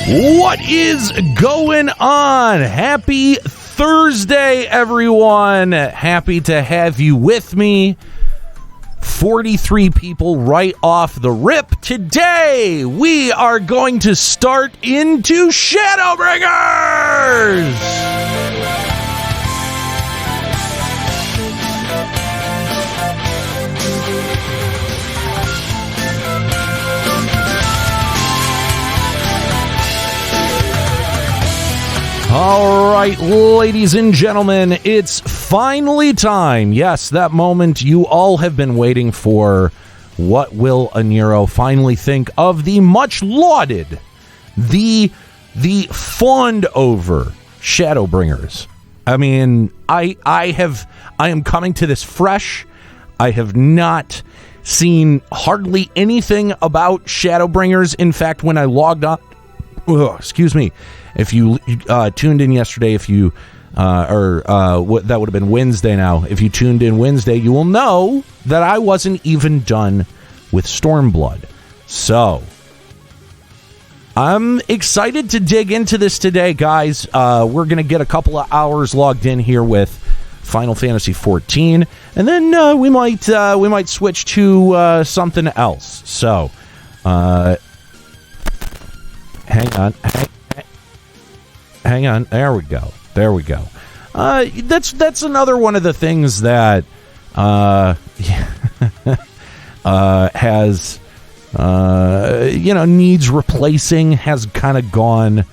What is going on? Happy Thursday, everyone. Happy to have you with me. 43 people right off the rip. Today, we are going to start into Shadowbringers! All right, ladies and gentlemen, it's finally time. Yes, that moment you all have been waiting for. What will Aniero finally think of the much lauded, the fawned over Shadowbringers? I mean, I am coming to this fresh. I have not seen hardly anything about Shadowbringers. In fact, when I logged on, excuse me. If you tuned in yesterday, that would have been Wednesday now. If you tuned in Wednesday, you will know that I wasn't even done with Stormblood. So, I'm excited to dig into this today, guys. We're going to get a couple of hours logged in here with Final Fantasy XIV, and then we might switch to something else. So, Hang on. There we go. That's another one of the things that has needs replacing, has kind of gone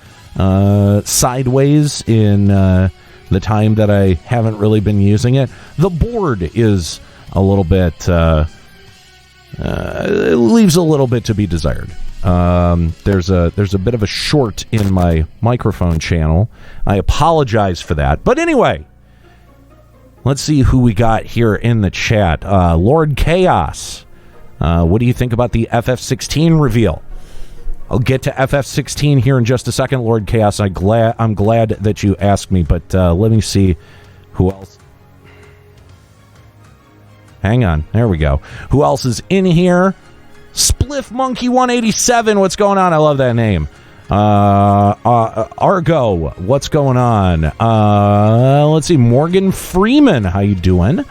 sideways in the time that I haven't really been using it. The board is a little bit it leaves a little bit to be desired. There's a bit of a short in my microphone channel. I apologize for that. But anyway, let's see who we got here in the chat. Lord Chaos. What do you think about the FF16 reveal? I'll get to FF16 here in just a second, Lord Chaos. I'm glad that you asked me, but let me see who else. Hang on. There we go. Who else is in here? Spliff Monkey 187, what's going on? I love that name. Argo, what's going on? Let's see, Morgan Freeman, how you doing?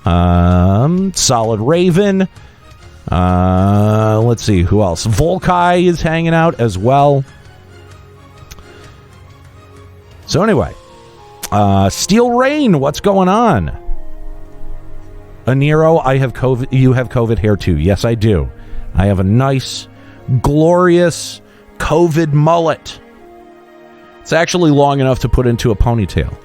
Solid Raven. Let's see, who else? Volkai is hanging out as well. So anyway, Steel Rain, what's going on? Aniero, I have COVID. You have COVID hair too. Yes, I do. I have a nice, glorious COVID mullet. It's actually long enough to put into a ponytail.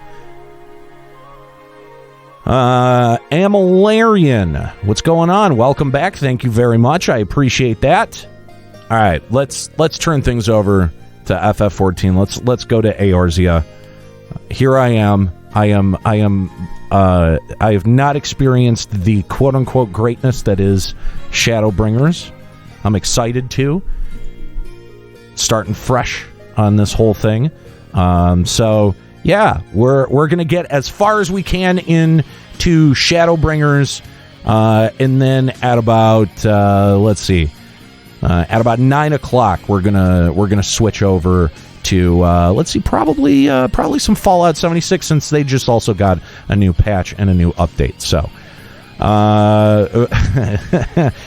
Amalarian, what's going on? Welcome back. Thank you very much. I appreciate that. All right, let's turn things over to FF14. Let's go to Eorzea. Here I am. I have not experienced the quote-unquote greatness that is Shadowbringers. I'm excited to. Starting fresh on this whole thing. So, yeah, we're going to get as far as we can into Shadowbringers. And then at about, at about 9 o'clock, we're gonna switch over to probably some Fallout 76, since they just also got a new patch and a new update. So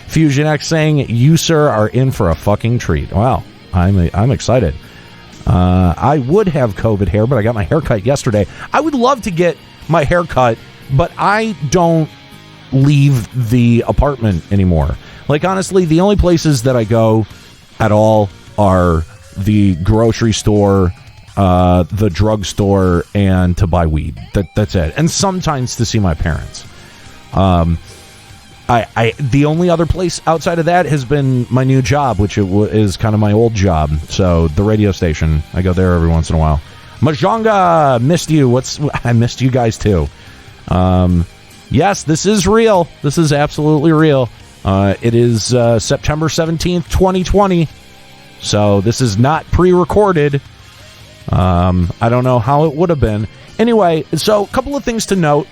Fusion X saying, you sir are in for a fucking treat. Wow, I'm excited. I would have COVID hair, but I got my hair cut yesterday. I would love to get my hair cut, but I don't leave the apartment anymore. Like, honestly, the only places that I go at all are the grocery store, the drugstore, and to buy weed. That's it. And sometimes to see my parents. The only other place outside of that has been my new job, which is kind of my old job. So the radio station, I go there every once in a while. Mahjanga, missed you. I missed you guys too. Yes, this is real. This is absolutely real. It is September 17th, 2020. So this is not pre-recorded. I don't know how it would have been. Anyway, so a couple of things to note.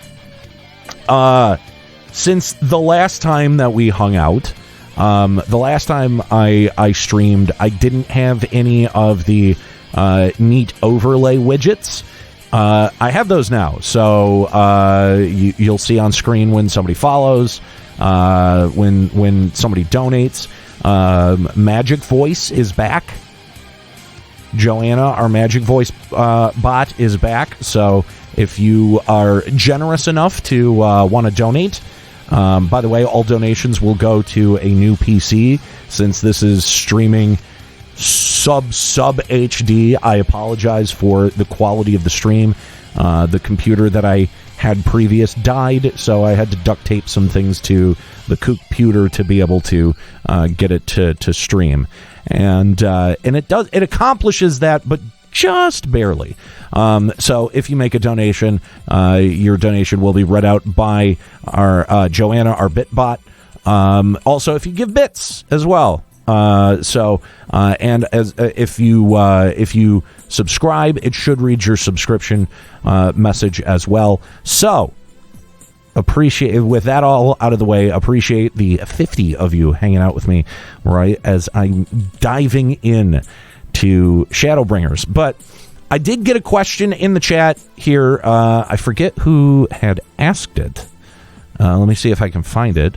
Since the last time that we hung out, The last time I streamed, I didn't have any of the neat overlay widgets. I have those now, so you'll see on screen when somebody follows, when somebody donates. Magic Voice is back. Joanna, our Magic Voice bot, is back. So if you are generous enough to want to donate, by the way, all donations will go to a new PC since this is streaming sub HD. I apologize for the quality of the stream. The computer that I had previous died, so I had to duct tape some things to the computer to be able to get it to stream, and it accomplishes that, but just barely. So if you make a donation, your donation will be read out by our Joanna, our BitBot. Also, if you give bits as well. And as if you subscribe, it should read your subscription message as well. So appreciate, with that all out of the way, appreciate the 50 of you hanging out with me right as I'm diving in to Shadowbringers. But I did get a question in the chat here. I forget who had asked it. Let me see if I can find it.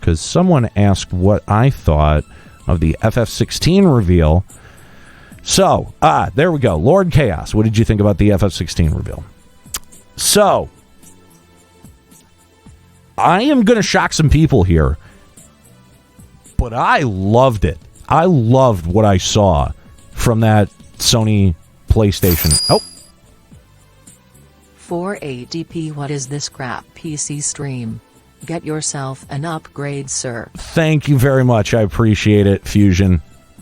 Because someone asked what I thought of the FF16 reveal. So, there we go. Lord Chaos, what did you think about the FF16 reveal? So, I am going to shock some people here, but I loved it. I loved what I saw from that Sony PlayStation. Oh. 480p. What is this crap PC stream? Get yourself an upgrade, sir. Thank you very much. I appreciate it, Fusion.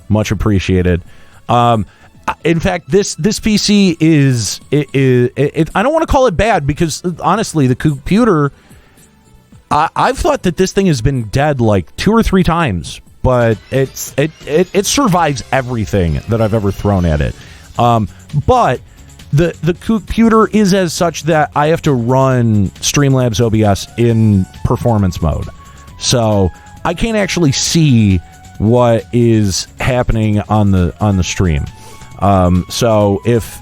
Much appreciated. In fact, this PC is I don't want to call it bad because honestly, the computer, I've thought that this thing has been dead like 2 or 3 times, but it survives everything that I've ever thrown at it. But the computer is as such that I have to run Streamlabs OBS in performance mode. So I can't actually see what is happening on the stream. So if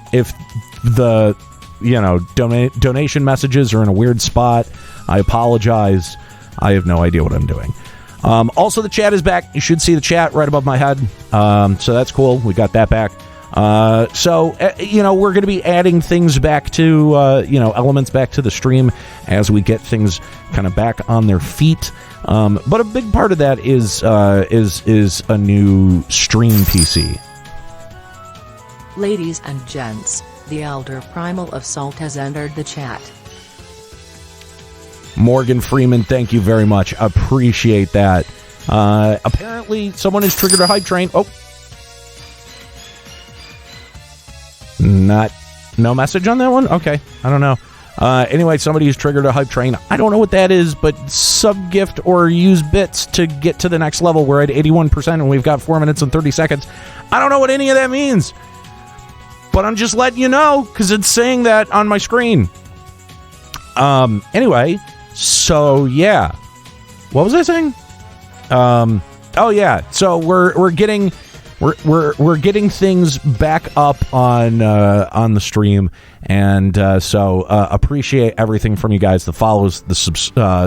the donation messages are in a weird spot, I apologize. I have no idea what I'm doing. Also, the chat is back. You should see the chat right above my head. So that's cool. We got that back. So we're going to be adding things back to, elements back to the stream as we get things kind of back on their feet. But a big part of that is a new stream PC. Ladies and gents, the Elder Primal of Salt has entered the chat. Morgan Freeman, thank you very much. Appreciate that. Apparently, someone has triggered a hype train. Oh. No message on that one? Okay, I don't know. Anyway, somebody's triggered a hype train. I don't know what that is, but sub-gift or use bits to get to the next level. We're at 81% and we've got 4 minutes and 30 seconds. I don't know what any of that means, but I'm just letting you know because it's saying that on my screen. Anyway, so yeah. What was I saying? Oh yeah, so we're getting things back up on the stream, and so appreciate everything from you guys, the follows, the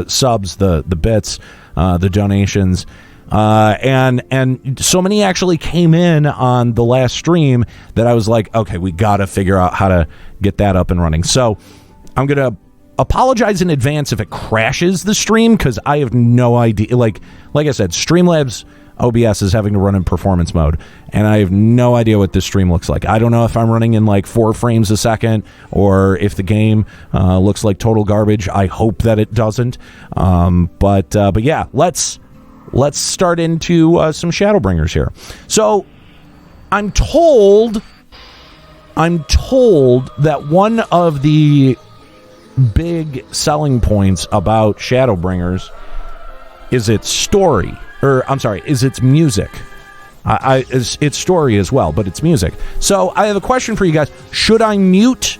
subs, the bits, the donations, and so many actually came in on the last stream that I was like, okay, we got to figure out how to get that up and running. So I'm gonna apologize in advance if it crashes the stream because I have no idea. Like I said, Streamlabs OBS is having to run in performance mode, and I have no idea what this stream looks like. I don't know if I'm running in like 4 frames a second or if the game looks like total garbage. I hope that it doesn't. But yeah, let's start into some Shadowbringers here. So I'm told that one of the big selling points about Shadowbringers is its story. Is its music. It's story as well, but it's music. So I have a question for you guys. Should I mute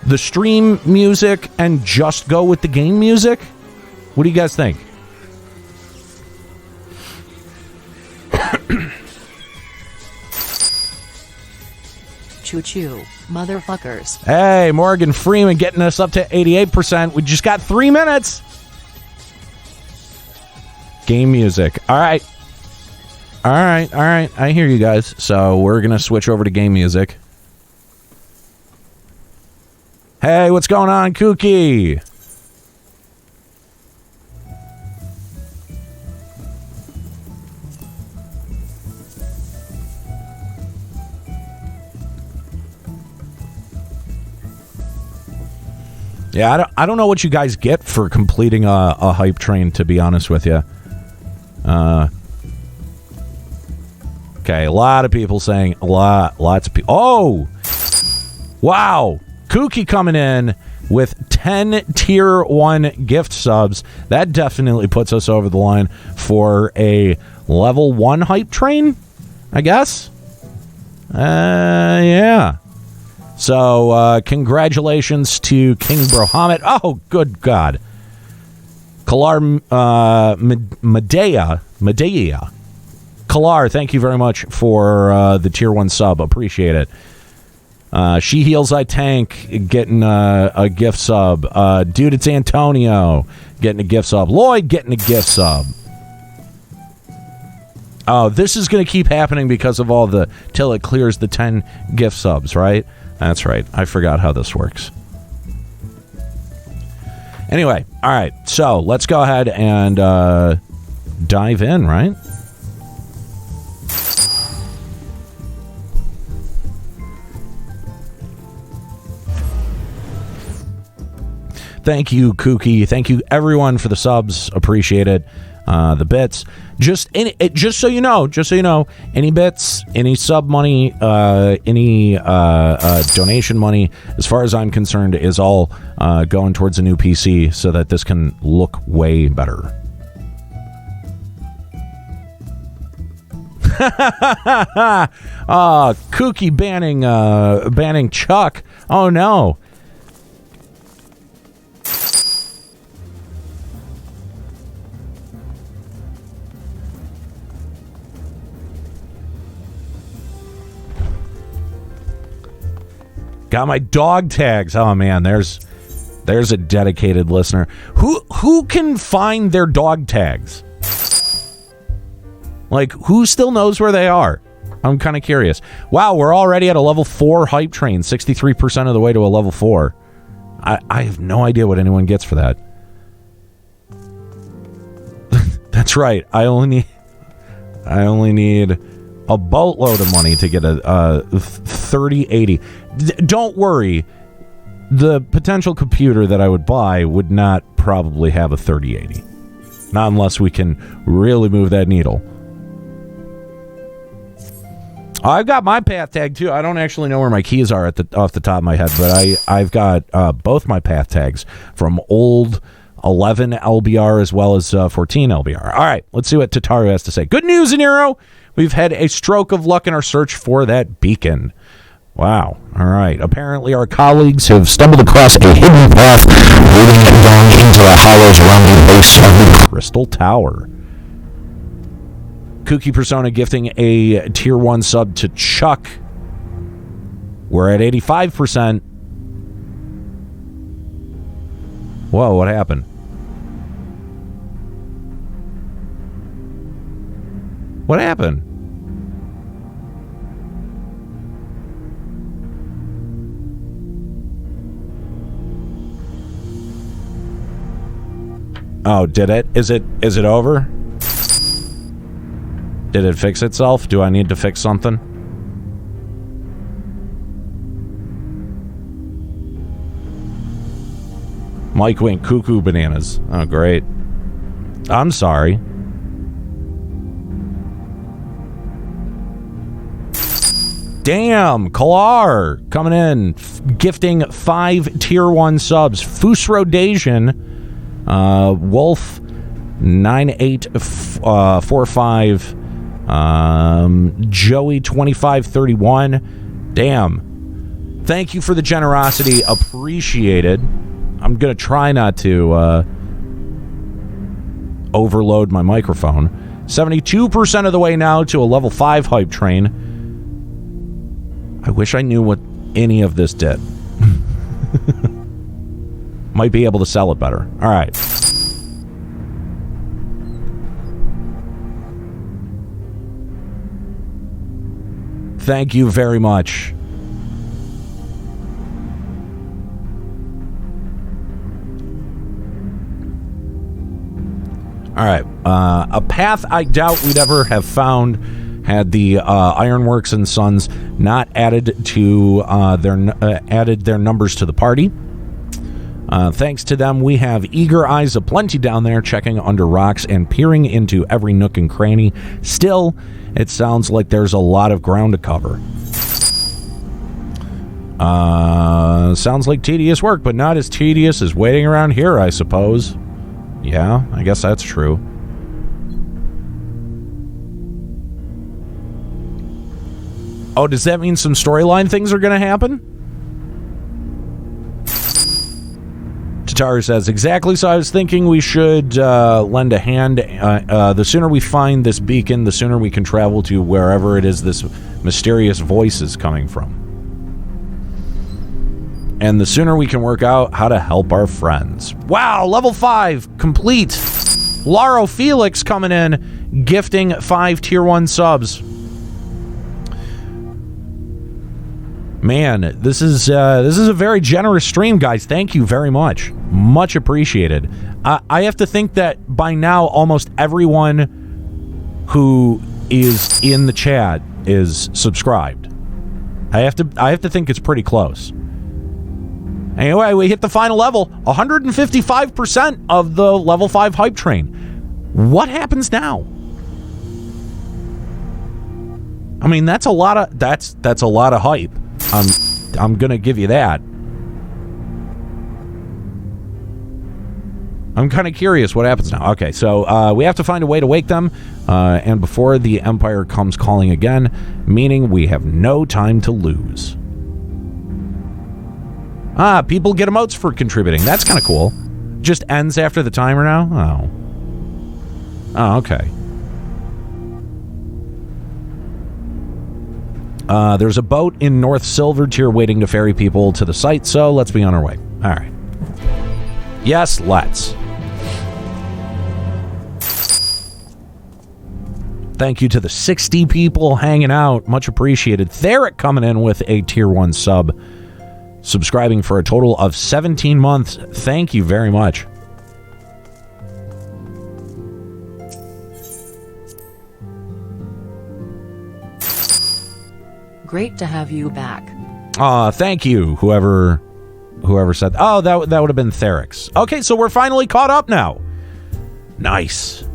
the stream music and just go with the game music? What do you guys think? Choo-choo, motherfuckers. Hey, Morgan Freeman getting us up to 88%. We just got 3 minutes. Game music. All right. I hear you guys. So we're going to switch over to game music. Hey, what's going on, Kooky? Yeah, I don't know what you guys get for completing a hype train, to be honest with you. Okay, a lot of people saying lots of people. Oh, wow. Kooky coming in with 10 tier 1 gift subs. That definitely puts us over the line for a level 1 hype train, I guess. Yeah. So, congratulations to King Brohamet. Oh, good God. Kalar Medea. Kalar, thank you very much for the tier 1 sub. Appreciate it. She Heals I Tank getting a gift sub. Dude, it's Antonio getting a gift sub. Lloyd getting a gift sub. Oh, this is going to keep happening because of all the till it clears the 10 gift subs, right? That's right. I forgot how this works. Anyway, all right. So let's go ahead and dive in, right? Thank you, Kooky. Thank you, everyone, for the subs. Appreciate it. The bits. Just so you know, any bits, any sub money, any donation money, as far as I'm concerned, is all going towards a new PC so that this can look way better. Kooky banning Chuck. Oh no. Got my dog tags. Oh man, there's a dedicated listener. Who can find their dog tags? Like, who still knows where they are? I'm kind of curious. Wow, we're already at a level 4 hype train, 63% of the way to a level 4. I have no idea what anyone gets for that. That's right. I only need a boatload of money to get a 3080. Don't worry. The potential computer that I would buy would not probably have a 3080. Not unless we can really move that needle. I've got my path tag too. I don't actually know where my keys are off the top of my head, but I've got both my path tags from old 11 LBR as well as 14 LBR. All right, let's see what Tataru has to say. Good news, Aniero. We've had a stroke of luck in our search for that beacon. Wow. All right. Apparently our colleagues have stumbled across a hidden path leading down into the hollows around the base of the Crystal Tower. Kooky Persona gifting a tier 1 sub to Chuck. We're at 85%. Whoa, what happened? What happened? Oh, did it? Is it over? Did it fix itself? Do I need to fix something? Mike went cuckoo bananas. Oh, great. I'm sorry. Damn, Kalar coming in, gifting 5 tier 1 subs. Fusrodasian, Wolf 9845, Joey 2531. Damn. Thank you for the generosity. Appreciated. I'm gonna try not to overload my microphone. 72% of the way now to a level 5 hype train. I wish I knew what any of this did. Might be able to sell it better. All right. Thank you very much. All right. A path I doubt we'd ever have found had the Ironworks and Sons not added to added their numbers to the party. Thanks to them, we have eager eyes aplenty down there checking under rocks and peering into every nook and cranny. Still, it sounds like there's a lot of ground to cover. Sounds like tedious work, but not as tedious as waiting around here, I suppose. Yeah, I guess that's true. Oh, does that mean some storyline things are going to happen? Tatar says, exactly, so I was thinking we should lend a hand. The sooner we find this beacon, the sooner we can travel to wherever it is this mysterious voice is coming from. And the sooner we can work out how to help our friends. Wow, level 5, complete. Laro Felix coming in, gifting 5 tier 1 subs. Man, this is a very generous stream, guys. Thank you very much. Much appreciated. I have to think that by now almost everyone who is in the chat is subscribed. I have to think it's pretty close. Anyway, we hit the final level. 155% of the level 5 hype train. What happens now? I mean, that's a lot of hype. I'm gonna give you that. I'm kind of curious what happens now. Okay, so we have to find a way to wake them, and before the Empire comes calling again, meaning we have no time to lose. People get emotes for contributing. That's kind of cool. Just ends after the timer now? Oh, okay. There's a boat in North Silvertier waiting to ferry people to the site, so let's be on our way. All right. Yes, let's. Thank you to the 60 people hanging out. Much appreciated. Theric coming in with a tier 1 sub. Subscribing for a total of 17 months. Thank you very much. Great to have you back. Thank you, whoever said. Oh, that would have been Therix. Okay, so we're finally caught up now. Nice.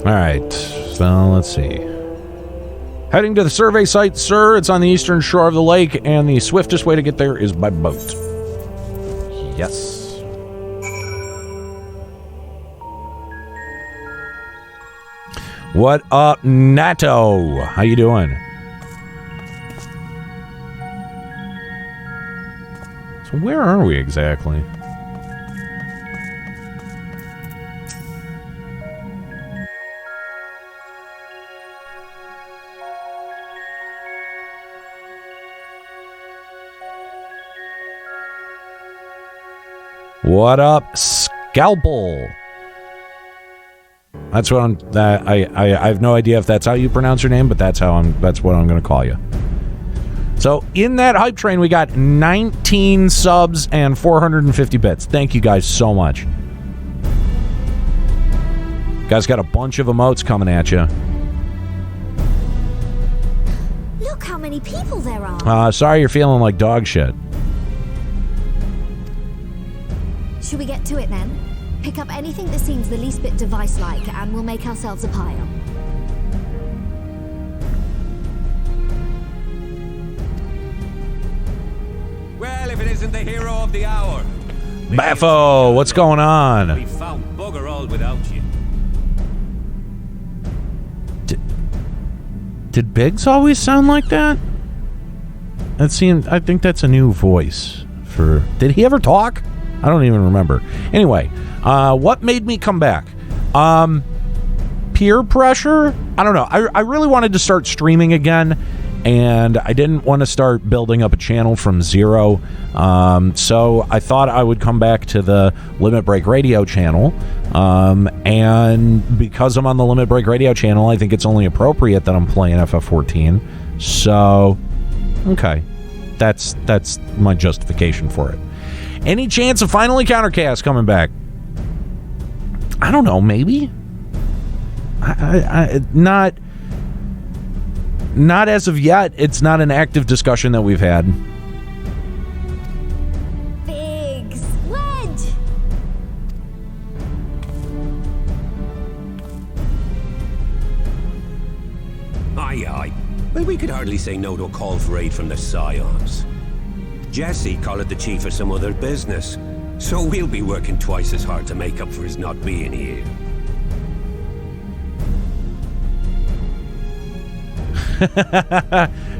All right, so let's see. Heading to the survey site, sir. It's on the eastern shore of the lake, and the swiftest way to get there is by boat. Yes. What up, Nato? How you doing? So where are we exactly? What up, Scalpel? That's what I'm. I have no idea if that's how you pronounce your name, but that's what I'm going to call you. So in that hype train, we got 19 subs and 450 bits. Thank you guys so much. Guys got a bunch of emotes coming at you. Look how many people there are. Sorry you're feeling like dog shit. Should we get to it then? Pick up anything that seems the least bit device-like, and we'll make ourselves a pile. Well, if it isn't the hero of the hour. Baffo, what's going on? We found bugger all without you. Did Biggs always sound like that? I think that's a new voice for... Did he ever talk? I don't even remember. Anyway, what made me come back? Peer pressure? I don't know. I really wanted to start streaming again, and I didn't want to start building up a channel from zero. So I thought I would come back to the Limit Break Radio channel. And because I'm on the Limit Break Radio channel, I think it's only appropriate that I'm playing FF14. So, okay. That's my justification for it. Any chance of Final Encounter Cast coming back? I don't know, maybe? Not as of yet. It's not an active discussion that we've had. Biggs, Wedge! Aye. Well, we could hardly say no to a call for aid from the Scions. Jesse collared the chief for some other business, so we'll be working twice as hard to make up for his not being here.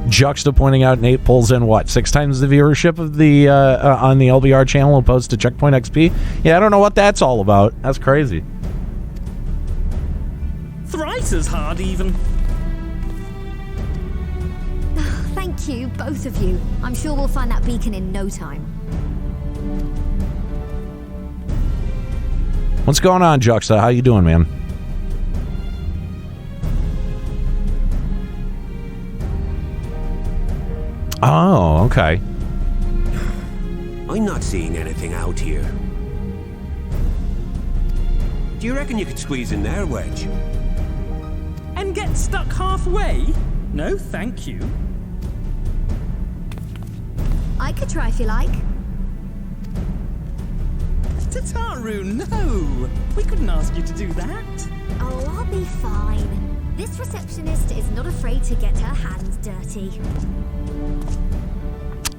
Juxta pointing out Nate pulls in what, 6 times the viewership of the on the LBR channel opposed to Checkpoint XP? Yeah, I don't know what that's all about. That's crazy. Thrice as hard, even. Thank you, both of you. I'm sure we'll find that beacon in no time. What's going on, Juxta? How you doing, man? Oh, okay. I'm not seeing anything out here. Do you reckon you could squeeze in there, Wedge? And get stuck halfway? No, thank you. I could try if you like. Tataru, no! We couldn't ask you to do that. Oh, I'll be fine. This receptionist is not afraid to get her hands dirty.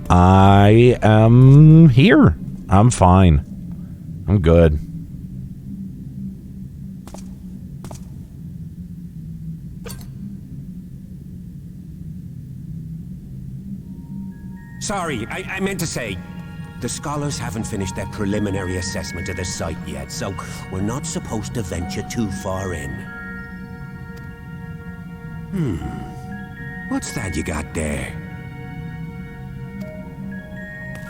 I am here. I'm fine. I'm good. Sorry, I meant to say, the scholars haven't finished their preliminary assessment of the site yet, so we're not supposed to venture too far in. What's that you got there?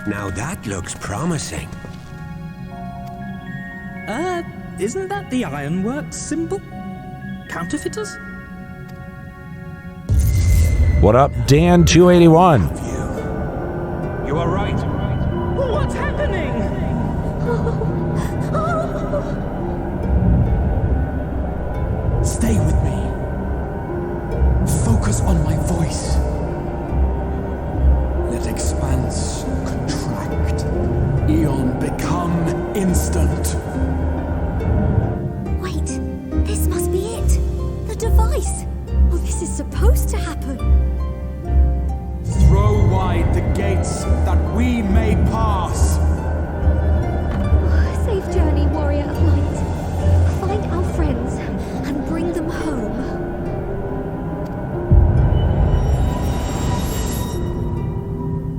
Now that looks promising. Isn't that the Ironworks symbol? Counterfeiters? What up, Dan281? You are right. What's happening? Stay with me. Focus on my voice. Let expanse contract. Eon become instant. Wait, this must be it. The device. Oh, this is supposed to happen. Throw wide the gates that we may pass. Safe journey, warrior of light. Find our friends and bring them home.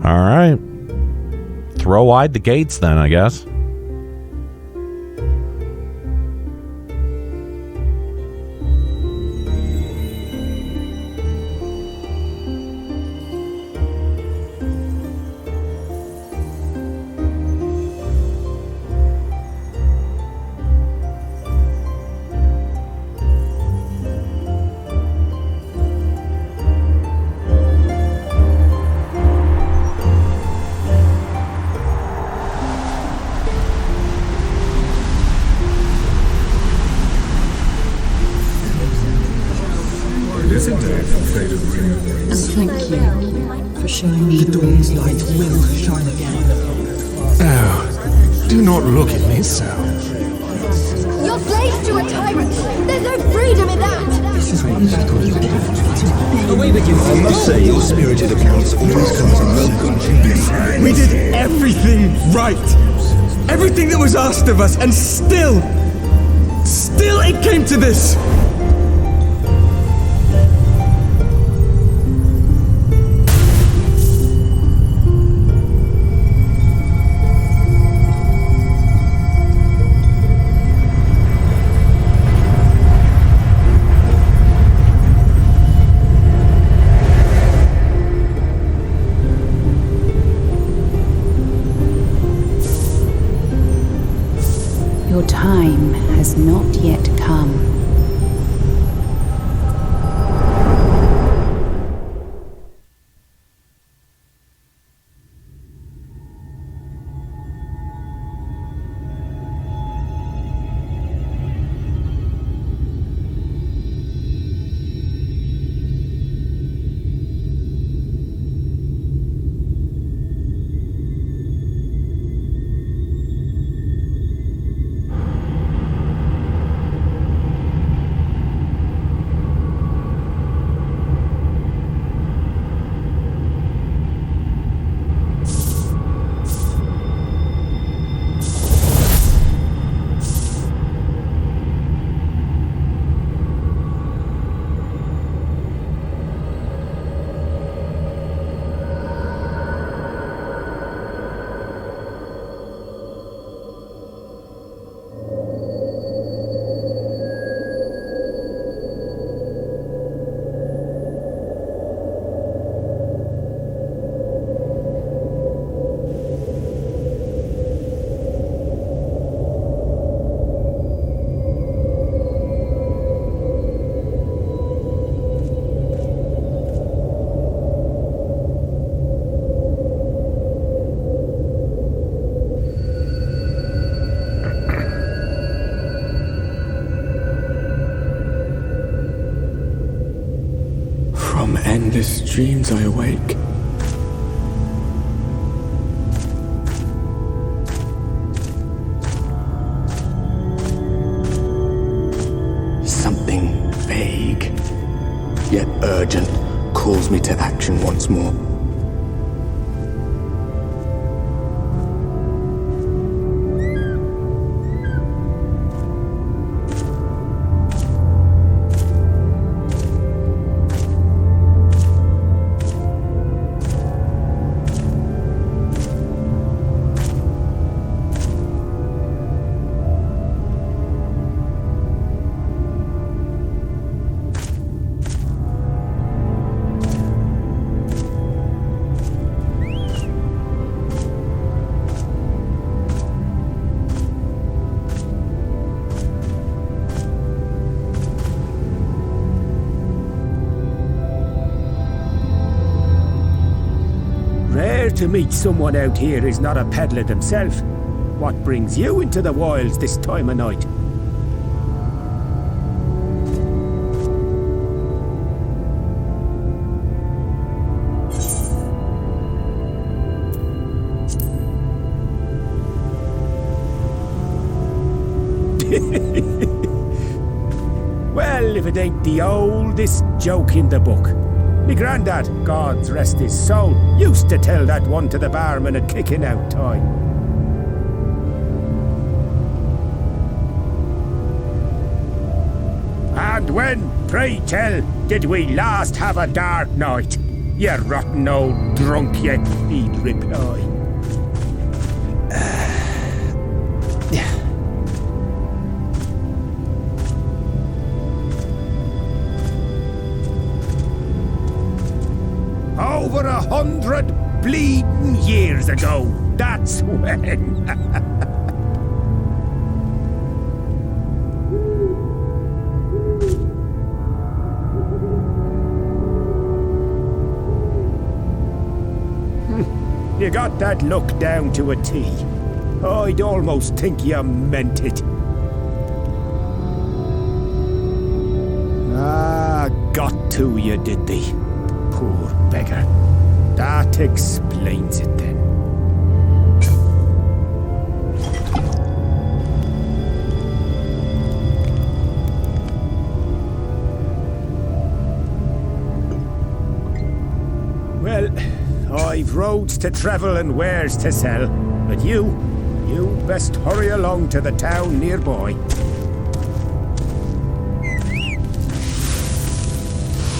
All right. Throw wide the gates then, I guess. today from Shadowbringers. And thank you for showing me the dawn's light will shine again. Oh, do not look at me so. You're slaves to a tyrant! There's no freedom in that! This is what I must say, your spirited appearance always comes in welcome. We did everything right! Everything that was asked of us, and still it came to this! Your time has not yet come. From endless dreams I awake. Something vague, yet urgent, calls me to action once more. Rare to meet someone out here who's not a peddler themselves. What brings you into the wilds this time of night? Well, if it ain't the oldest joke in the book. Me grandad, God rest his soul, used to tell that one to the barman at kicking out time. And when, pray tell, did we last have a dark night? You rotten old drunk, you, he'd reply. Over 100 bleeding years ago, that's when. You got that look down to a T. I'd almost think you meant it. Got to you, did they? Poor beggar. That explains it then. Well, I've roads to travel and wares to sell, but you best hurry along to the town nearby.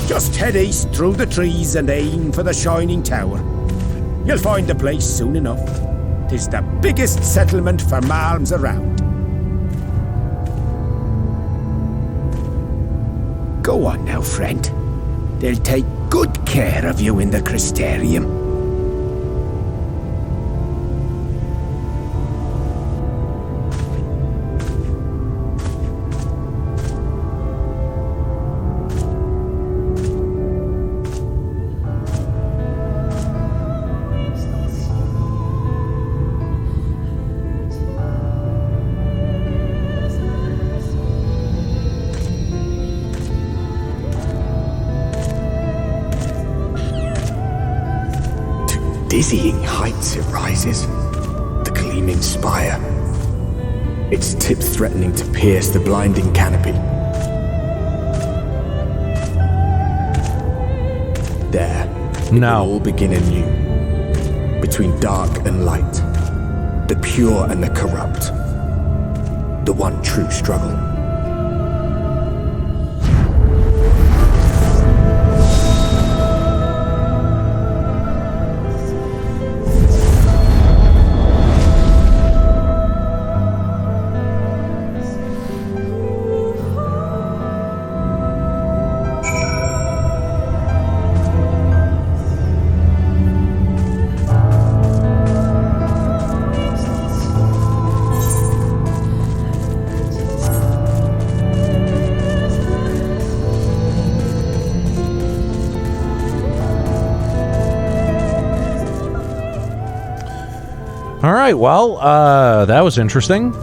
Just head east through the trees and aim for the Shining Tower. You'll find the place soon enough. 'Tis the biggest settlement for malms around. Go on now, friend. They'll take good care of you in the Crystarium. Dizzying heights it rises, the gleaming spire, its tip threatening to pierce the blinding canopy. There, it will all begin anew, between dark and light, the pure and the corrupt, the one true struggle. All right, well, that was interesting.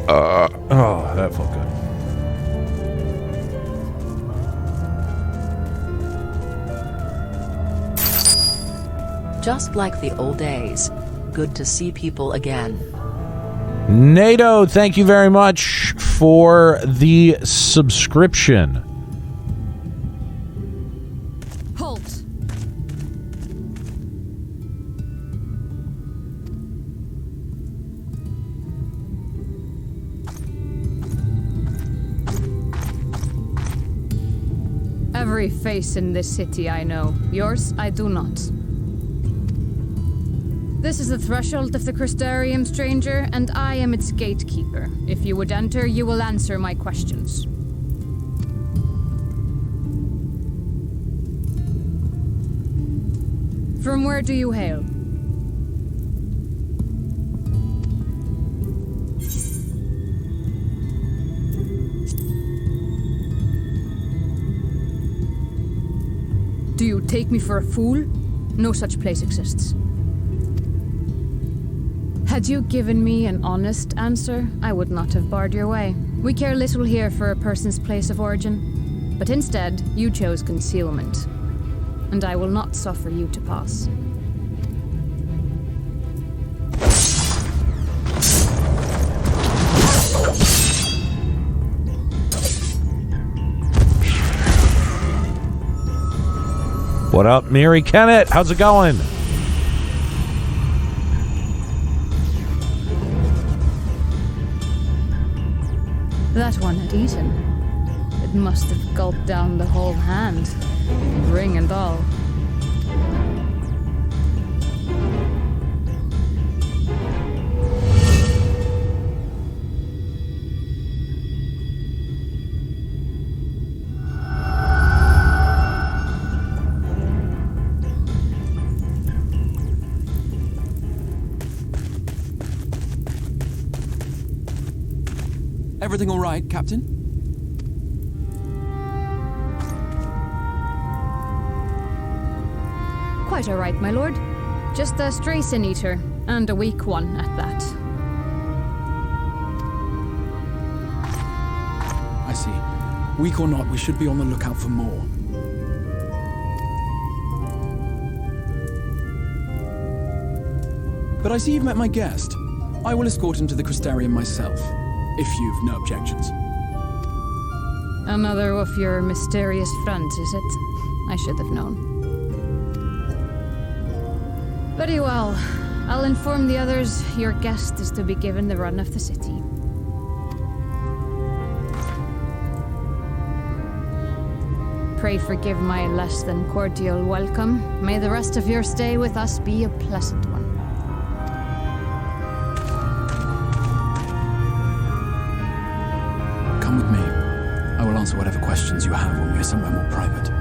Oh, that felt good. Just like the old days. Good to see people again. NATO, thank you very much for the subscription. Halt. Every face in this city I know. Yours, I do not. This is the threshold of the Crystarium, stranger, and I am its gatekeeper. If you would enter, you will answer my questions. From where do you hail? Do you take me for a fool? No such place exists. Had you given me an honest answer, I would not have barred your way. We care little here for a person's place of origin, but instead, you chose concealment, and I will not suffer you to pass. What up, Mary Kennett? How's it going? That one had eaten. It must have gulped down the whole hand, ring and all. Everything all right, Captain? Quite all right, my lord. Just a stray sin eater. And a weak one at that. I see. Weak or not, we should be on the lookout for more. But I see you've met my guest. I will escort him to the Crystarium myself, if you've no objections. Another of your mysterious friends, is it? I should have known. Very well. I'll inform the others your guest is to be given the run of the city. Pray forgive my less than cordial welcome. May the rest of your stay with us be a pleasant one. Come with me. I will answer whatever questions you have when we are somewhere more private.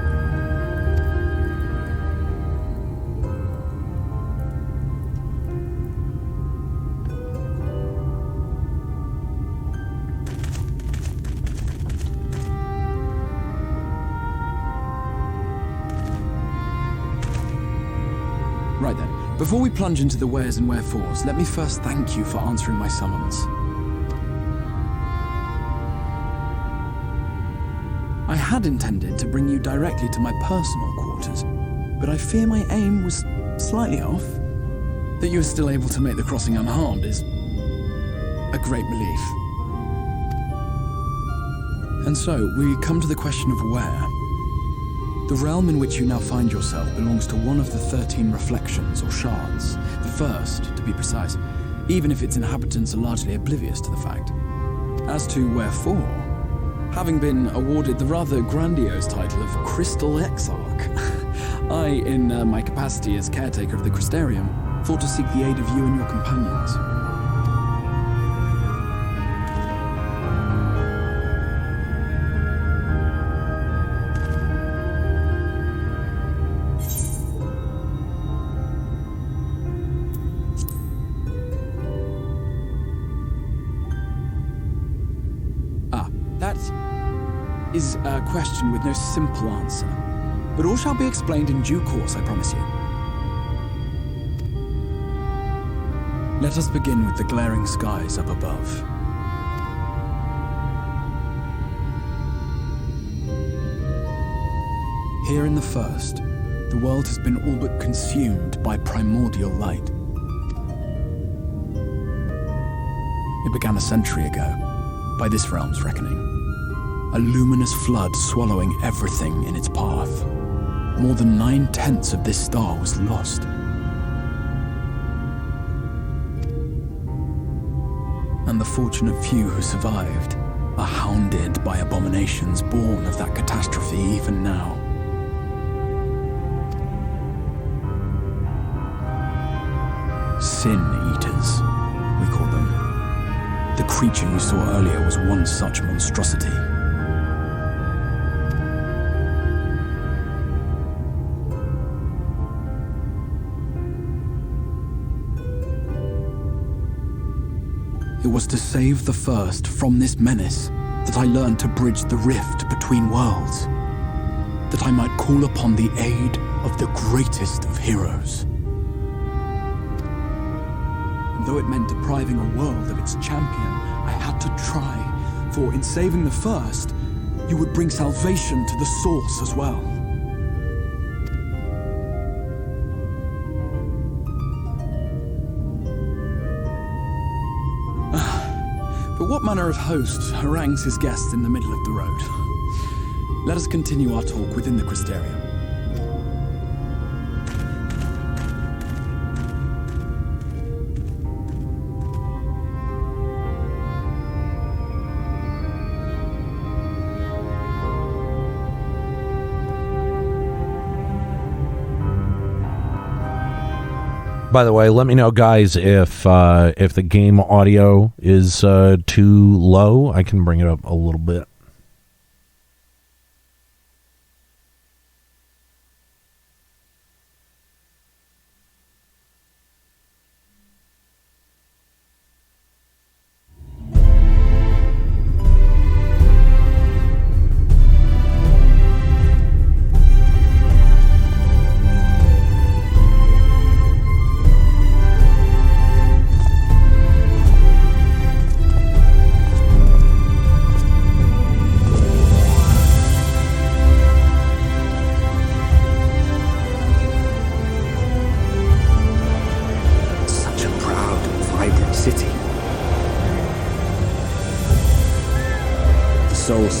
Right then, before we plunge into the wheres and wherefores, let me first thank you for answering my summons. I had intended to bring you directly to my personal quarters, but I fear my aim was slightly off. That you are still able to make the crossing unharmed is a great relief. And so, we come to the question of where. The realm in which you now find yourself belongs to one of the 13 reflections, or shards. The first, to be precise, even if its inhabitants are largely oblivious to the fact. As to wherefore, having been awarded the rather grandiose title of Crystal Exarch, I, in my capacity as caretaker of the Crystarium, thought to seek the aid of you and your companions. That is a question with no simple answer, but all shall be explained in due course, I promise you. Let us begin with the glaring skies up above. Here in the first, the world has been all but consumed by primordial light. It began a century ago, by this realm's reckoning. A luminous flood swallowing everything in its path. More than 9/10 of this star was lost. And the fortunate few who survived are hounded by abominations born of that catastrophe even now. Sin Eaters, we call them. The creature you saw earlier was one such monstrosity. It was to save the first from this menace that I learned to bridge the rift between worlds, that I might call upon the aid of the greatest of heroes. And though it meant depriving a world of its champion, I had to try, for in saving the first, you would bring salvation to the source as well. But what manner of host harangues his guests in the middle of the road? Let us continue our talk within the Crystarium. By the way, let me know, guys, if the game audio is too low. I can bring it up a little bit.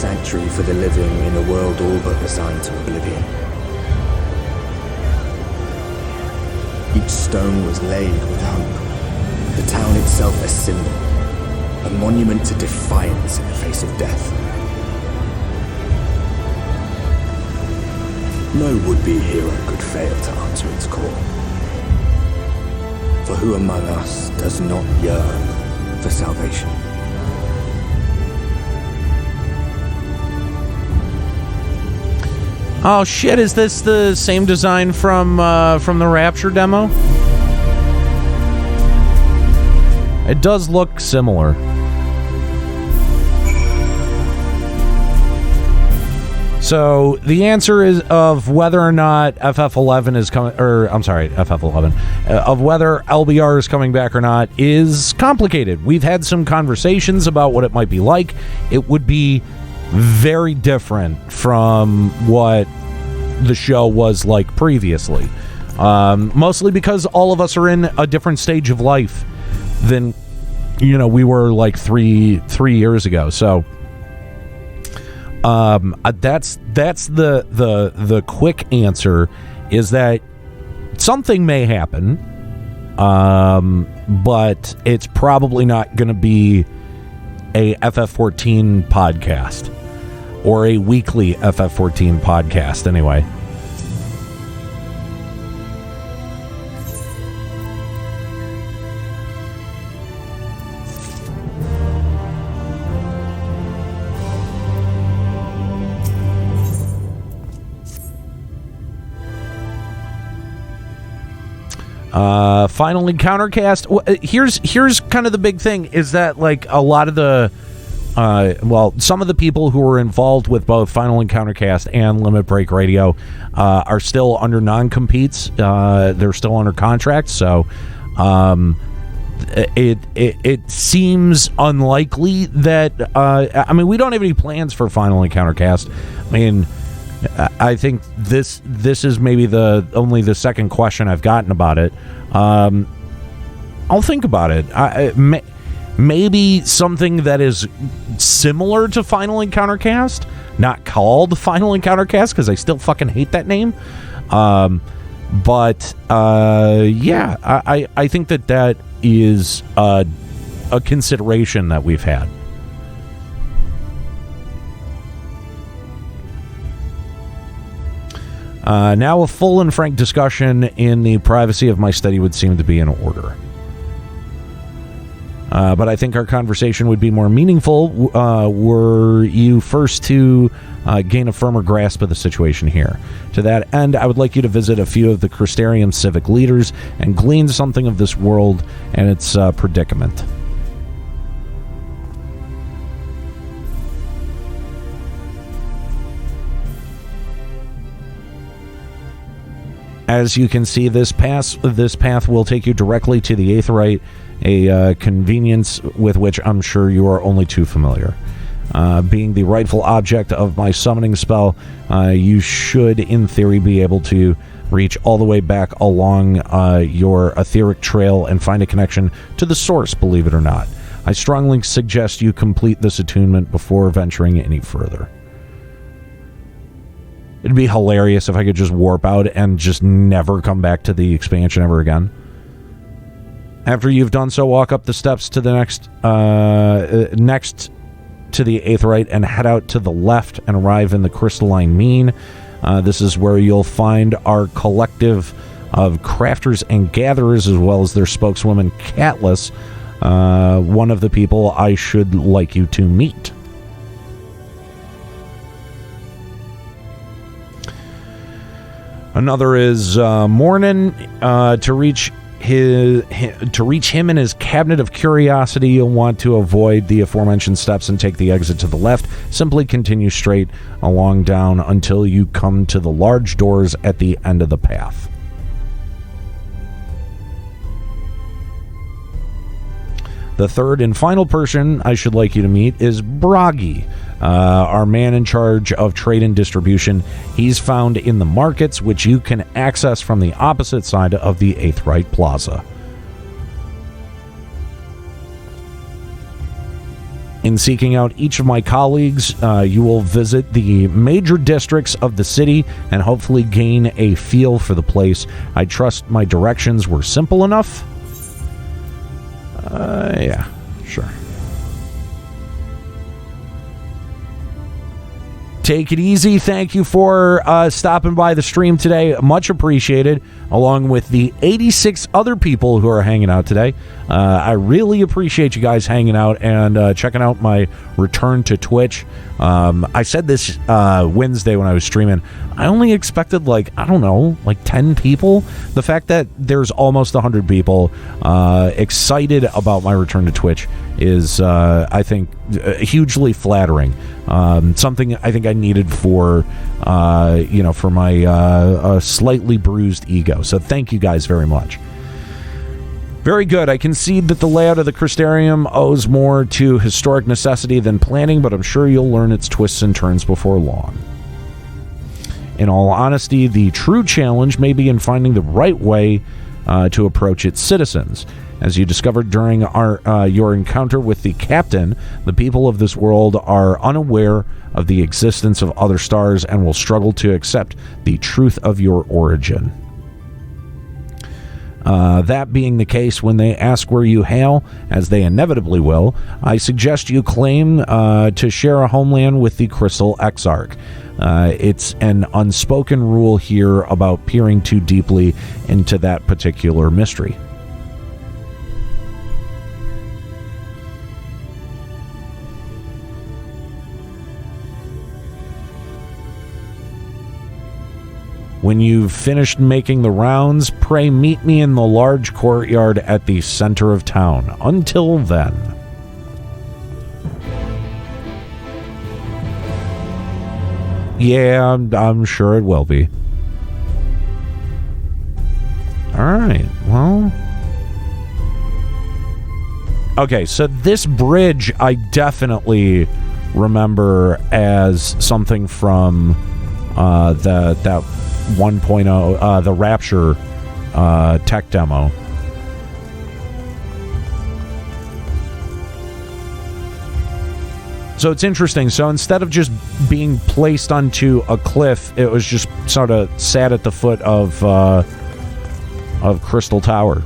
sanctuary for the living in a world all but resigned to oblivion. Each stone was laid with hope, the town itself a symbol, a monument to defiance in the face of death. No would-be hero could fail to answer its call. For who among us does not yearn for salvation? Oh shit, is this the same design from the Rapture demo? It does look similar. So the answer is of whether or not FF11 is coming, or I'm sorry, FF11, of whether LBR is coming back or not is complicated. We've had some conversations about what it might be like. It would be very different from what the show was like previously. Mostly because all of us are in a different stage of life than, we were like three years ago. So that's the quick answer, is that something may happen, but it's probably not going to be a FF14 podcast, or a weekly FF14 podcast anyway. Final Encountercast. Here's kind of the big thing, is that like a lot of the some of the people who were involved with both Final Encountercast and Limit Break Radio are still under non-competes. They're still under contract, so it seems unlikely that we don't have any plans for Final Encountercast. I think this is maybe only the second question I've gotten about it. I'll think about it. Maybe something that is similar to Final Encountercast, not called Final Encountercast, because I still fucking hate that name. I think that is a consideration that we've had. Now a full and frank discussion in the privacy of my study would seem to be in order. But I think our conversation would be more meaningful were you first to gain a firmer grasp of the situation here. To that end, I would like you to visit a few of the Crystarium civic leaders and glean something of this world and its predicament. As you can see, this path will take you directly to the Aetheryte, a convenience with which I'm sure you are only too familiar. Being the rightful object of my summoning spell, you should, in theory, be able to reach all the way back along your etheric trail and find a connection to the source, believe it or not. I strongly suggest you complete this attunement before venturing any further. It'd be hilarious if I could just warp out and just never come back to the expansion ever again. After you've done so, walk up the steps to the next to the Aetheryte and head out to the left and arrive in the Crystalline Mean. This is where you'll find our collective of crafters and gatherers, as well as their spokeswoman, Catless, one of the people I should like you to meet. Another is Mornin. To reach him in his cabinet of curiosity, you'll want to avoid the aforementioned steps and take the exit to the left. Simply continue straight along down until you come to the large doors at the end of the path. The third and final person I should like you to meet is Bragi, our man in charge of trade and distribution. He's found in the markets, which you can access from the opposite side of the Aetheryte Plaza. In seeking out each of my colleagues, you will visit the major districts of the city and hopefully gain a feel for the place. I trust my directions were simple enough. Yeah, sure. Take it easy. Thank you for stopping by the stream today. Much appreciated, along with the 86 other people who are hanging out today. I really appreciate you guys hanging out and checking out my return to Twitch. I said this Wednesday when I was streaming. I only expected, 10 people. The fact that there's almost 100 people excited about my return to Twitch is, I think, hugely flattering. Something I think I needed for my slightly bruised ego. So thank you guys very much. Very good. I concede that the layout of the Crystarium owes more to historic necessity than planning, but I'm sure you'll learn its twists and turns before long. In all honesty, the true challenge may be in finding the right way to approach its citizens. As you discovered during your encounter with the captain, the people of this world are unaware of the existence of other stars and will struggle to accept the truth of your origin. That being the case, when they ask where you hail, as they inevitably will, I suggest you claim to share a homeland with the Crystal Exarch. It's an unspoken rule here about peering too deeply into that particular mystery. When you've finished making the rounds, pray meet me in the large courtyard at the center of town. Until then. Yeah, I'm sure it will be. Alright, well... Okay, so this bridge I definitely remember as something from that 1.0, the Rapture tech demo. So it's interesting. So instead of just being placed onto a cliff, it was just sort of sat at the foot of Crystal Tower.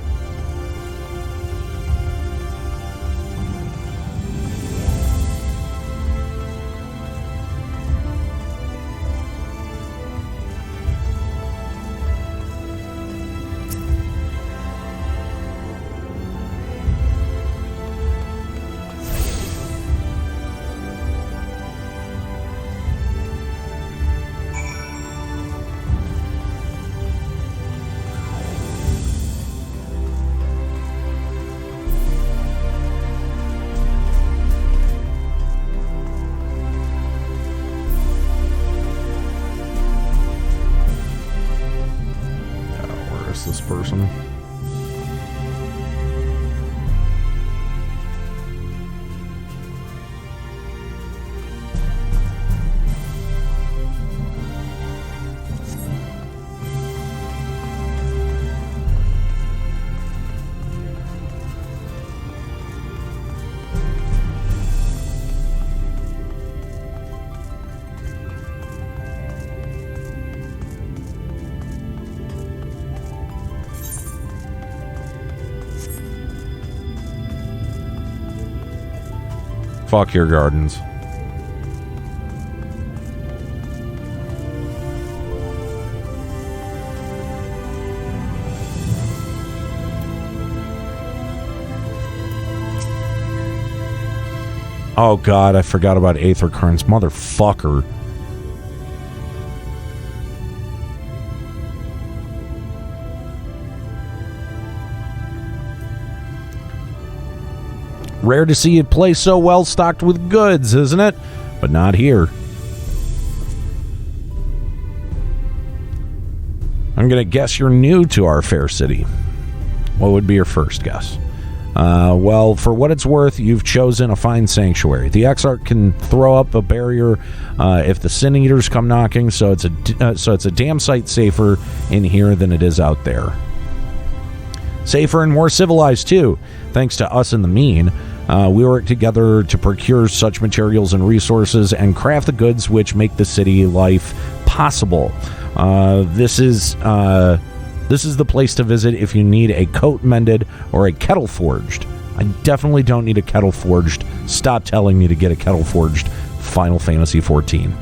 Fuck your gardens. Oh god, I forgot about Aether Currents, motherfucker. Rare to see a place so well stocked with goods, isn't it? But not here. I'm going to guess you're new to our fair city. What would be your first guess? Well, for what it's worth, you've chosen a fine sanctuary. The Exarch can throw up a barrier if the Sin Eaters come knocking, so it's a damn sight safer in here than it is out there. Safer and more civilized, too, thanks to us and the mean. We work together to procure such materials and resources and craft the goods which make the city life possible. This is the place to visit if you need a coat mended or a kettle forged. I definitely don't need a kettle forged. Stop telling me to get a kettle forged. Final Fantasy XIV.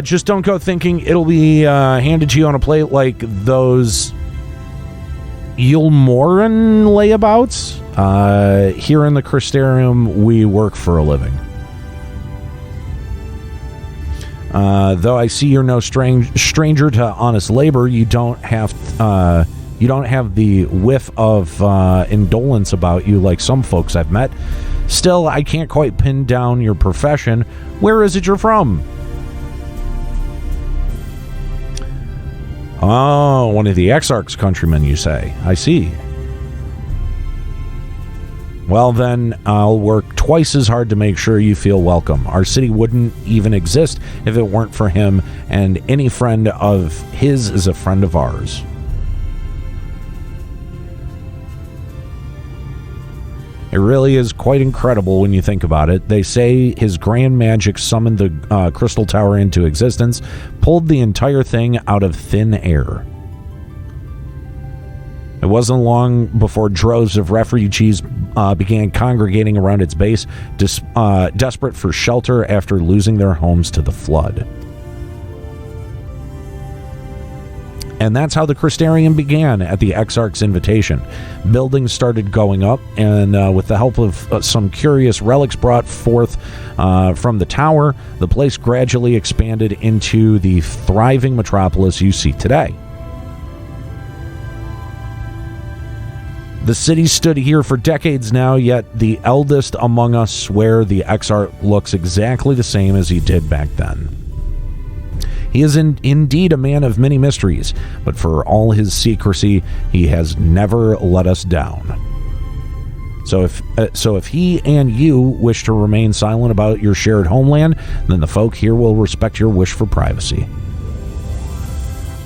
Just don't go thinking it'll be handed to you on a plate like those Yulmoran layabouts. Here in the Crystarium, we work for a living. Though I see you're no stranger to honest labor, you don't have the whiff of indolence about you like some folks I've met. Still, I can't quite pin down your profession. Where is it you're from? Oh, one of the Exarch's countrymen, you say. I see. Well, then, I'll work twice as hard to make sure you feel welcome. Our city wouldn't even exist if it weren't for him, and any friend of his is a friend of ours. It really is quite incredible when you think about it. They say his grand magic summoned the Crystal Tower into existence, pulled the entire thing out of thin air. It wasn't long before droves of refugees began congregating around its base, desperate for shelter after losing their homes to the flood. And that's how the Crystarium began, at the Exarch's invitation. Buildings started going up, and with the help of some curious relics brought forth from the tower, the place gradually expanded into the thriving metropolis you see today. The city stood here for decades now, yet the eldest among us swear the Exarch looks exactly the same as he did back then. He is indeed a man of many mysteries, but for all his secrecy, he has never let us down. So if he and you wish to remain silent about your shared homeland, then the folk here will respect your wish for privacy.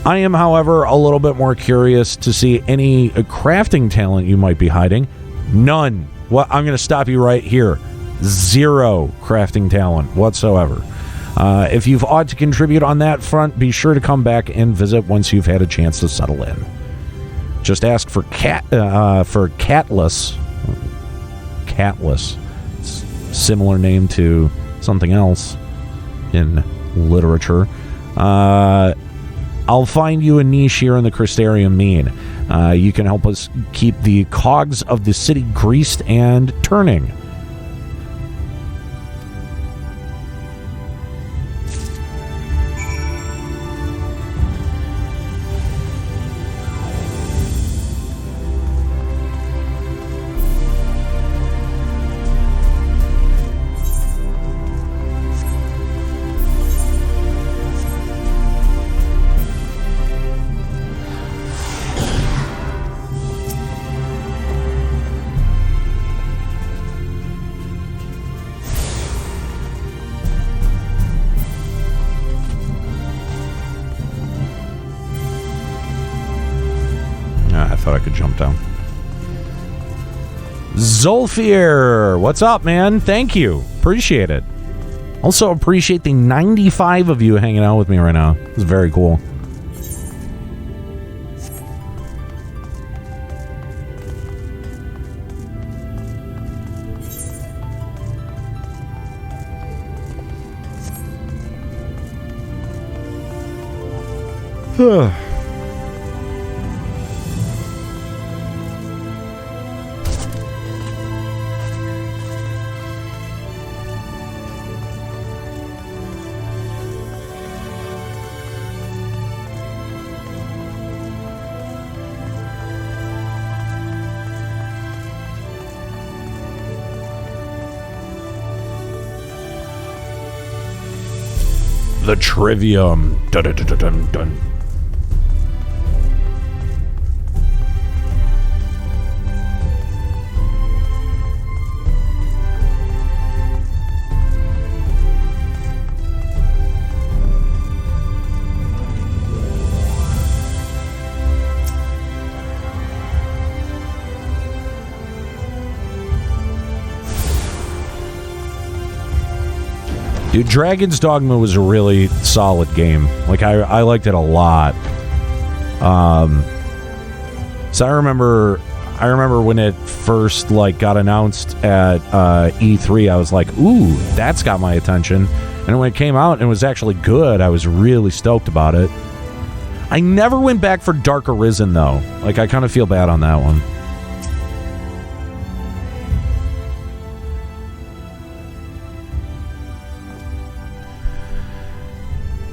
I am, however, a little bit more curious to see any crafting talent you might be hiding. None. Well, I'm going to stop you right here. 0 crafting talent whatsoever. If you've ought to contribute on that front, be sure to come back and visit once you've had a chance to settle in. Just ask for Catless. Catless. Similar name to something else in literature. I'll find you a niche here in the Crystarium Mean. You can help us keep the cogs of the city greased and turning. Thought I could jump down. Zolfier, what's up, man? Thank you. Appreciate it. Also appreciate the 95 of you hanging out with me right now. It's very cool. The Trivium. Dun, dun, dun, dun, dun. Dude, Dragon's Dogma was a really solid game. Like, I liked it a lot. So I remember when it first, like, got announced at E3, I was like, ooh, that's got my attention. And when it came out and it was actually good, I was really stoked about it. I never went back for Dark Arisen, though. Like, I kind of feel bad on that one.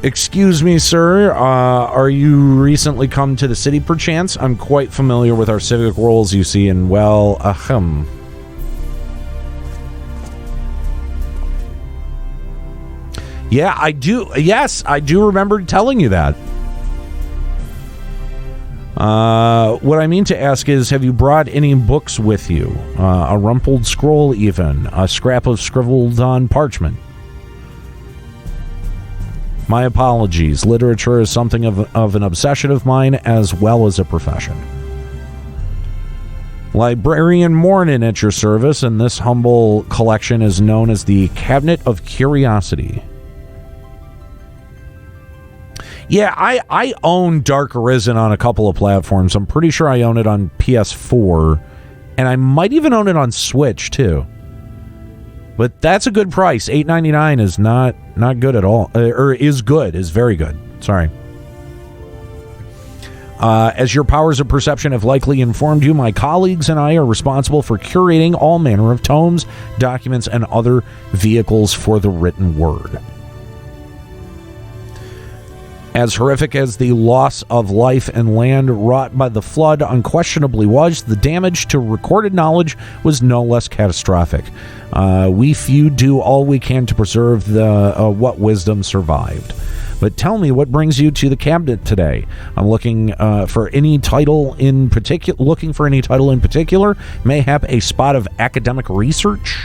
Excuse me, sir. Are you recently come to the city, perchance? I'm quite familiar with our civic roles, you see, and, well, ahem. Yeah, I do. Yes, I do remember telling you that. What I mean to ask is, have you brought any books with you? A rumpled scroll, even. A scrap of scribbled on parchment. My apologies. Literature is something of an obsession of mine as well as a profession. Librarian Mornin at your service, and this humble collection is known as the Cabinet of Curiosity. Yeah, I own Dark Arisen on a couple of platforms. I'm pretty sure I own it on PS4, and I might even own it on Switch, too. But that's a good price. $8.99 is not good at all. Or is good. Is very good. Sorry. As your powers of perception have likely informed you, my colleagues and I are responsible for curating all manner of tomes, documents, and other vehicles for the written word. As horrific as the loss of life and land wrought by the flood unquestionably was, the damage to recorded knowledge was no less catastrophic. We few do all we can to preserve the what wisdom survived. But tell me, what brings you to the cabinet today? I'm looking for any title in particular. Mayhap a spot of academic research.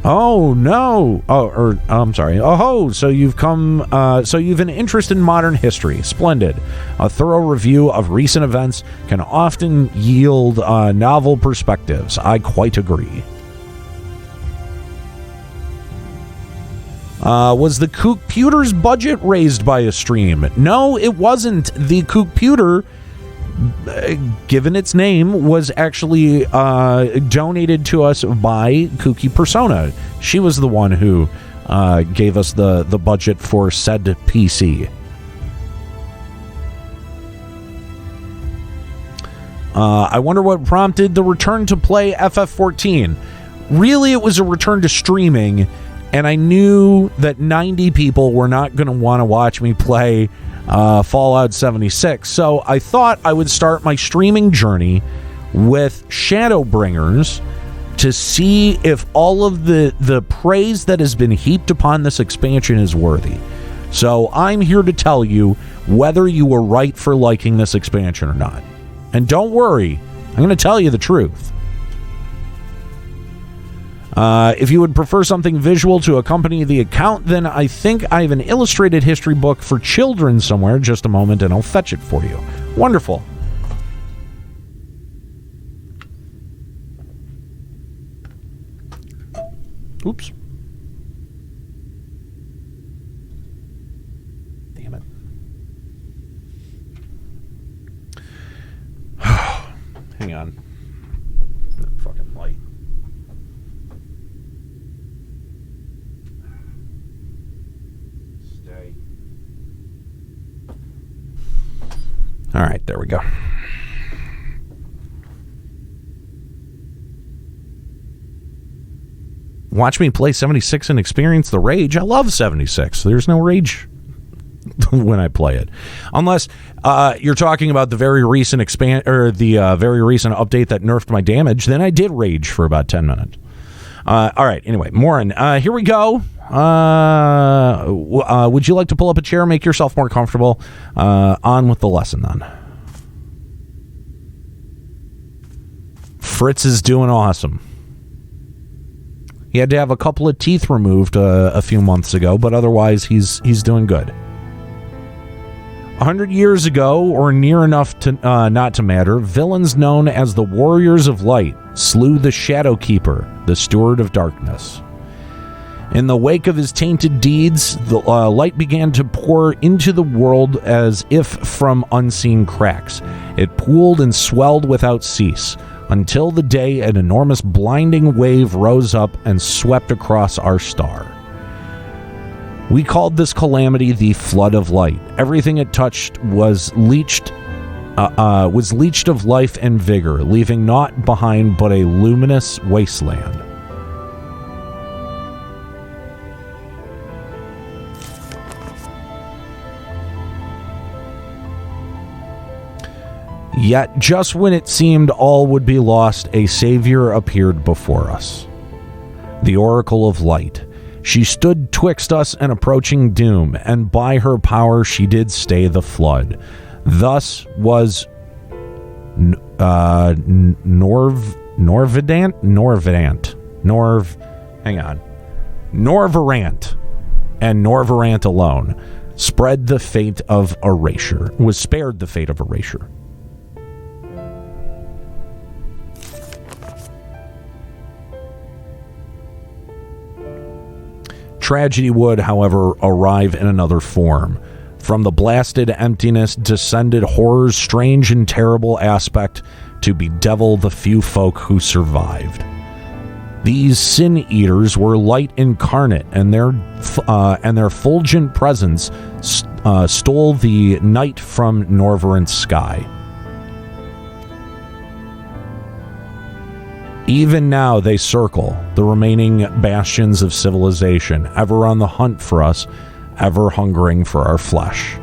Oh, no. I'm sorry. Oh, so you've come, so you've an interest in modern history. Splendid. A thorough review of recent events can often yield novel perspectives. I quite agree. Was the computer's budget raised by a stream? No, it wasn't. The computer, given its name, was actually donated to us by Kooky Persona. She was the one who gave us the budget for said PC. I wonder what prompted the return to play FF14. Really, it was a return to streaming, and I knew that 90 people were not going to want to watch me play Fallout 76. So I thought I would start my streaming journey with Shadowbringers to see if all of the praise that has been heaped upon this expansion is worthy. So I'm here to tell you whether you were right for liking this expansion or not. And don't worry, I'm going to tell you the truth. If you would prefer something visual to accompany the account, then I think I have an illustrated history book for children somewhere. Just a moment, and I'll fetch it for you. Wonderful. Oops. Damn it. Hang on. Fucking light. Stay. All right, there we go. Watch me play 76 and experience the rage. I love 76. There's no rage when I play it, unless you're talking about the very recent very recent update that nerfed my damage. Then I did rage for about 10 minutes. All right. Anyway, Morin, here we go. Would you like to pull up a chair, make yourself more comfortable? On with the lesson then. Fritz is doing awesome. He had to have a couple of teeth removed a few months ago, but otherwise he's doing good. 100 years ago, or near enough to not to matter, villains known as the Warriors of Light slew the Shadowkeeper, the Steward of Darkness. In the wake of his tainted deeds, the light began to pour into the world as if from unseen cracks. It pooled and swelled without cease, until the day an enormous blinding wave rose up and swept across our star. We called this calamity the Flood of Light. Everything it touched was leached of life and vigor, leaving naught behind but a luminous wasteland. Yet, just when it seemed all would be lost, a savior appeared before us. The Oracle of Light. She stood twixt us and approaching doom, and by her power she did stay the flood. Thus was Norvarant, and Norvarant alone spared the fate of erasure. Tragedy would, however, arrive in another form. From the blasted emptiness descended horror's strange and terrible aspect to bedevil the few folk who survived. These sin-eaters were light incarnate, and their fulgent presence stole the night from Norvarant's sky. Even now they circle, the remaining bastions of civilization, ever on the hunt for us, ever hungering for our flesh.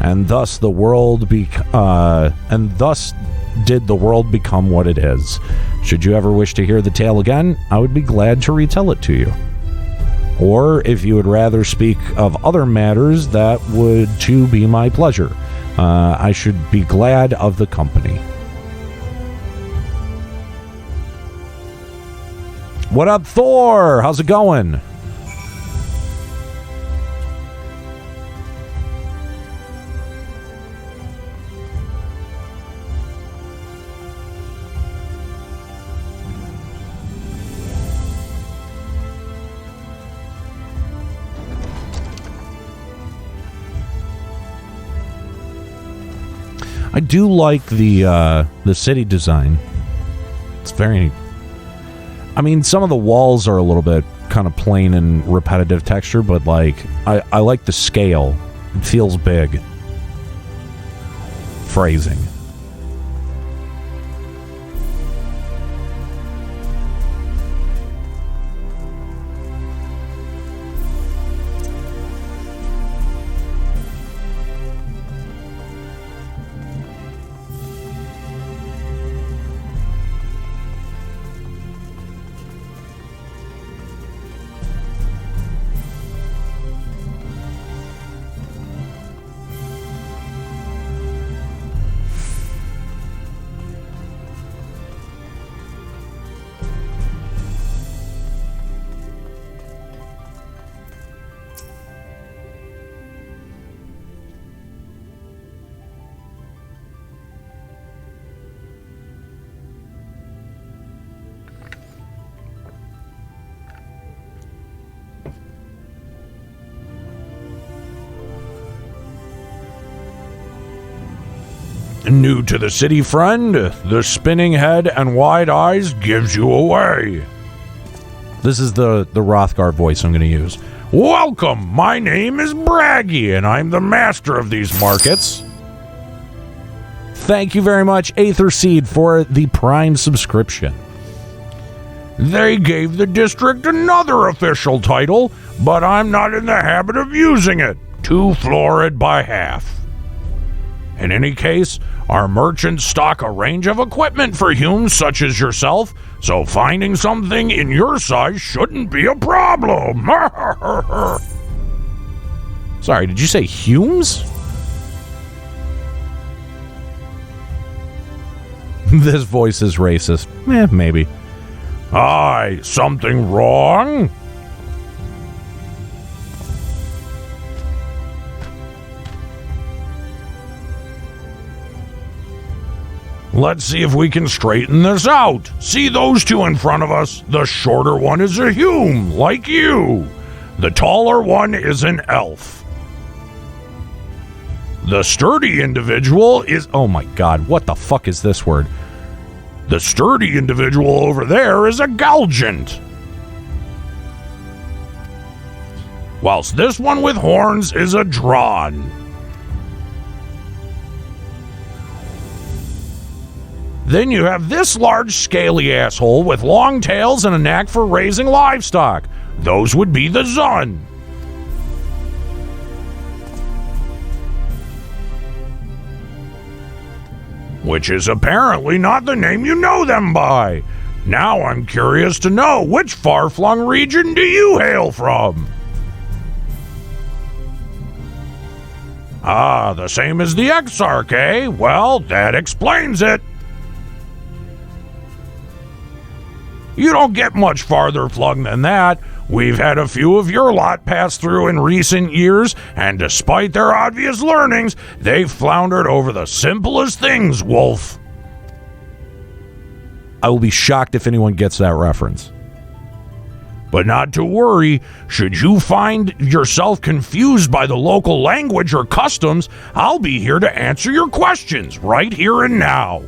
And thus did the world become what it is. Should you ever wish to hear the tale again, I would be glad to retell it to you. Or if you would rather speak of other matters, that would too be my pleasure. I should be glad of the company. What up, Thor? How's it going? I do like the city design. It's very... I mean, some of the walls are a little bit kind of plain and repetitive texture, but like I like the scale. It feels big. Phrasing. New to the city, friend? The spinning head and wide eyes gives you away. This is the Rothgar voice I'm going to use. Welcome! My name is Braggy, and I'm the master of these markets. Thank you very much, Aetherseed, for the Prime subscription. They gave the district another official title, but I'm not in the habit of using it. Too florid by half. In any case, our merchants stock a range of equipment for humans such as yourself, so finding something in your size shouldn't be a problem. Sorry, did you say Humes? This voice is racist. Maybe. Aye, something wrong? Let's see if we can straighten this out. See those two in front of us? The shorter one is a Hume, like you. The taller one is an elf. The sturdy individual is... Oh my god, what the fuck is this word? The sturdy individual over there is a Galgant. Whilst this one with horns is a Drawn. Then you have this large scaly asshole with long tails and a knack for raising livestock. Those would be the Zun. Which is apparently not the name you know them by. Now I'm curious to know, which far-flung region do you hail from? Ah, the same as the Exarch, eh? Well, that explains it. You don't get much farther flung than that. We've had a few of your lot pass through in recent years, and despite their obvious learnings, they've floundered over the simplest things, Wolf. I will be shocked if anyone gets that reference. But not to worry, should you find yourself confused by the local language or customs, I'll be here to answer your questions right here and now.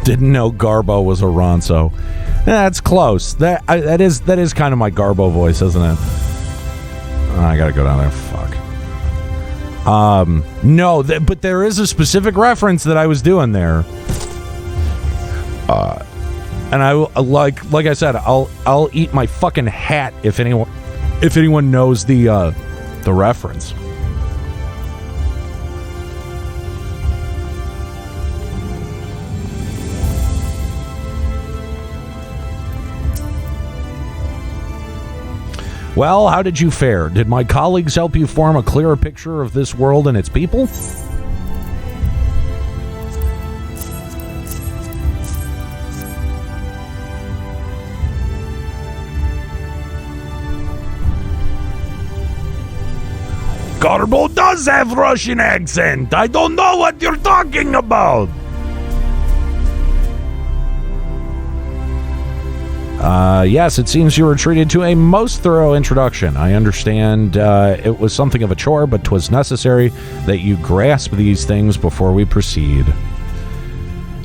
Didn't know Garbo was a Ronso. That's close. That is kind of my Garbo voice, isn't it? I gotta go down there. Fuck. No, but there is a specific reference that I was doing there. And I like I said, I'll eat my fucking hat if anyone knows the reference. Well, how did you fare? Did my colleagues help you form a clearer picture of this world and its people? Garbo does have Russian accent. I don't know what you're talking about. Yes, it seems you were treated to a most thorough introduction. I understand it was something of a chore, but 'twas necessary that you grasp these things before we proceed.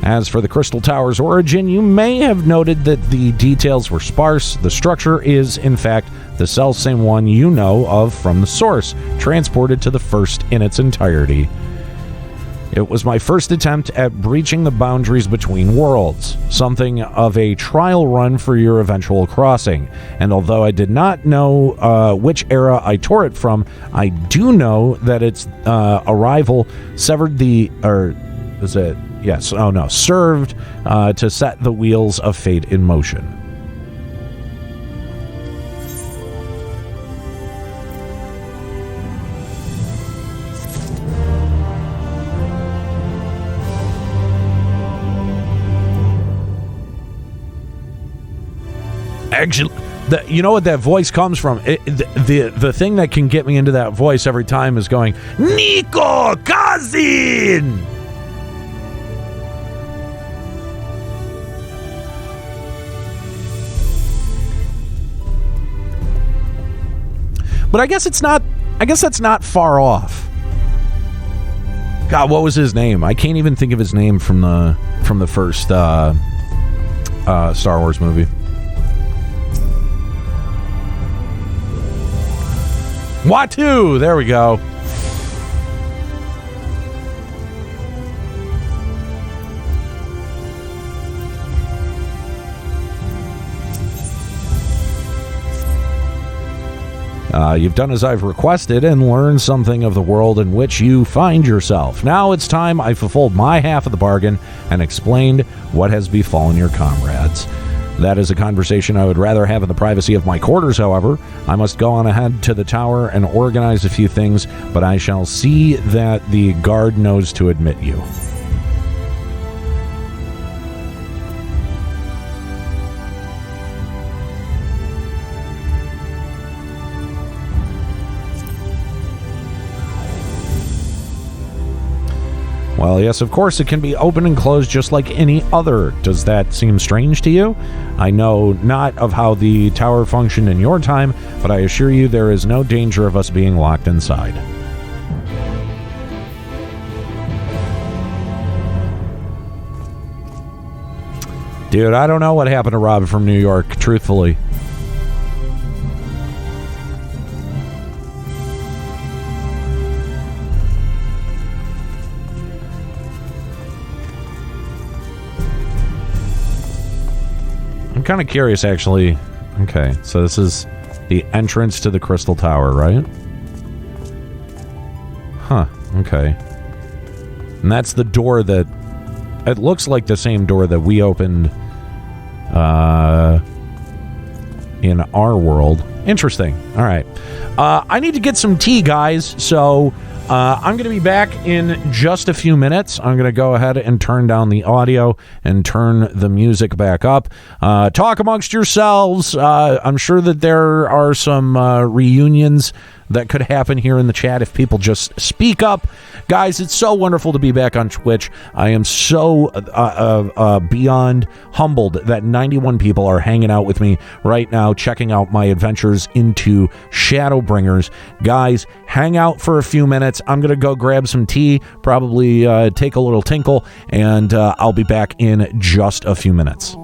As for the Crystal Tower's origin, you may have noted that the details were sparse. The structure is, in fact, the selfsame one you know of from the source, transported to the First in its entirety. It was my first attempt at breaching the boundaries between worlds, something of a trial run for your eventual crossing. And although I did not know which era I tore it from, I do know that its arrival severed the, or is it? Yes. Oh no, served to set the wheels of fate in motion. Actually, you know what that voice comes from? The thing that can get me into that voice every time is going, Nico, cousin! But I guess it's not. I guess that's not far off. God, what was his name? I can't even think of his name from the first Star Wars movie. Watu! There we go. You've done as I've requested and learned something of the world in which you find yourself. Now it's time I fulfilled my half of the bargain and explained what has befallen your comrades. That is a conversation I would rather have in the privacy of my quarters, however. I must go on ahead to the tower and organize a few things, but I shall see that the guard knows to admit you. Well, yes, of course, it can be open and closed just like any other. Does that seem strange to you? I know not of how the tower functioned in your time, but I assure you there is no danger of us being locked inside. Dude, I don't know what happened to Rob from New York, truthfully. I'm kind of curious, actually. Okay, so this is the entrance to the Crystal Tower, right? Huh, okay. And that's the door that... It looks like the same door that we opened in our world. Interesting. All right. I need to get some tea, guys, so... I'm going to be back in just a few minutes. I'm going to go ahead and turn down the audio and turn the music back up. Talk amongst yourselves. I'm sure that there are some reunions that could happen here in the chat if people just speak up. Guys, it's so wonderful to be back on Twitch. I am so beyond humbled that 91 people are hanging out with me right now, checking out my adventures into Shadowbringers. Guys, hang out for a few minutes. I'm going to go grab some tea, probably take a little tinkle, and I'll be back in just a few minutes.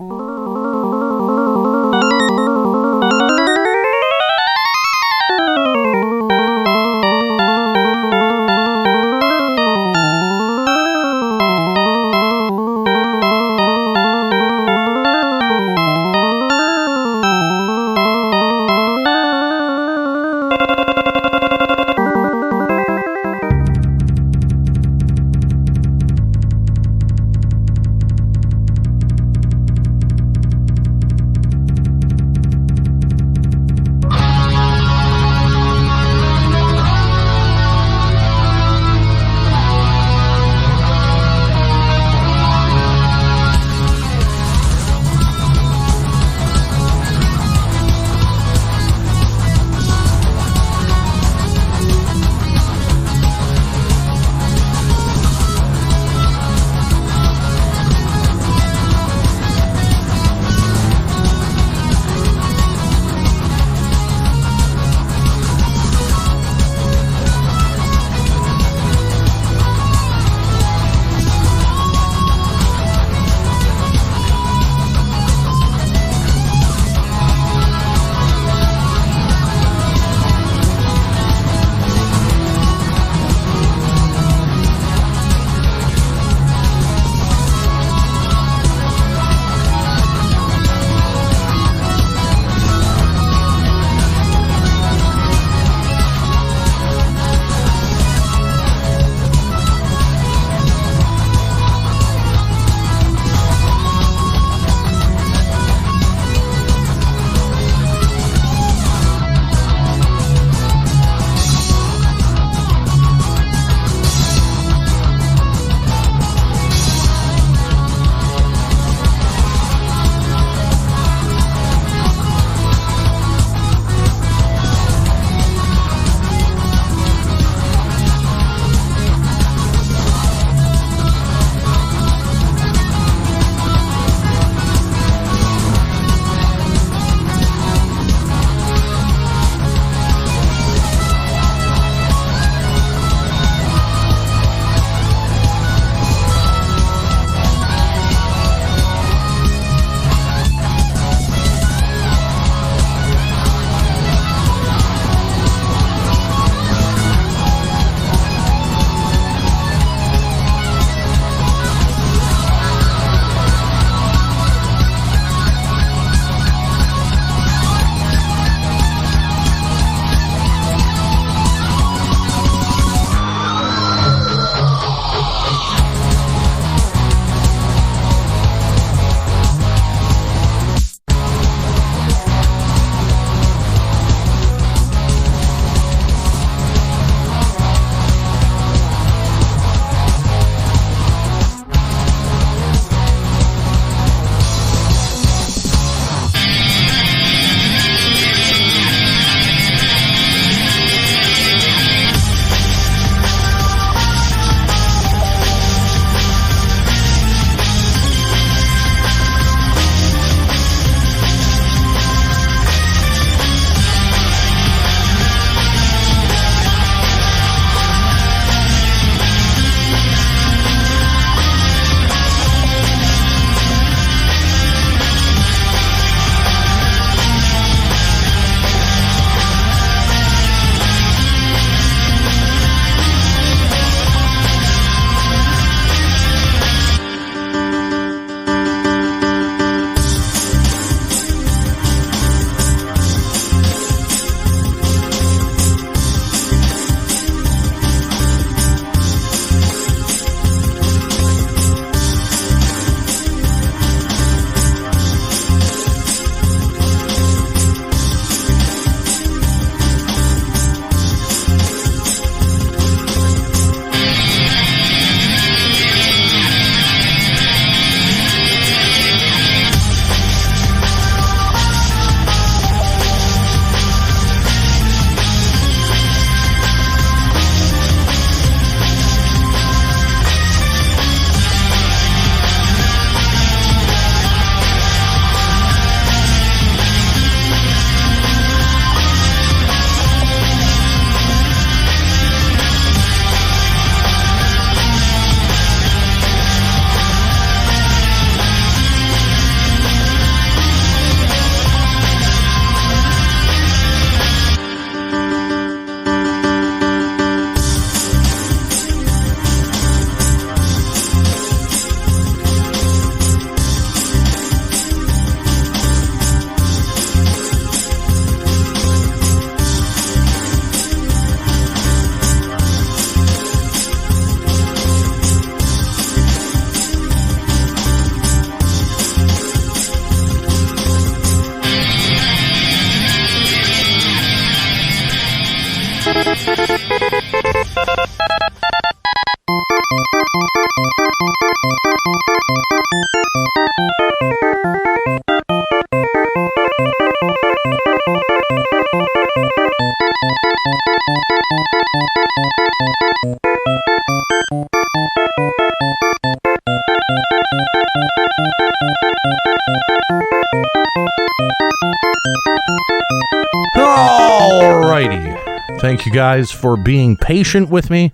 Alrighty. Thank you guys for being patient with me.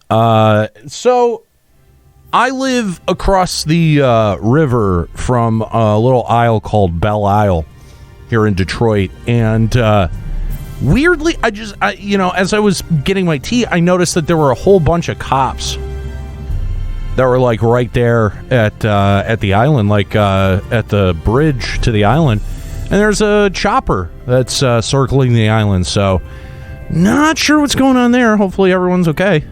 So I live across the river from a little isle called Belle Isle here in Detroit, and weirdly, as I was getting my tea, I noticed that there were a whole bunch of cops that were like right there at the island, like at the bridge to the island, and there's a chopper that's circling the island. So, not sure what's going on there. Hopefully, everyone's okay.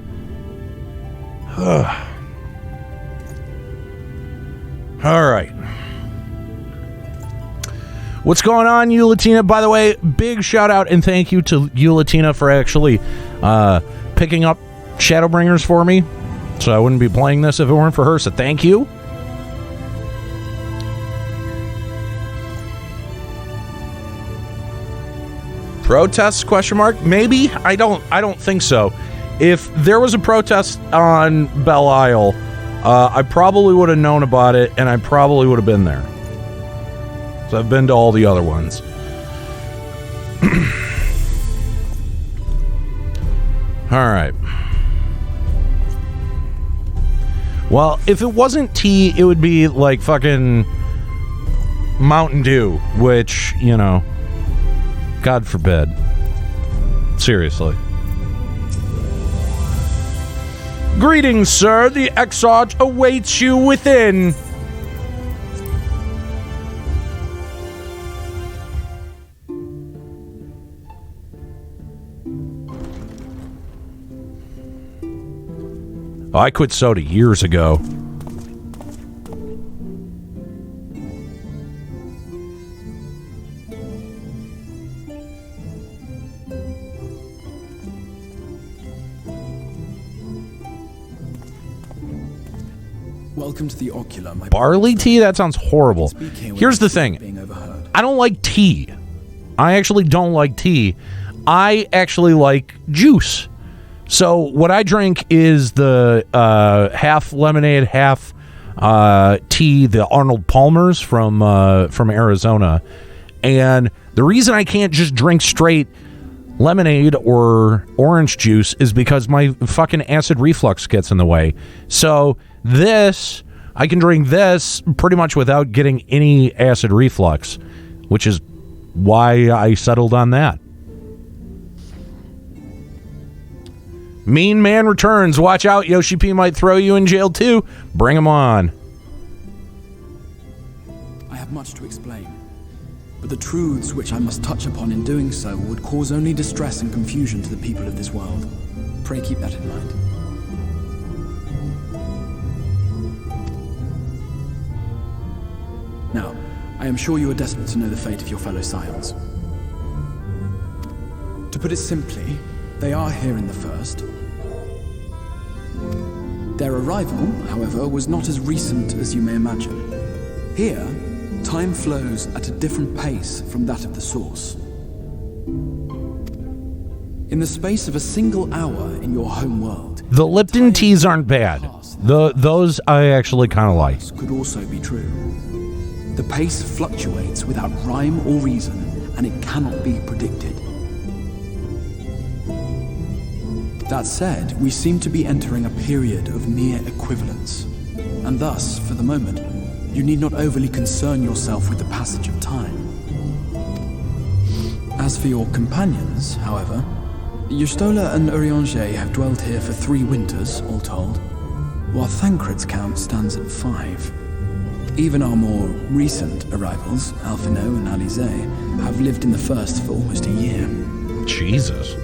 All right. What's going on, Eulatina? By the way, big shout out and thank you to Eulatina for actually picking up Shadowbringers for me. So I wouldn't be playing this if it weren't for her, so thank you. Protests, question mark? Maybe? I don't think so. If there was a protest on Belle Isle, I probably would have known about it, and I probably would have been there. So I've been to all the other ones. All right. Well, if it wasn't tea, it would be like fucking Mountain Dew, which, God forbid. Seriously. Greetings, sir. The exarch awaits you within. Oh, I quit soda years ago. Welcome to the Ocular. Barley tea? That sounds horrible. Here's the thing. I don't like tea. I actually don't like tea. I actually like juice. So what I drink is the half lemonade, half tea, the Arnold Palmer's from Arizona. And the reason I can't just drink straight lemonade or orange juice is because my fucking acid reflux gets in the way. So I can drink this pretty much without getting any acid reflux, which is why I settled on that. Mean Man returns. Watch out, Yoshi P might throw you in jail too. Bring him on. I have much to explain, but the truths which I must touch upon in doing so would cause only distress and confusion to the people of this world. Pray keep that in mind. Now, I am sure you are desperate to know the fate of your fellow scions. To put it simply, they are here in the first. Their arrival, however, was not as recent as you may imagine. Here, time flows at a different pace from that of the source. In the space of a single hour in your home world, the Lipton teas aren't bad. Those I actually kind of like. Could also be true. The pace fluctuates without rhyme or reason, and it cannot be predicted. That said, we seem to be entering a period of near equivalence, and thus, for the moment, you need not overly concern yourself with the passage of time. As for your companions, however, Yustola and Urianger have dwelled here for 3 winters, all told, while Thancred's count stands at 5. Even our more recent arrivals, Alphino and Alize, have lived in the first for almost a year. Jesus.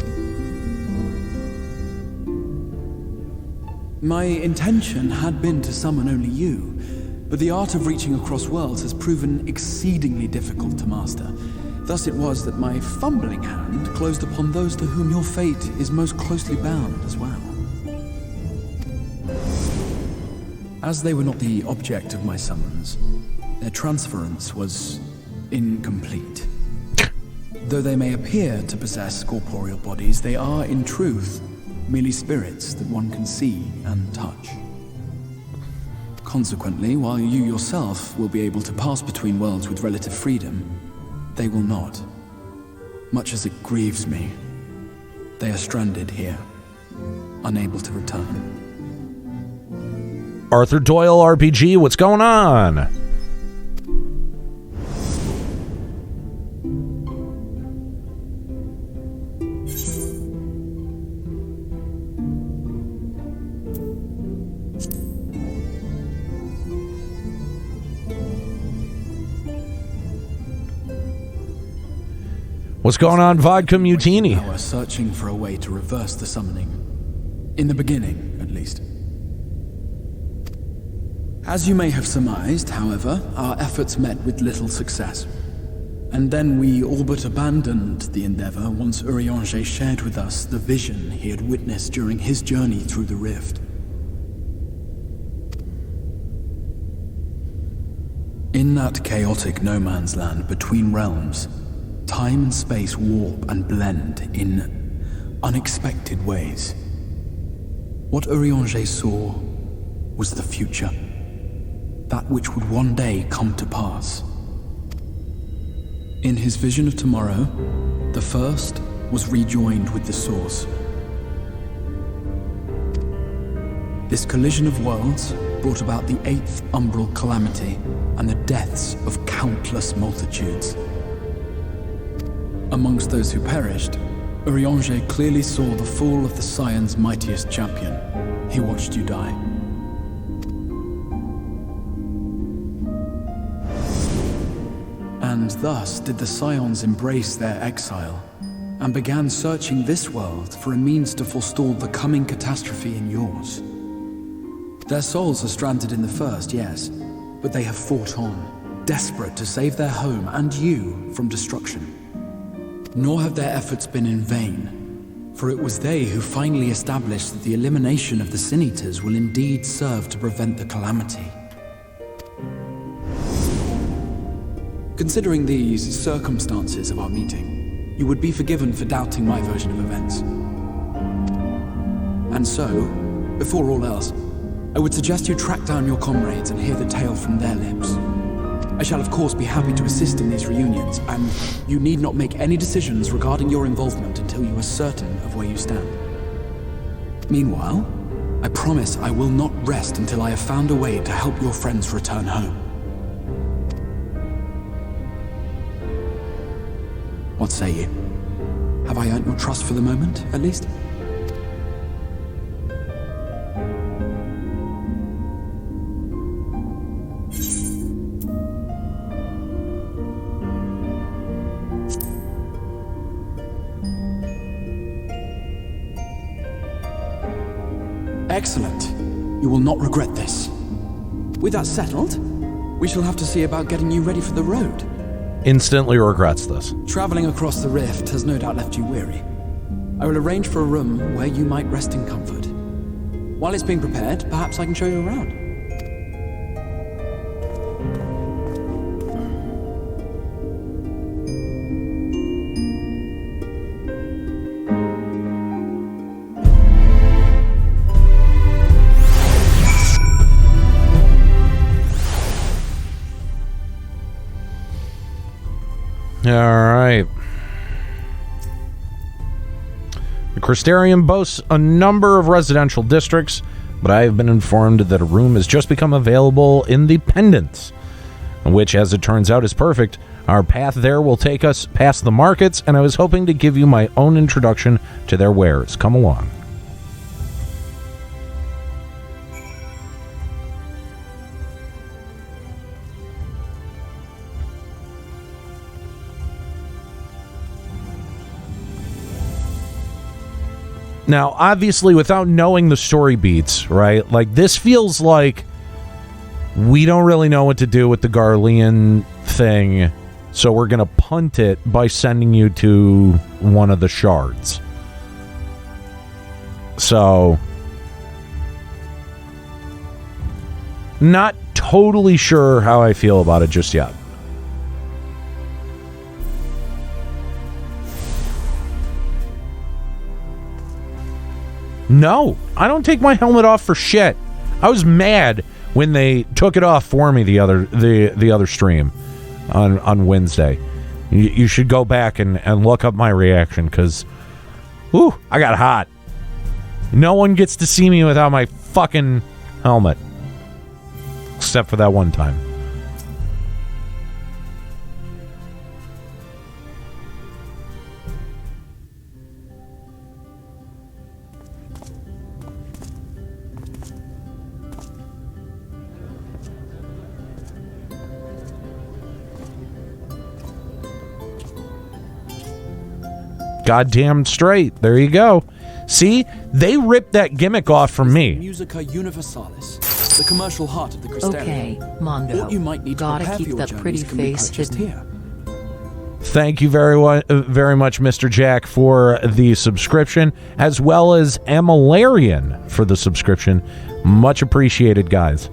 My intention had been to summon only you, but the art of reaching across worlds has proven exceedingly difficult to master. Thus it was that my fumbling hand closed upon those to whom your fate is most closely bound as well. As they were not the object of my summons, their transference was incomplete. Though they may appear to possess corporeal bodies, they are, in truth, merely spirits that one can see and touch. Consequently, while you yourself will be able to pass between worlds with relative freedom, they will not. Much as it grieves me, they are stranded here, unable to return. Arthur Doyle RPG, what's going on? What's going on, Vodka Mutini? We're searching for a way to reverse the summoning. In the beginning, at least. As you may have surmised, however, our efforts met with little success. And then we all but abandoned the endeavor once Urianger shared with us the vision he had witnessed during his journey through the rift. In that chaotic no-man's land between realms, time and space warp and blend in unexpected ways. What Urianger saw was the future. That which would one day come to pass. In his vision of tomorrow, the first was rejoined with the source. This collision of worlds brought about the 8th umbral calamity and the deaths of countless multitudes. Amongst those who perished, Urianger clearly saw the fall of the Scion's mightiest champion. He watched you die. And thus did the Scions embrace their exile, and began searching this world for a means to forestall the coming catastrophe in yours. Their souls are stranded in the first, yes, but they have fought on, desperate to save their home and you from destruction. Nor have their efforts been in vain, for it was they who finally established that the elimination of the Sin Eaters will indeed serve to prevent the calamity. Considering these circumstances of our meeting, you would be forgiven for doubting my version of events. And so, before all else, I would suggest you track down your comrades and hear the tale from their lips. I shall of course be happy to assist in these reunions, and you need not make any decisions regarding your involvement until you are certain of where you stand. Meanwhile, I promise I will not rest until I have found a way to help your friends return home. What say you? Have I earned your trust for the moment, at least? Excellent. You will not regret this. With that settled, we shall have to see about getting you ready for the road. Instantly regrets this. Traveling across the rift has no doubt left you weary. I will arrange for a room where you might rest in comfort. While it's being prepared, perhaps I can show you around. All right. The Crystarium boasts a number of residential districts, but I have been informed that a room has just become available in the Pendants, which, as it turns out, is perfect. Our path there will take us past the markets, and I was hoping to give you my own introduction to their wares. Come along. Now, obviously, without knowing the story beats, right? Like, this feels like we don't really know what to do with the Garlean thing, so we're going to punt it by sending you to one of the shards. So, not totally sure how I feel about it just yet. No, I don't take my helmet off for shit. I was mad when they took it off for me the other stream on Wednesday. You should go back and look up my reaction, because I got hot. No one gets to see me without my fucking helmet. Except for that one time. Goddamn straight. There you go. See? They ripped that gimmick off from me. Musica Universalis, the commercial heart of the Crystalium. Okay, Mondo. What you might need Gotta to prepare keep for your that pretty journeys can be face purchased hidden. here. Thank you very much, Mr. Jack, for the subscription, as well as Amalarian for the subscription. Much appreciated, guys.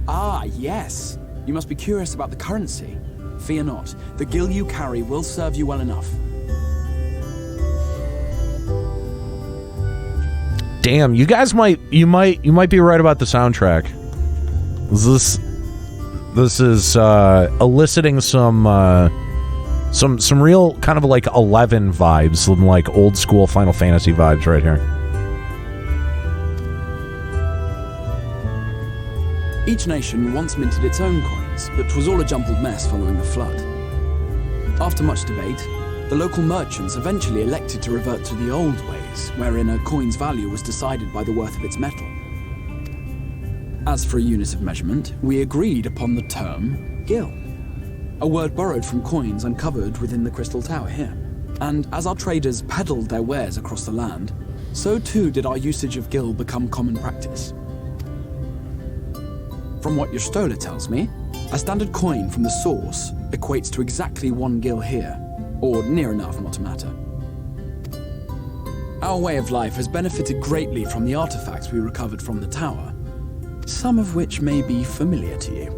Ah, yes. You must be curious about the currency. Fear not. The gil you carry will serve you well enough. Damn, you guys might be right about the soundtrack. This is eliciting some real kind of like 11 vibes, some like old school Final Fantasy vibes right here. Each nation once minted its own coins, but 'twas all a jumbled mess following the flood. After much debate, the local merchants eventually elected to revert to the old ways, wherein a coin's value was decided by the worth of its metal. As for a unit of measurement, we agreed upon the term gil, a word borrowed from coins uncovered within the Crystal Tower here. And as our traders peddled their wares across the land, so too did our usage of gil become common practice. From what your stola tells me, a standard coin from the source equates to exactly 1 gil here, or near enough, not to matter. Our way of life has benefited greatly from the artifacts we recovered from the tower, some of which may be familiar to you.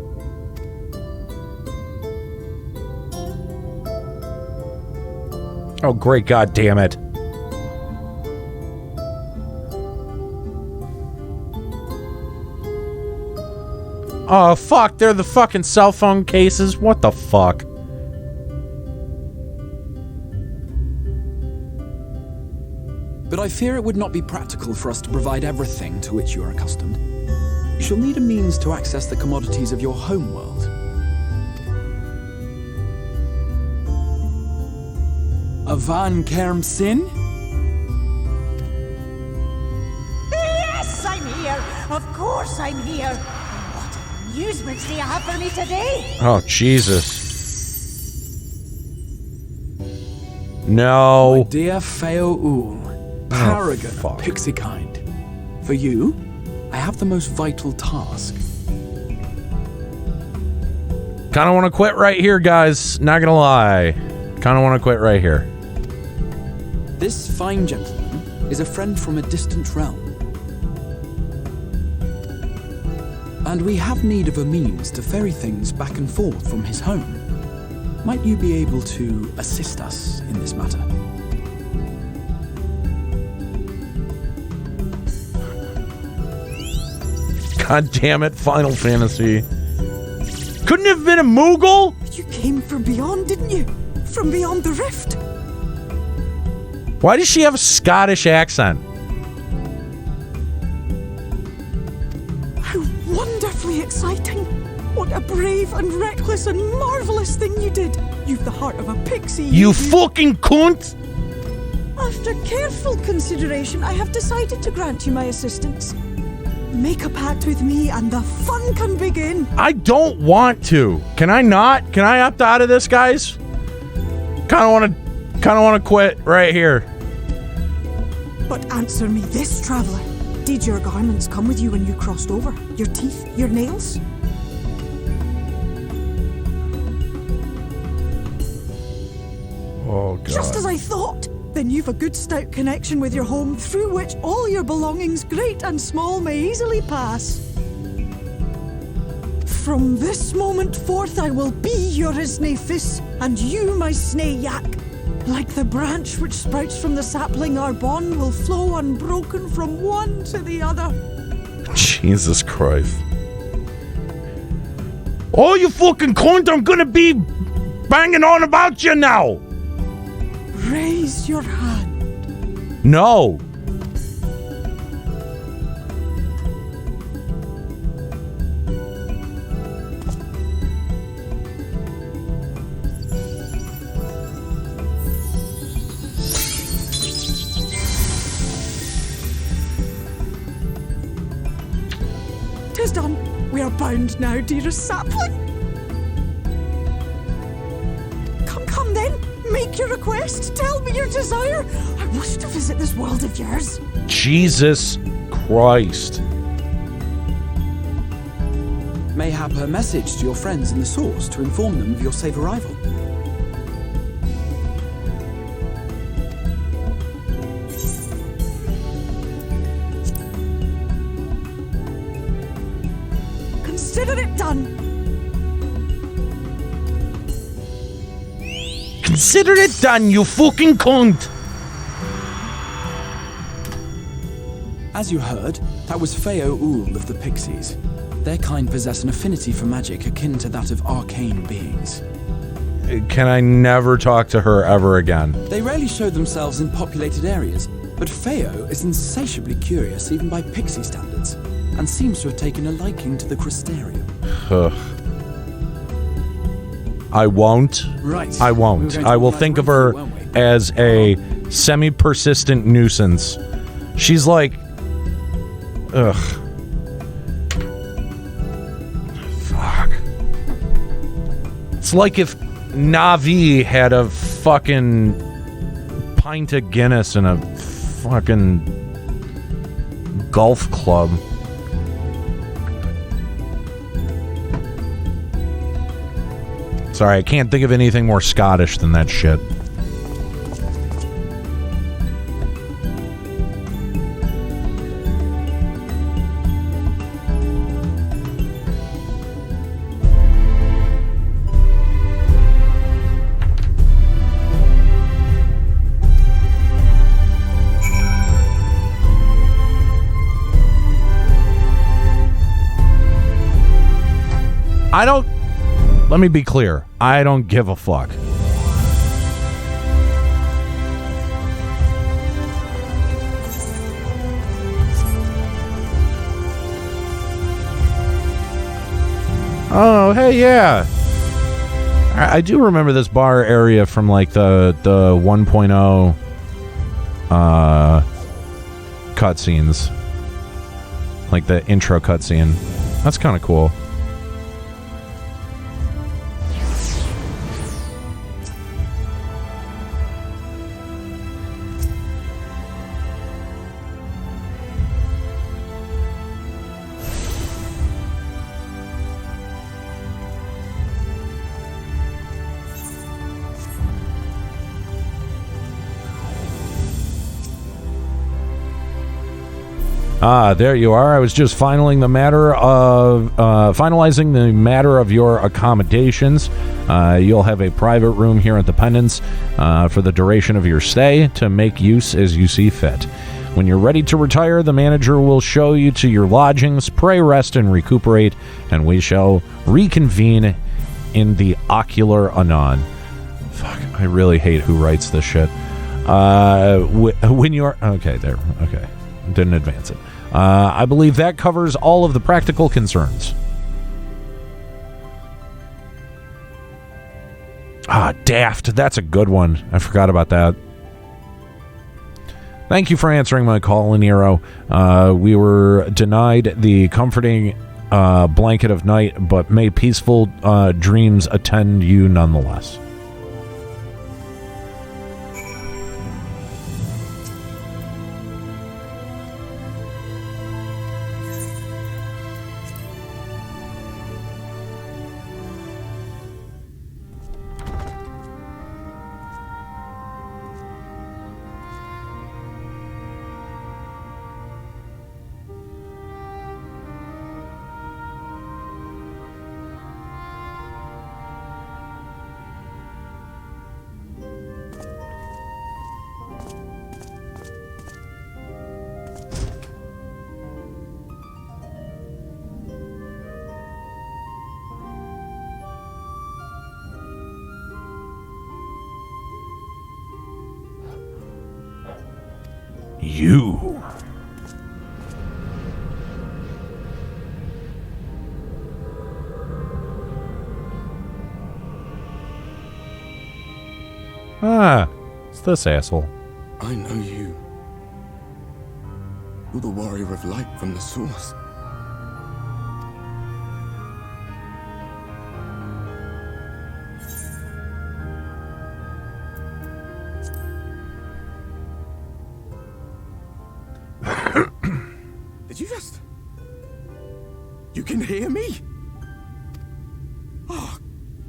Oh, great God damn it. Oh, fuck, they're the fucking cell phone cases. What the fuck? But I fear it would not be practical for us to provide everything to which you are accustomed. You shall need a means to access the commodities of your home world. Avan Kerm Sin? Yes, I'm here. Of course I'm here. What amusements do you have for me today? Oh, Jesus. No. My dear Feo Ul, paragon of pixie kind. For you, I have the most vital task. Kind of want to quit right here, guys. Not gonna lie. Kind of want to quit right here. This fine gentleman is a friend from a distant realm. And we have need of a means to ferry things back and forth from his home. Might you be able to assist us in this matter? God damn it, Final Fantasy. Couldn't it have been a Moogle? You came from beyond, didn't you? From beyond the rift. Why does she have a Scottish accent? How wonderfully exciting. What a brave and reckless and marvelous thing you did. You've the heart of a pixie. You fucking cunt! After careful consideration, I have decided to grant you my assistance. Make a pact with me and the fun can begin. I don't want to. Can I not? Can I opt out of this, guys? Kind of want to quit right here. But answer me this, traveler. Did your garments come with you when you crossed over? Your teeth? Your nails? Oh, God. Just as I thought. Then you've a good stout connection with your home through which all your belongings, great and small, may easily pass. From this moment forth, I will be your Isnefis, and you my Snayak. Like the branch which sprouts from the sapling, our bond will flow unbroken from one to the other. Jesus Christ. Oh, you fucking cunt, I'm gonna be banging on about you now. Raise your hand. No. Tis done. We are bound now, dearest sapling. Come then. Make your request. Tell me your desire. I wish to visit this world of yours. Jesus Christ. Mayhap a message to your friends in the Source to inform them of your safe arrival. Consider it done. Consider it done, you fucking cunt. As you heard, that was Feo Ul of the Pixies. Their kind possess an affinity for magic akin to that of arcane beings. Can I never talk to her ever again? They rarely show themselves in populated areas, but Feo is insatiably curious even by pixie standards, and seems to have taken a liking to the Crystarium. I won't. Right. I won't. I will think of her as a semi-persistent nuisance. She's like... Ugh. Fuck. It's like if Na'vi had a fucking pint of Guinness and a fucking golf club. Sorry, I can't think of anything more Scottish than that shit. I don't... Let me be clear. I don't give a fuck. Oh, hey, yeah. I do remember this bar area from like the 1.0 cutscenes. Like the intro cutscene. That's kind of cool. Ah, there you are. I was just finalizing the matter of your accommodations. You'll have a private room here at the Pendants for the duration of your stay to make use as you see fit. When you're ready to retire, the manager will show you to your lodgings. Pray, rest, and recuperate, and we shall reconvene in the ocular anon. Fuck, I really hate who writes this shit. When you're... Okay, there. Okay. Didn't advance it. I believe that covers all of the practical concerns. Ah, Daft. That's a good one. I forgot about that. Thank you for answering my call, Aniero. We were denied the comforting blanket of night, but may peaceful dreams attend you nonetheless. you. Ah, it's this asshole. I know you. You're the warrior of light from the source. Did you just... You can hear me? Oh,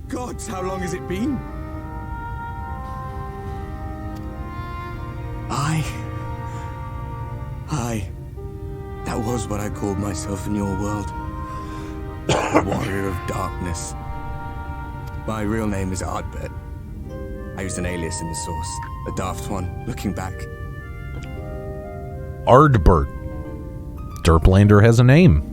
gods, how long has it been? That was what I called myself in your world. The Warrior of Darkness. My real name is Ardbert. I used an alias in the source, a daft one, looking back. Ardbert. Derplander has a name.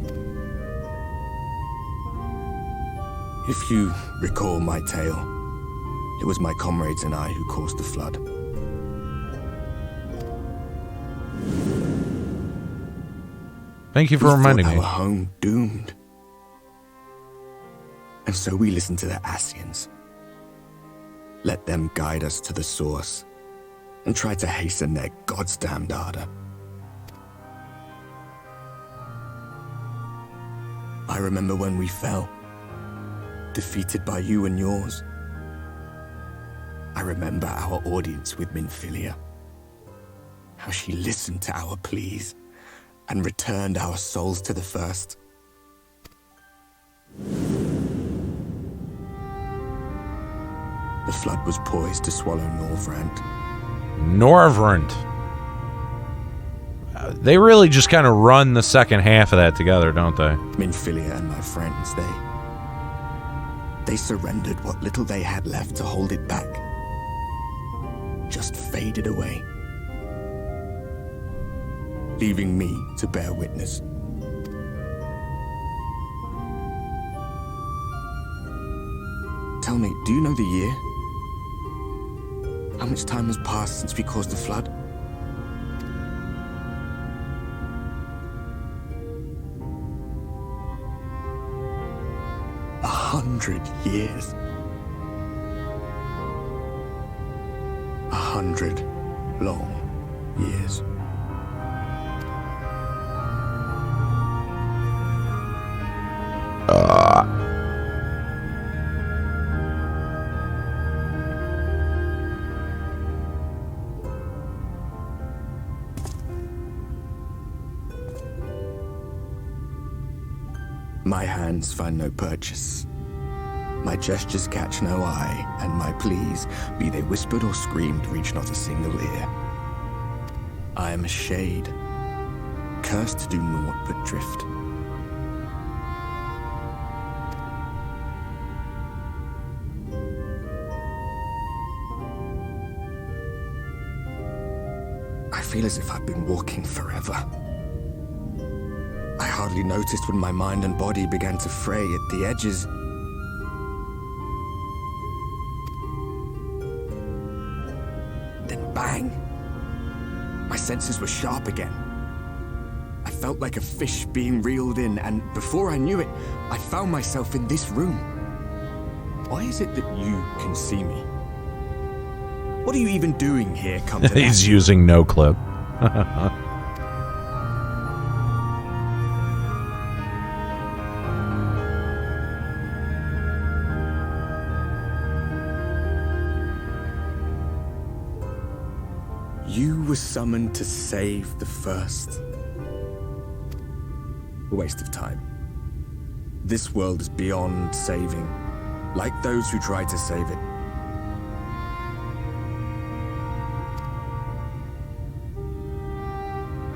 If you recall my tale, it was my comrades and I who caused the flood. Thank you for reminding me. Our home doomed. And so we listened to the Ascians. Let them guide us to the source and try to hasten their goddamned ardor. I remember when we fell, defeated by you and yours. I remember our audience with Minfilia, how she listened to our pleas and returned our souls to the first. The flood was poised to swallow Norvrant. Norvrant. They really just kind of run the second half of that together, don't they? Minfilia and my friends, they surrendered what little they had left to hold it back. Just faded away, leaving me to bear witness. Tell me, do you know the year? How much time has passed since we caused the flood? $100 years. 100 long years. My hands find no purchase. My gestures catch no eye, and my pleas, be they whispered or screamed, reach not a single ear. I am a shade, cursed to do naught but drift. I feel as if I've been walking forever. I hardly noticed when my mind and body began to fray at the edges. Then bang! My senses were sharp again. I felt like a fish being reeled in, and before I knew it, I found myself in this room. Why is it that you can see me? What are you even doing here, come to He's using no clip. You were summoned to save the first. A waste of time. This world is beyond saving, like those who try to save it.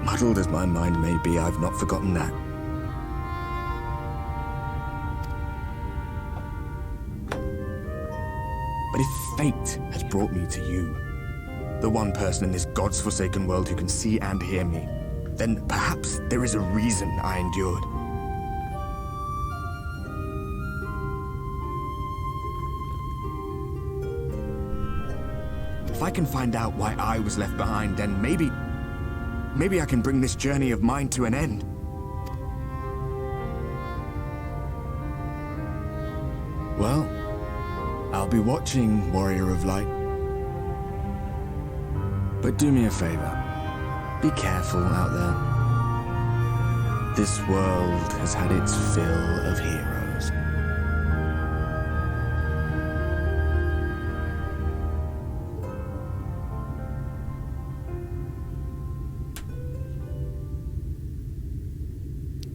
Muddled as my mind may be, I've not forgotten that. But if fate has brought me to you, the one person in this god's-forsaken world who can see and hear me, then perhaps there is a reason I endured. If I can find out why I was left behind, then maybe... Maybe I can bring this journey of mine to an end. Well, I'll be watching, Warrior of Light. But do me a favor. Be careful out there. This world has had its fill of heroes.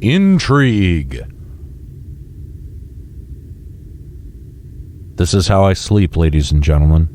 Intrigue. This is how I sleep, ladies and gentlemen.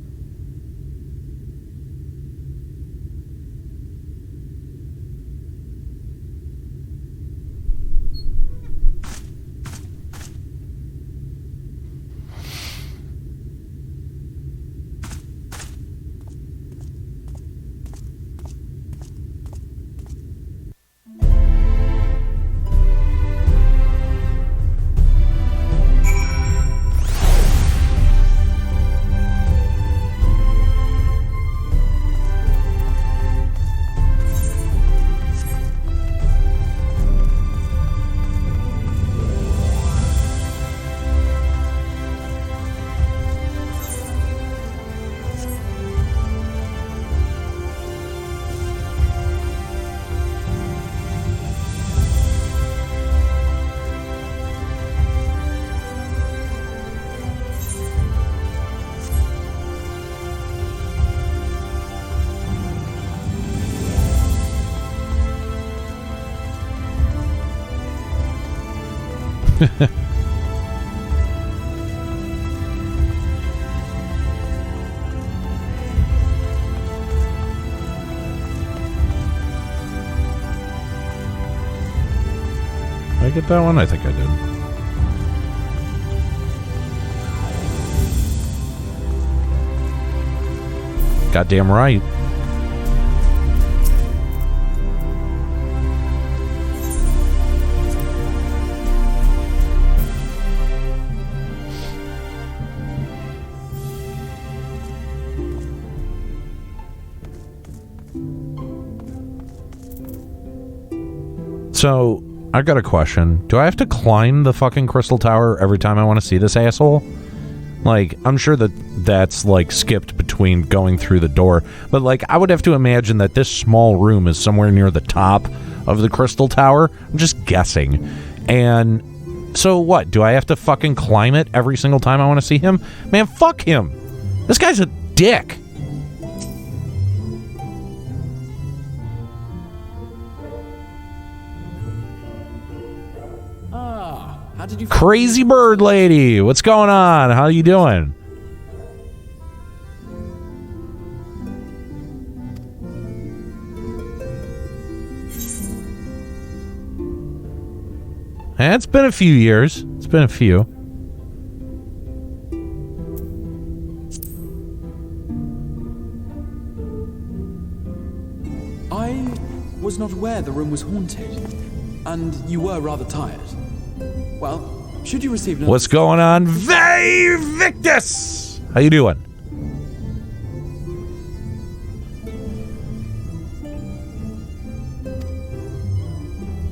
Did I get that one? I think I did. Goddamn right. So, I got a question. Do I have to climb the fucking crystal tower every time I want to see this asshole? Like, I'm sure that that's, like, skipped between going through the door. But, like, I would have to imagine that this small room is somewhere near the top of the crystal tower. I'm just guessing. And so what? Do I have to fucking climb it every single time I want to see him? Man, fuck him. This guy's a dick. How did you Crazy bird lady, what's going on? How you doing? It's been a few years. It's been a few. I was not aware the room was haunted, and you were rather tired. Well, should you receive... What's going on? Victus! How you doing?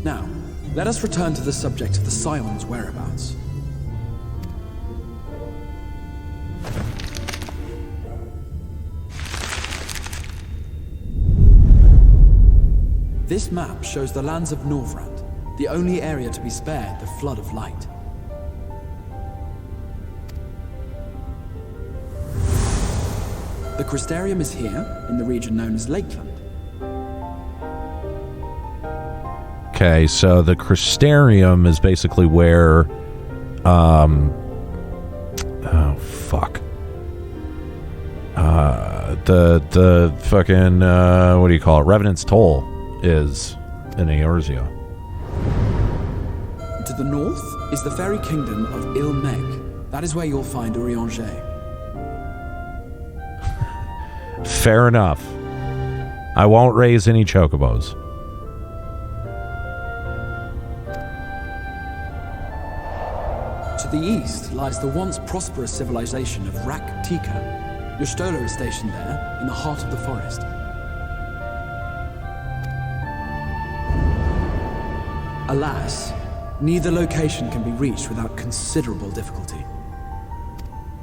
Now, let us return to the subject of the Scion's whereabouts. This map shows the lands of Norvrand, the only area to be spared the flood of light. The Crystarium is here, in the region known as Lakeland. Okay, so the Crystarium is basically where, oh, fuck. The fucking, what do you call it? Revenant's Toll is in Eorzea. To the north is the fairy kingdom of Ilmeg. That is where you'll find Urianger. Fair enough. I won't raise any chocobos. To the east lies the once prosperous civilization of Rak Tika. Your Stola is stationed there, in the heart of the forest. Alas, neither location can be reached without considerable difficulty.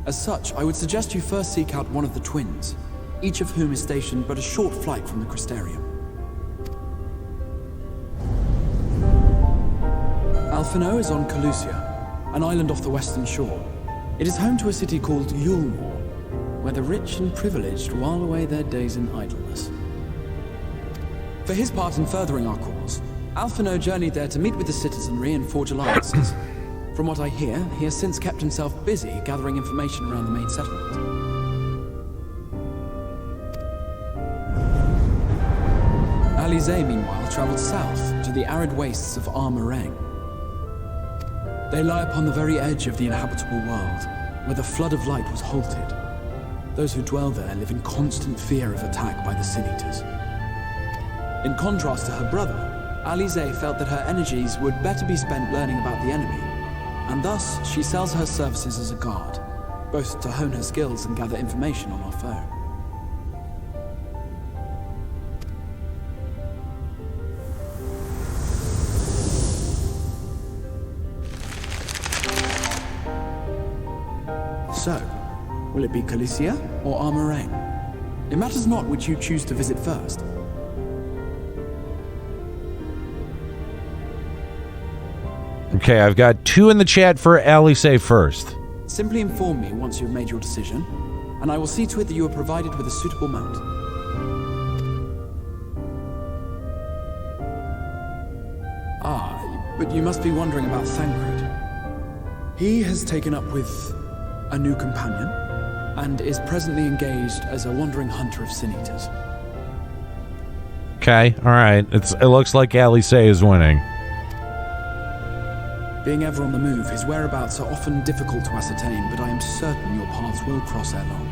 As such, I would suggest you first seek out one of the twins, each of whom is stationed but a short flight from the Crystarium. Alphino is on Calusia, an island off the western shore. It is home to a city called Yulmore, where the rich and privileged while away their days in idleness. For his part in furthering our cause, Alphino journeyed there to meet with the citizenry and forge alliances. From what I hear, he has since kept himself busy gathering information around the main settlement. Alize, meanwhile, traveled south to the arid wastes of Armareng. They lie upon the very edge of the inhabitable world, where the flood of light was halted. Those who dwell there live in constant fear of attack by the Sin-Eaters. In contrast to her brother, Alize felt that her energies would better be spent learning about the enemy, and thus she sells her services as a guard, both to hone her skills and gather information on our foe. So, will it be Calicia or Armareng? It matters not which you choose to visit first. Okay, I've got 2 in the chat for Alice first. Simply inform me once you've made your decision, and I will see to it that you are provided with a suitable mount. Ah, but you must be wondering about Thancred. He has taken up with a new companion, and is presently engaged as a wandering hunter of Sin-Eaters. Okay, alright. It looks like Alice is winning. Being ever on the move, his whereabouts are often difficult to ascertain, but I am certain your paths will cross ere long.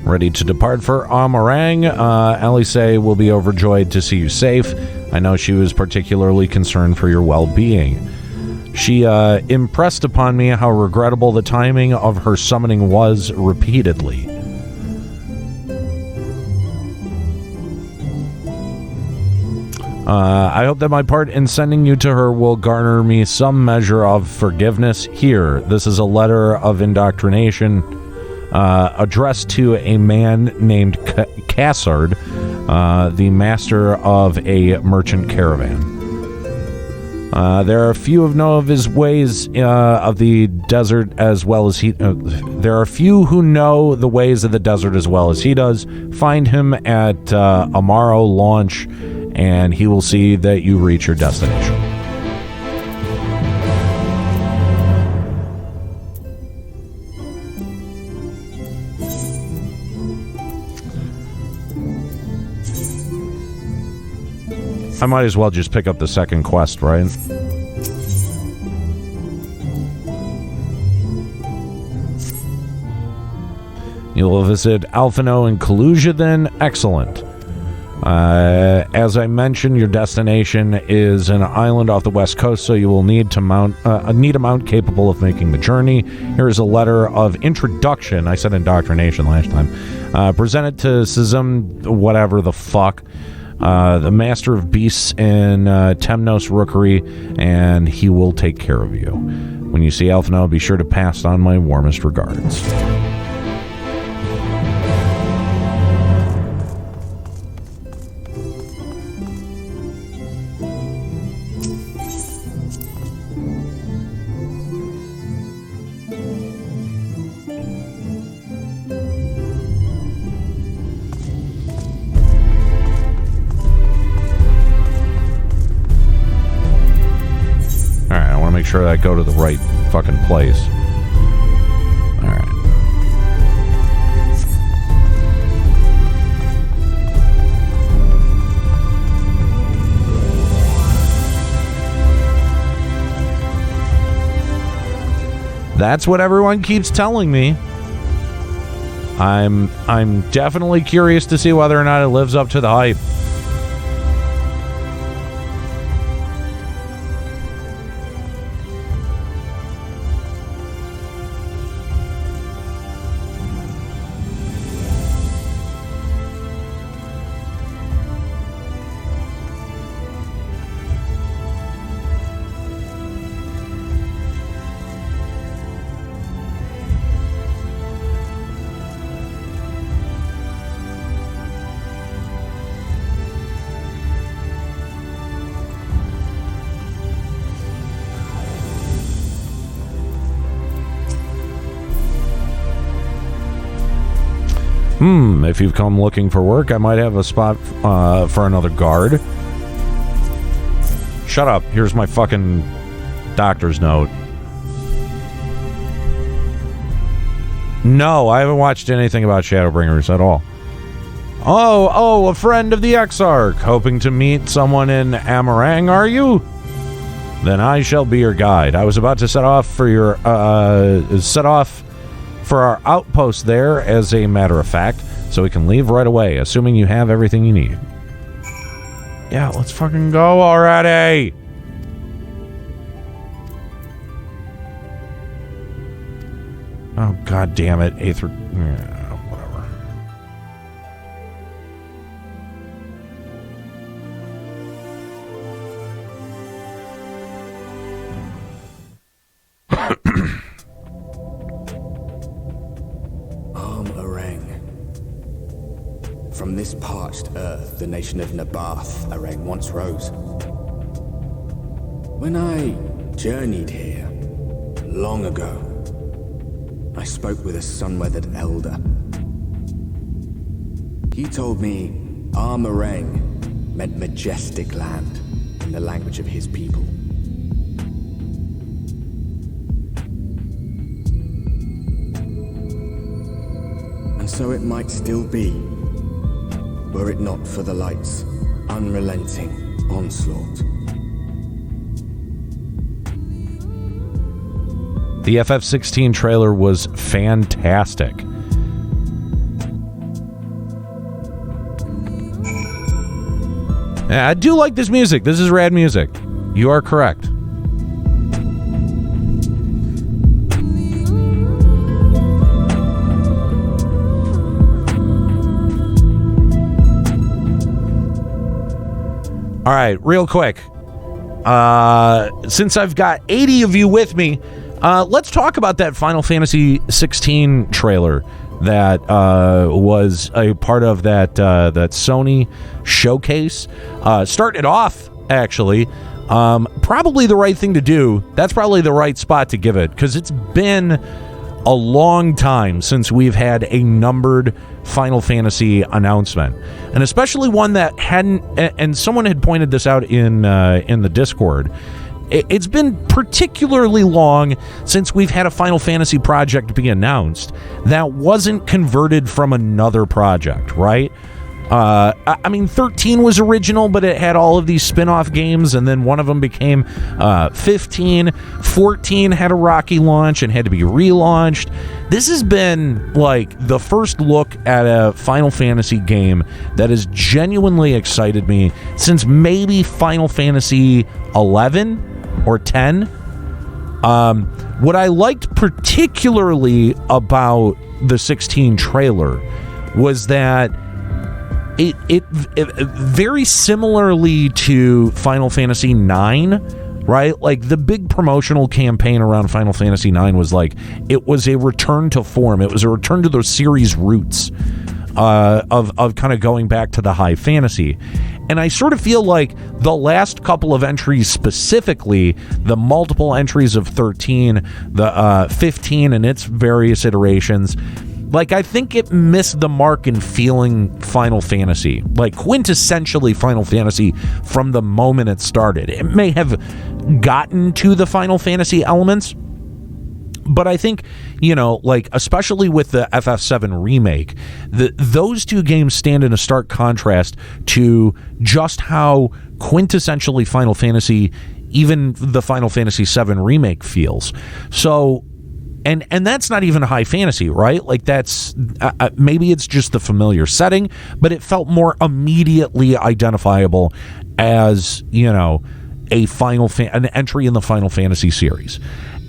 Ready to depart for Armareng. Alice will be overjoyed to see you safe. I know she was particularly concerned for your well-being. She impressed upon me how regrettable the timing of her summoning was repeatedly. I hope that my part in sending you to her will garner me some measure of forgiveness. Here, this is a letter of indoctrination addressed to a man named Cassard, the master of a merchant caravan. There are few who know of his ways of the desert as well as he. There are few who know the ways of the desert as well as he does. Find him at Amaro launch, and he will see that you reach your destination. I might as well just pick up the second quest, right? You'll visit Alphino and Calusia then? Excellent. As I mentioned, your destination is an island off the west coast, so you will need to mount a mount capable of making the journey. Here is a letter of introduction. I said indoctrination last time. Presented to Sizum, whatever the fuck. The master of beasts in Temnos Rookery, and he will take care of you. When you see Alphino, be sure to pass on my warmest regards. Make sure that I go to the right fucking place. Alright. That's what everyone keeps telling me. I'm definitely curious to see whether or not it lives up to the hype. If you've come looking for work, I might have a spot for another guard. Shut up. Here's my fucking doctor's note. No, I haven't watched anything about Shadowbringers at all. Oh, a friend of the Exarch. Hoping to meet someone in Amarang, are you? Then I shall be your guide. I was about to set off for our outpost there, as a matter of fact, so we can leave right away, assuming you have everything you need. Yeah, let's fucking go already! Oh, god damn it. Whatever. From this parched earth, the nation of Nabath, Arang, once rose. When I journeyed here, long ago, I spoke with a sun-weathered elder. He told me Armarang meant majestic land in the language of his people. And so it might still be, were it not for the light's unrelenting onslaught. The FF16 trailer was fantastic. Yeah, I do like this music. This is rad music. You are correct. All right, real quick. Since I've got 80 of you with me, let's talk about that Final Fantasy 16 trailer that was a part of that Sony showcase. Started off, actually, probably the right thing to do. That's probably the right spot to give it, because it's been a long time since we've had a numbered Final Fantasy announcement, and especially one that hadn't, and someone had pointed this out in the Discord. It's been particularly long since we've had a Final Fantasy project be announced that wasn't converted from another project, right? I mean, 13 was original, but it had all of these spin-off games, and then one of them became 15. 14 had a rocky launch and had to be relaunched. This has been, like, the first look at a Final Fantasy game that has genuinely excited me since maybe Final Fantasy 11 or 10. What I liked particularly about the 16 trailer was that it very similarly to Final Fantasy 9, right? Like, the big promotional campaign around Final Fantasy 9 was like, it was a return to form. It was a return to those series' roots of kind of going back to the high fantasy. And I sort of feel like the last couple of entries, specifically the multiple entries of 13, the 15 and its various iterations, like, I think it missed the mark in feeling Final Fantasy, like quintessentially Final Fantasy from the moment it started. It may have gotten to the Final Fantasy elements, but I think, you know, like, especially with the FF7 remake, those two games stand in a stark contrast to just how quintessentially Final Fantasy, even the Final Fantasy VII remake, feels. So And that's not even high fantasy, right? Like that's maybe it's just the familiar setting, but it felt more immediately identifiable as, you know, an entry in the Final Fantasy series.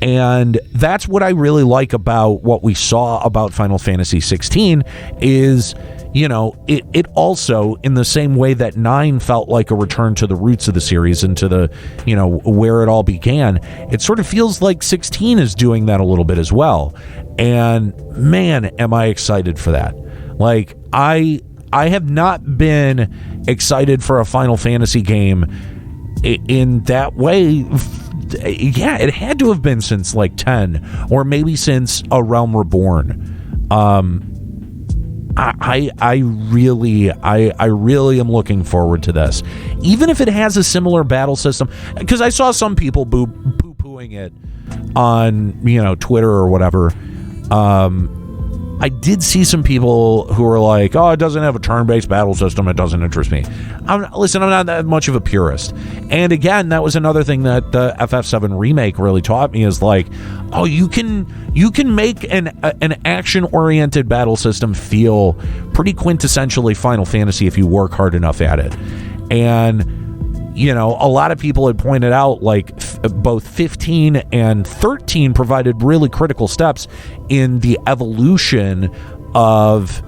And that's what I really like about what we saw about Final Fantasy 16 is, you know, it also, in the same way that 9 felt like a return to the roots of the series and to the, you know, where it all began, it sort of feels like 16 is doing that a little bit as well. And man, am I excited for that. Like, I have not been excited for a Final Fantasy game in that way. Yeah, it had to have been since like 10 or maybe since A Realm Reborn. I really am looking forward to this, even if it has a similar battle system, because I saw some people poo-pooing it on, you know, Twitter or whatever. I did see some people who were like, oh, it doesn't have a turn-based battle system, it doesn't interest me. Listen, I'm not that much of a purist. And again, that was another thing that the FF7 remake really taught me is like, oh, you can make an action-oriented battle system feel pretty quintessentially Final Fantasy if you work hard enough at it. And you know, a lot of people had pointed out like both 15 and 13 provided really critical steps in the evolution of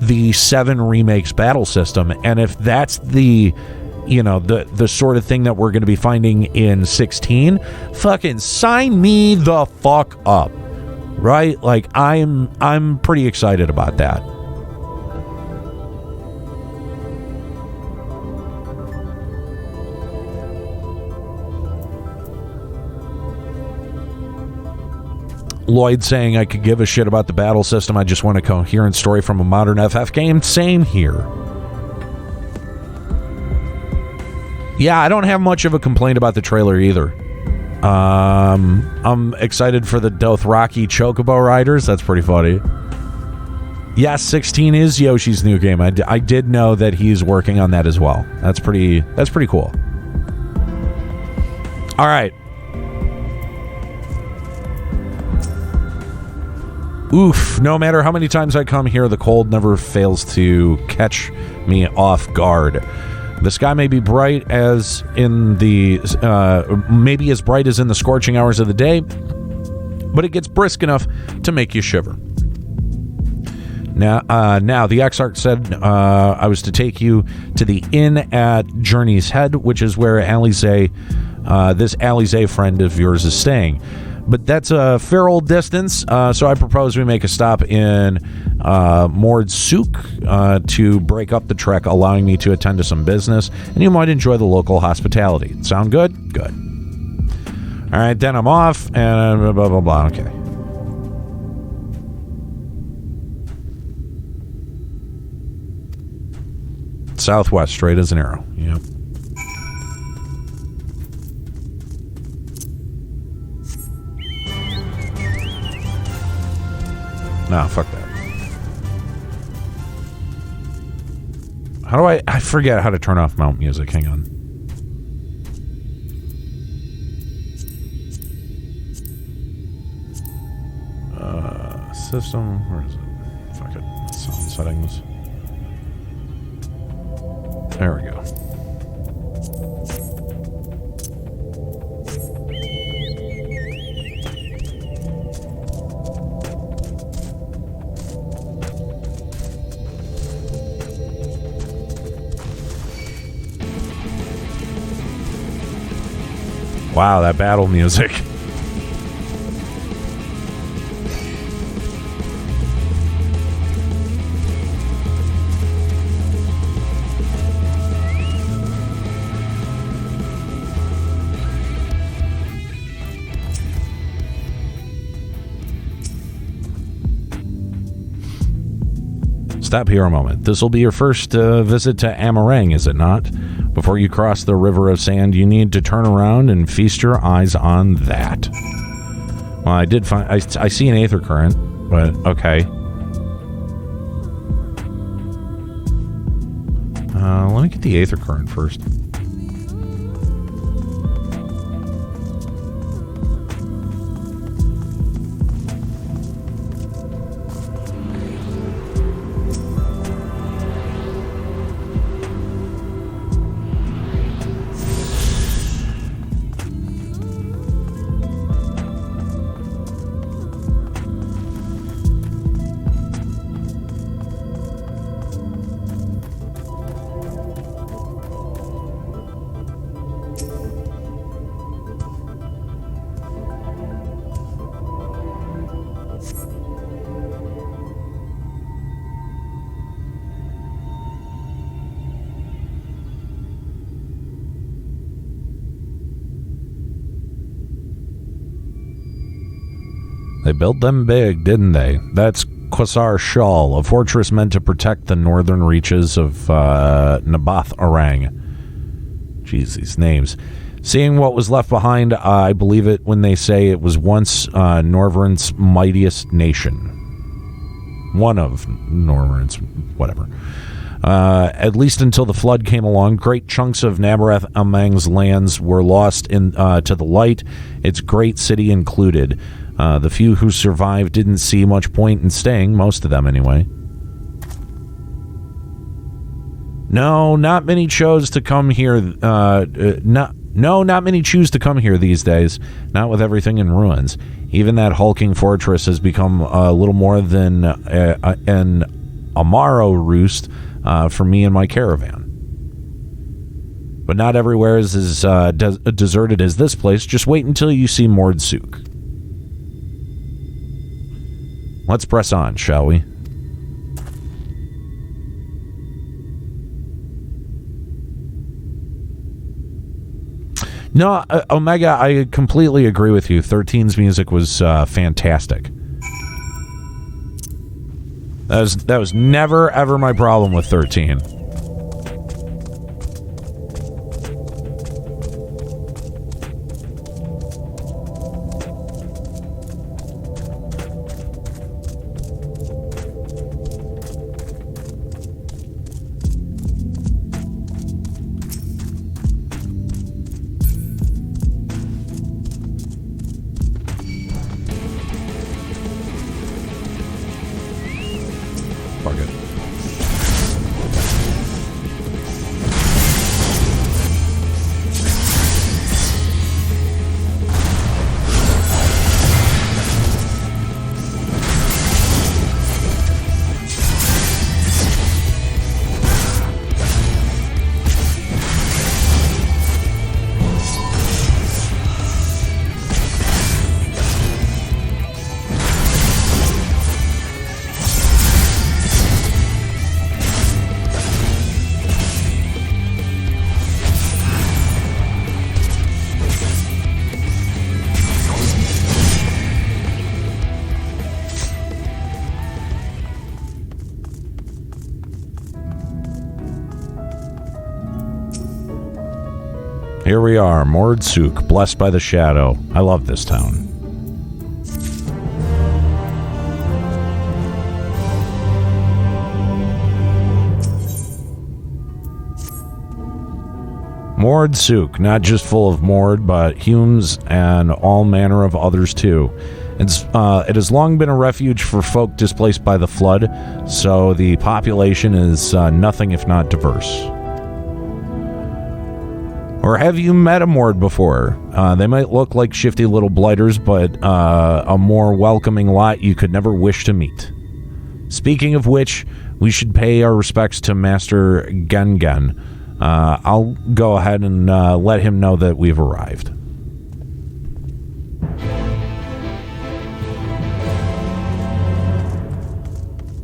the 7 remakes battle system. And if that's the, you know, the sort of thing that we're going to be finding in 16, fucking sign me the fuck up, right? Like I'm pretty excited about that. Lloyd saying I could give a shit about the battle system. I just want a coherent story from a modern FF game. Same here. Yeah, I don't have much of a complaint about the trailer either. I'm excited for the Dothraki Chocobo Riders. That's pretty funny. Yes, 16 is Yoshi's new game. I did know that he's working on that as well. That's pretty cool. All right. Oof, no matter how many times I come here, the cold never fails to catch me off guard. The sky may be bright as in the, maybe as bright as in the scorching hours of the day, but it gets brisk enough to make you shiver. Now the Exarch said I was to take you to the inn at Journey's Head, which is where Alize, this Alize friend of yours is staying. But that's a fair old distance, so I propose we make a stop in Mordsuk to break up the trek, allowing me to attend to some business, and you might enjoy the local hospitality. Sound good? Good. All right, then I'm off, and blah, blah, blah. Okay. Southwest, straight as an arrow. Yep. No, fuck that. How do I forget how to turn off mount music. Hang on. System, where is it? Fuck it. Sound settings. There we go. Wow, that battle music. Stop here a moment. This will be your first visit to Amarang, is it not? Before you cross the river of sand, you need to turn around and feast your eyes on that. Well, I did find... I see an aether current, but okay. Let me get the aether current first. They built them big, didn't they? That's Quasar Shal, a fortress meant to protect the northern reaches of Nabath Orang. Jeez, these names. Seeing what was left behind, I believe it when they say it was once Norvryn's mightiest nation. One of Norvryn's, whatever. At least until the flood came along, great chunks of Nabarath Amang's lands were lost to the light, its great city included. The few who survived didn't see much point in staying, most of them anyway. No, not many chose to come here. Not many choose to come here these days, not with everything in ruins. Even that hulking fortress has become a little more than an Amaro roost for me and my caravan. But not everywhere is as deserted as this place. Just wait until you see Mordsuk. Let's press on, shall we? No, Omega, I completely agree with you. 13's music was fantastic. That was never, ever my problem with 13. Here we are, Mordsuk, blessed by the shadow. I love this town. Mordsuk, not just full of Mord, but Humes and all manner of others too. It has long been a refuge for folk displaced by the flood, so the population is nothing if not diverse. Or have you met a Mord before? They might look like shifty little blighters, but a more welcoming lot you could never wish to meet. Speaking of which, we should pay our respects to Master Gengen. I'll go ahead and let him know that we've arrived.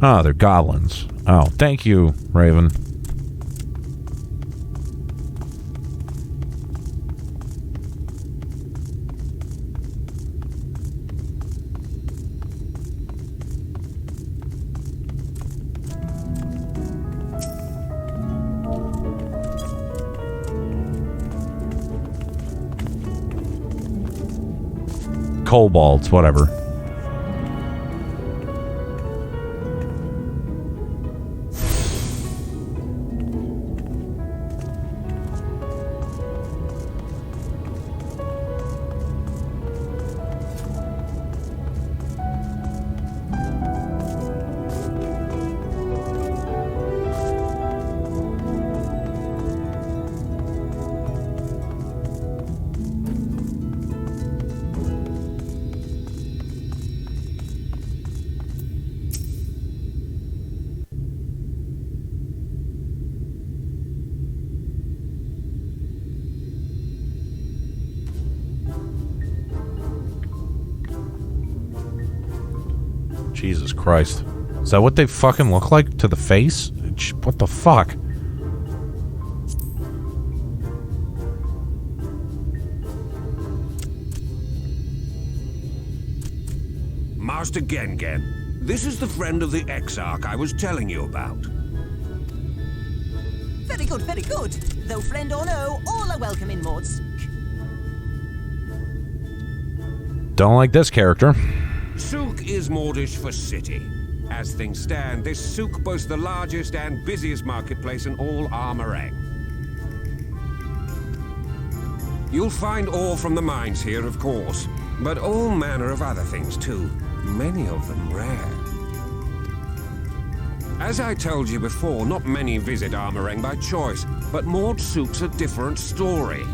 Oh, they're goblins. Oh, thank you, Raven. Kobolds, whatever. Jesus Christ. Is that what they fucking look like to the face? What the fuck? Master Gengen, this is the friend of the Exarch I was telling you about. Very good, very good. Though friend or no, all are welcome in Maud's. Don't like this character. Souk is Mordish for city. As things stand, this souk boasts the largest and busiest marketplace in all Armorang. You'll find ore from the mines here, of course, but all manner of other things too, many of them rare. As I told you before, not many visit Armorang by choice, but Maud Souk's a different story.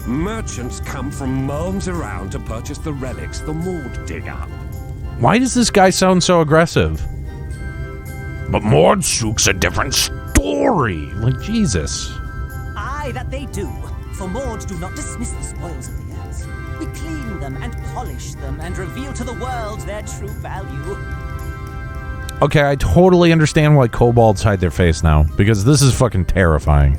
Merchants come from miles around to purchase the relics the Maud dig up. Why does this guy sound so aggressive? But Maud Souk's a different story. Like, Jesus. Aye, that they do. For Maud do not dismiss the spoils of the earth. We clean them and polish them and reveal to the world their true value. Okay, I totally understand why kobolds hide their face now, because this is fucking terrifying.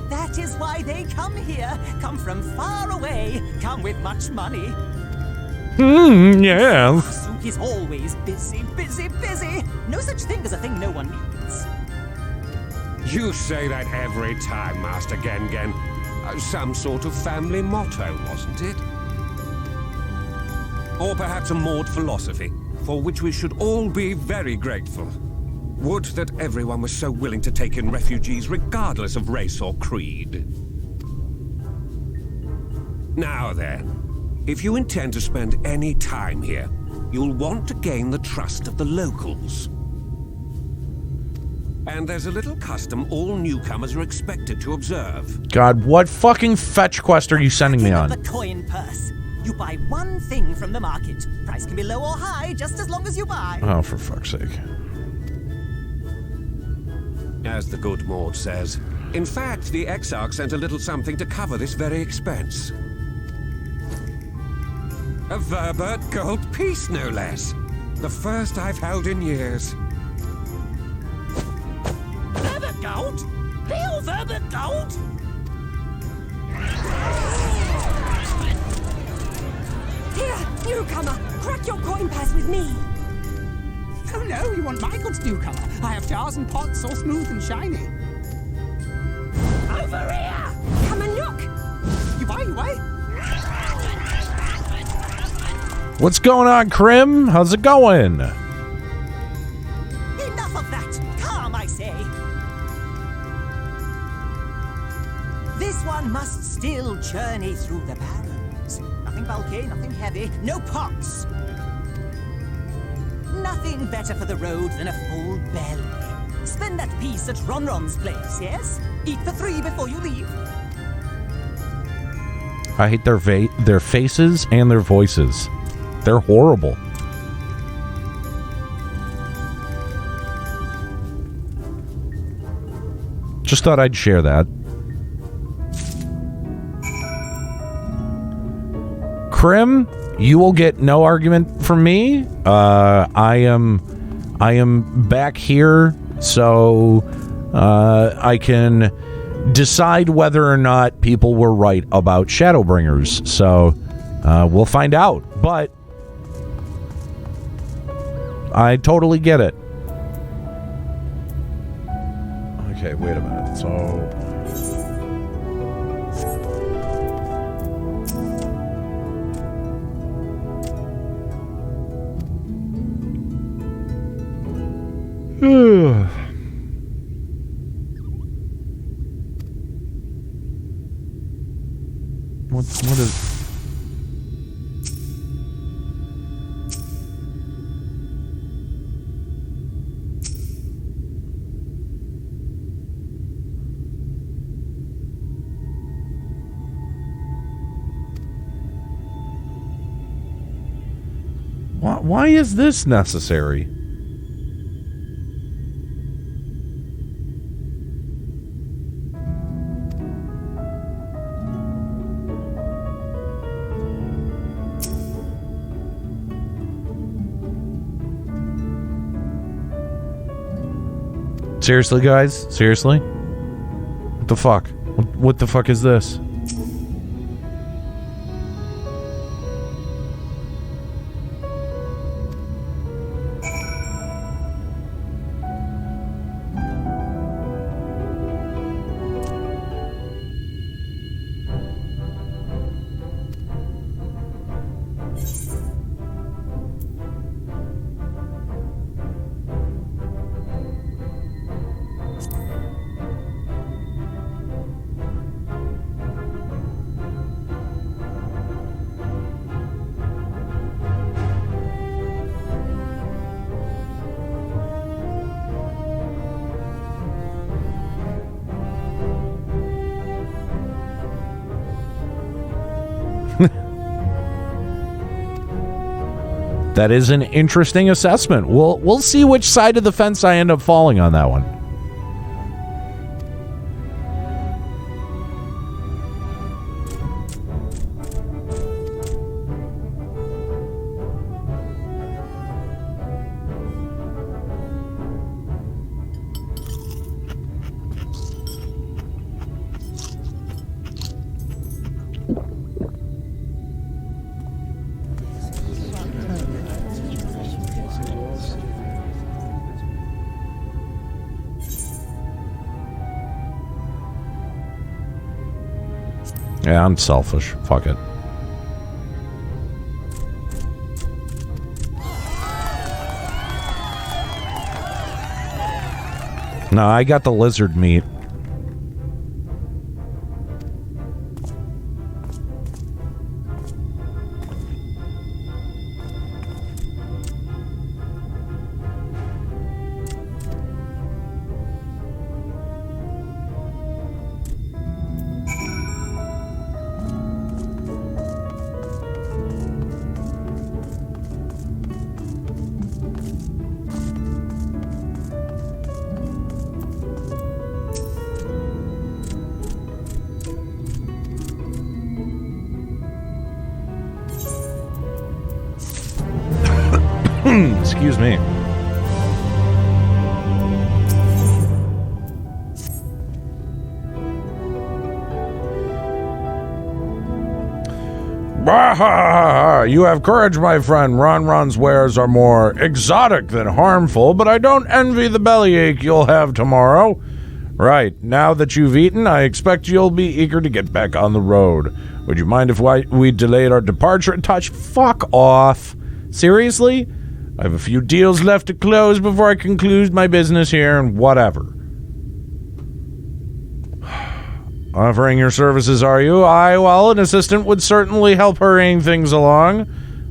That is why they come here. Come from far away. Come with much money. Yeah. Souk is always busy, busy, busy. No such thing as a thing no one needs. You say that every time, Master Gengen. Some sort of family motto, wasn't it? Or perhaps a Maud philosophy, for which we should all be very grateful. Would that everyone was so willing to take in refugees regardless of race or creed. Now then, if you intend to spend any time here, you'll want to gain the trust of the locals. And there's a little custom all newcomers are expected to observe. God, what fucking fetch quest are you sending me on? The coin purse. You buy one thing from the market. Price can be low or high, just as long as you buy. Oh, for fuck's sake. As the good Maud says. In fact, the Exarch sent a little something to cover this very expense. A Verbert gold piece, no less. The first I've held in years. Verbert gold? Real Verbert gold? Here, newcomer, crack your coin purse with me. Oh no, you want my goods, newcomer? I have jars and pots all smooth and shiny. Over here! Come and look! You buy? What's going on, Krim? How's it going? Enough of that! Calm, I say! This one must still journey through the barrens. Nothing bulky, nothing heavy, no pots. Nothing better for the road than a full belly. Spend that piece at Ronron's place, yes? Eat for 3 before you leave. I hate their faces and their voices. They're horrible. Just thought I'd share that. Krim, you will get no argument from me. I am back here, so I can decide whether or not people were right about Shadowbringers. So we'll find out. But I totally get it. Okay, wait a minute. So what is... Why is this necessary? Seriously, guys? Seriously? What the fuck? What the fuck is this? That is an interesting assessment. We'll see which side of the fence I end up falling on that one. Yeah, I'm selfish. Fuck it. No, I got the lizard meat. Excuse me. You have courage, my friend. Ronron's wares are more exotic than harmful, but I don't envy the bellyache you'll have tomorrow. Right, now that you've eaten, I expect you'll be eager to get back on the road. Would you mind if we delayed our departure a touch? Fuck off. Seriously? I have a few deals left to close before I conclude my business here, and whatever. Offering your services, are you? Aye, well, an assistant would certainly help hurrying things along.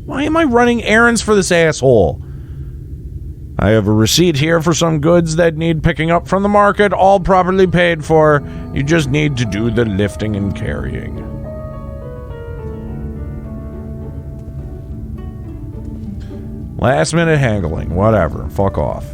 Why am I running errands for this asshole? I have a receipt here for some goods that need picking up from the market, all properly paid for. You just need to do the lifting and carrying. Last minute haggling, whatever. Fuck off.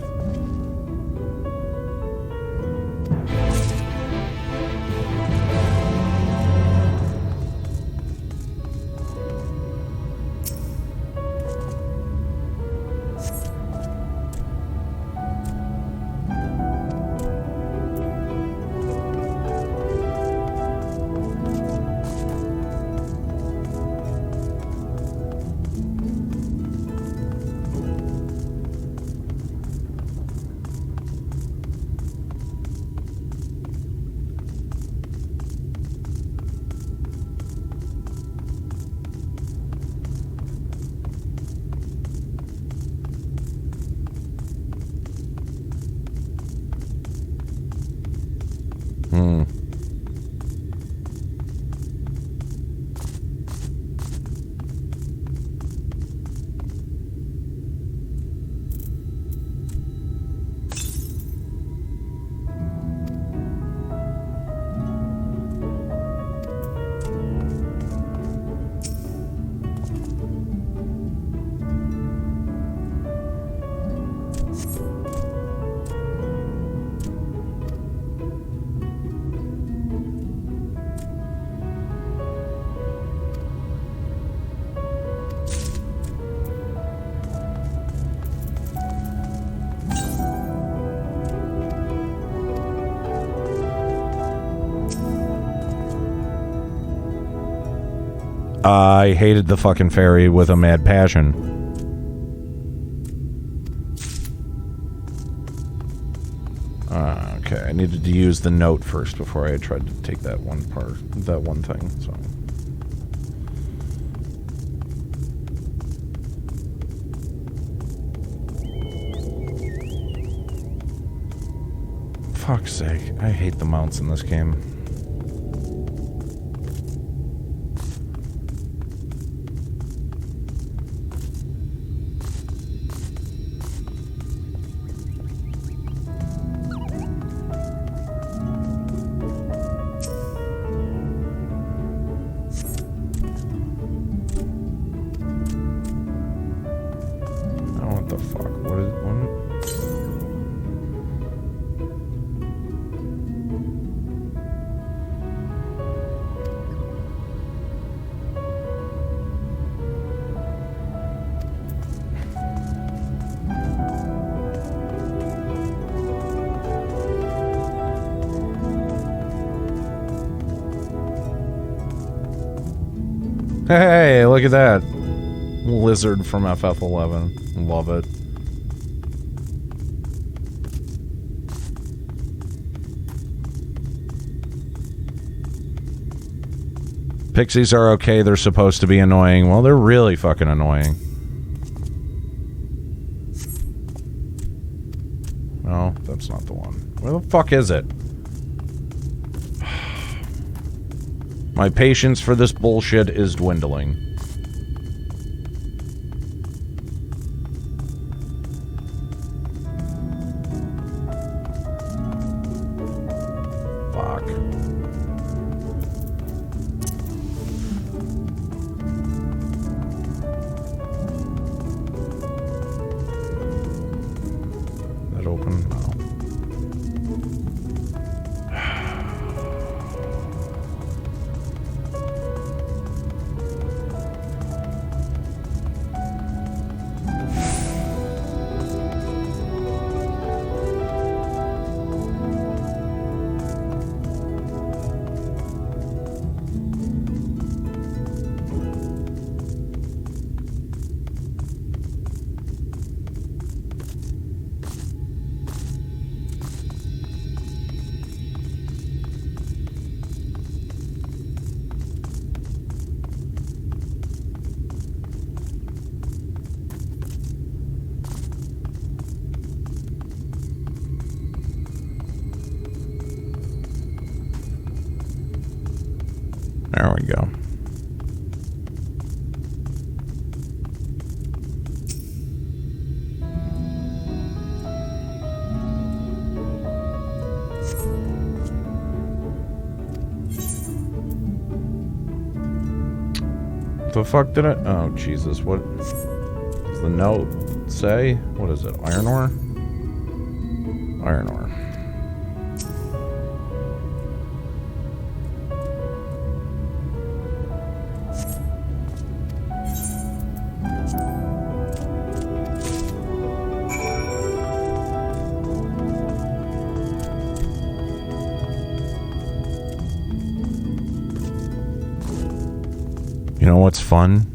I hated the fucking fairy with a mad passion. Okay, I needed to use the note first before I tried to take that one thing, so. Fuck's sake, I hate the mounts in this game. Hey, look at that. Lizard from FF11. Love it. Pixies are okay. They're supposed to be annoying. Well, they're really fucking annoying. No, that's not the one. Where the fuck is it? My patience for this bullshit is dwindling. Fuck. That open? No. There we go. The fuck did it? Oh, Jesus. What does the note say? What is it? Iron ore? Iron ore. You know what's fun?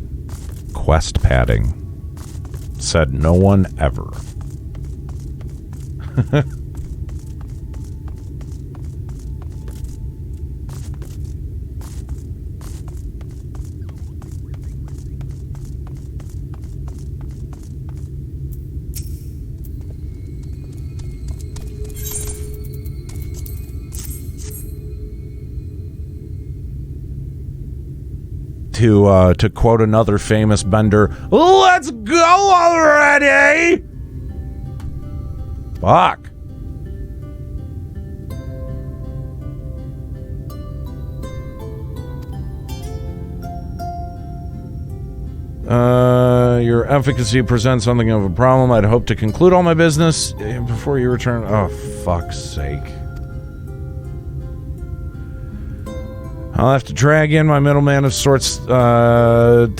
Quest padding. Said no one ever. To quote another famous bender, let's go already! Fuck. Your efficacy presents something of a problem. I'd hope to conclude all my business before you return. Oh, fuck's sake. I'll have to drag in my middleman of sorts and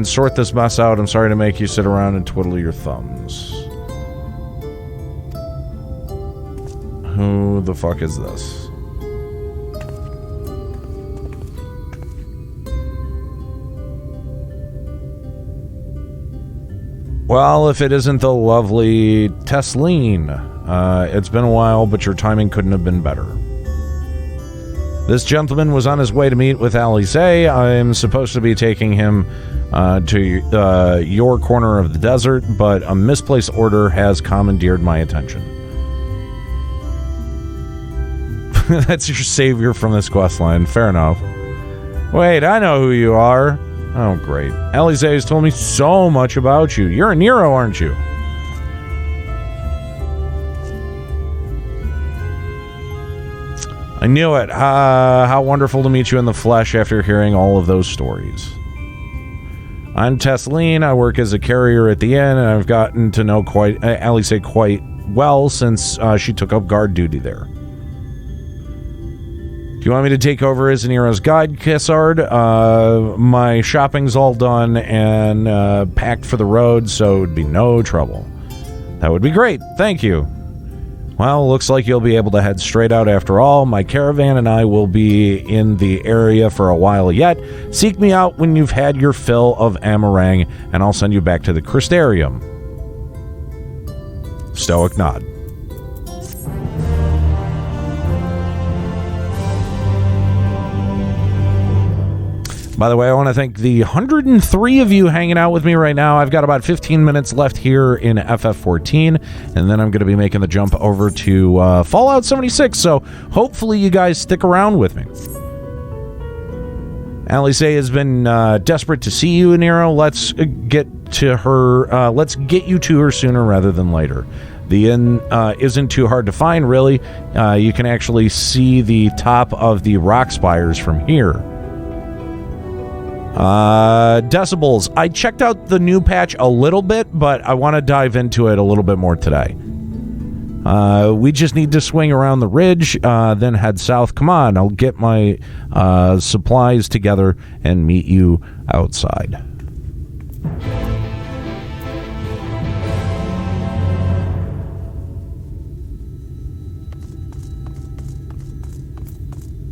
sort this mess out. I'm sorry to make you sit around and twiddle your thumbs. Who the fuck is this? Well, if it isn't the lovely Tesleen. It's been a while, but your timing couldn't have been better. This gentleman was on his way to meet with Alice. I'm supposed to be taking him to your corner of the desert, but a misplaced order has commandeered my attention. That's your savior from this questline. Fair enough. Wait, I know who you are. Oh, great. Alice has told me so much about you. You're Aniero, aren't you? I knew it. How wonderful to meet you in the flesh after hearing all of those stories. I'm Tesleen. I work as a carrier at the inn, and I've gotten to know Alice quite well since she took up guard duty there. Do you want me to take over as Aniero's guide, Kissard? My shopping's all done and packed for the road, so it would be no trouble. That would be great. Thank you. Well, looks like you'll be able to head straight out after all. My caravan and I will be in the area for a while yet. Seek me out when you've had your fill of Amarang, and I'll send you back to the Crystarium. Stoic nod. By the way, I want to thank the 103 of you hanging out with me right now. I've got about 15 minutes left here in FF14, and then I'm going to be making the jump over to Fallout 76, so hopefully you guys stick around with me. Alice has been desperate to see you, Aniero. Let's get to her. Let's get you to her sooner rather than later. The inn isn't too hard to find, really. You can actually see the top of the rock spires from here. Decibels. I checked out the new patch a little bit, but I want to dive into it a little bit more today. We just need to swing around the ridge, then head south. Come on, I'll get my supplies together and meet you outside.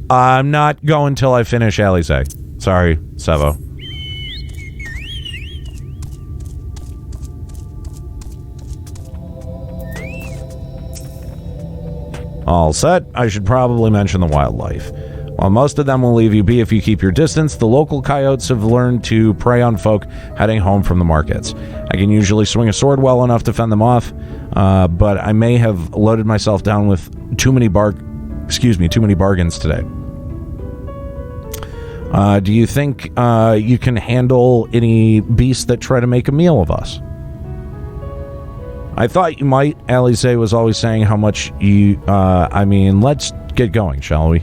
I'm not going till I finish Alice. Sorry, Sevo. All set. I should probably mention the wildlife. While most of them will leave you be if you keep your distance, the local coyotes have learned to prey on folk heading home from the markets. I can usually swing a sword well enough to fend them off, but I may have loaded myself down with too many bargains today. Do you think you can handle any beasts that try to make a meal of us? I thought you might. Alice was always saying how much you... let's get going, shall we?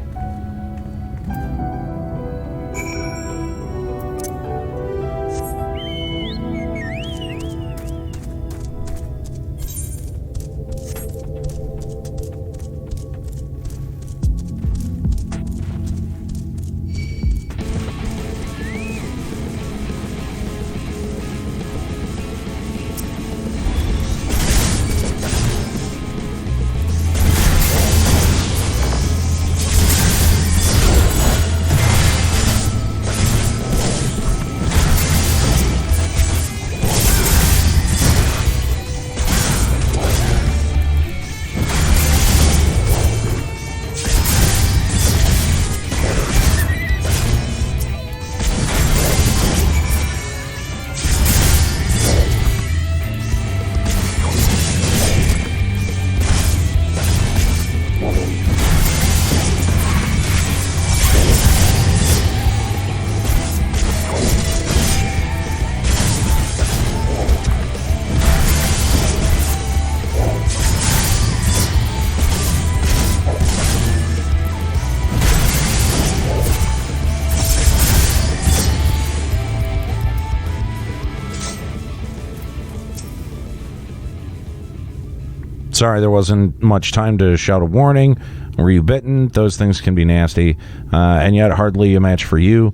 Sorry, there wasn't much time to shout a warning. Were you bitten? Those things can be nasty, and yet hardly a match for you.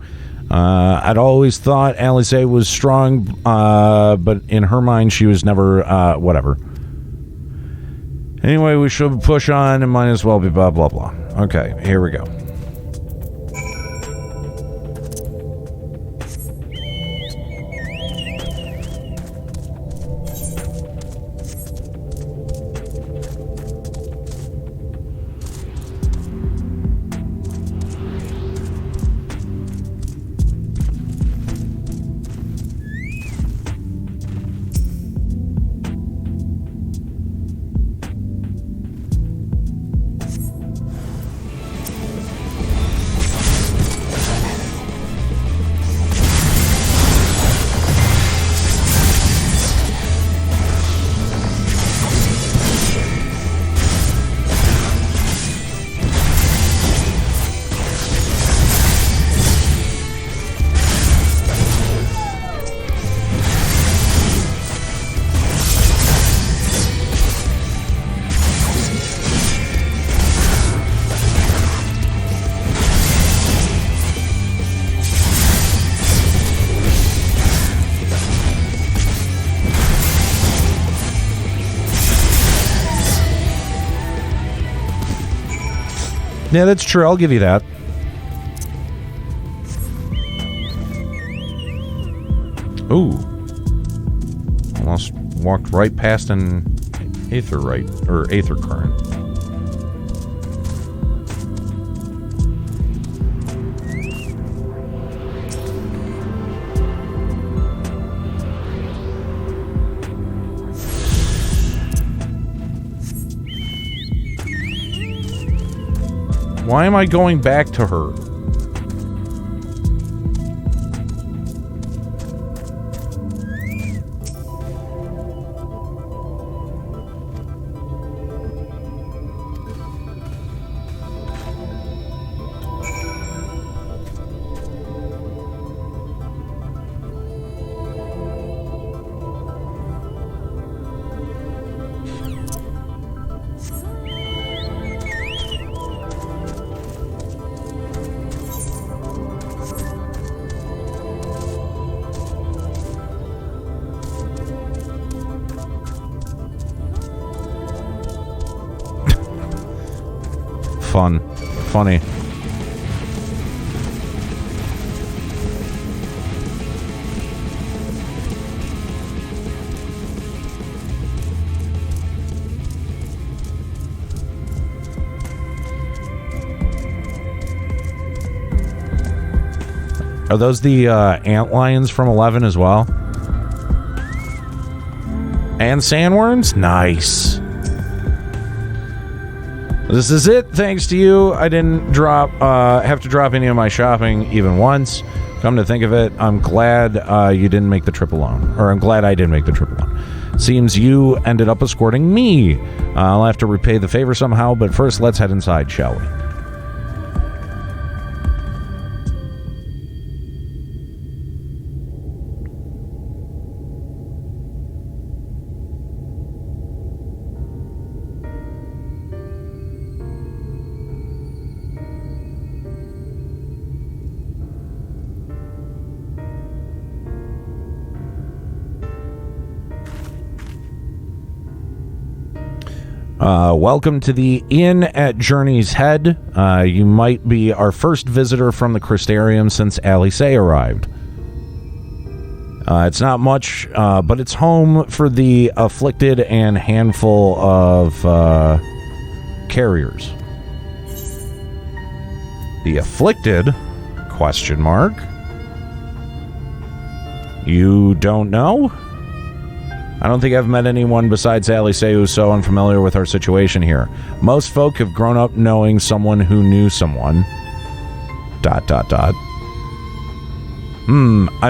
I'd always thought Alice was strong, but in her mind, she was never, whatever. Anyway, we should push on and might as well be blah, blah, blah. Okay, here we go. Yeah, that's true. I'll give you that. Ooh. Almost walked right past an aether current. Why am I going back to her? Funny. Are those the antlions from 11 as well? And sandworms? Nice. This is it. Thanks to you, I didn't have to drop any of my shopping even once. Come to think of it, I'm glad you didn't make the trip alone. Or I'm glad I didn't make the trip alone. Seems you ended up escorting me. I'll have to repay the favor somehow, but first let's head inside, shall we? Welcome to the Inn at Journey's Head. You might be our first visitor from the Crystarium since Alice arrived. It's not much, but it's home for the afflicted and handful of carriers. The afflicted? Question mark. You don't know? I don't think I've met anyone besides Alice who's so unfamiliar with our situation here. Most folk have grown up knowing someone who knew someone. ... I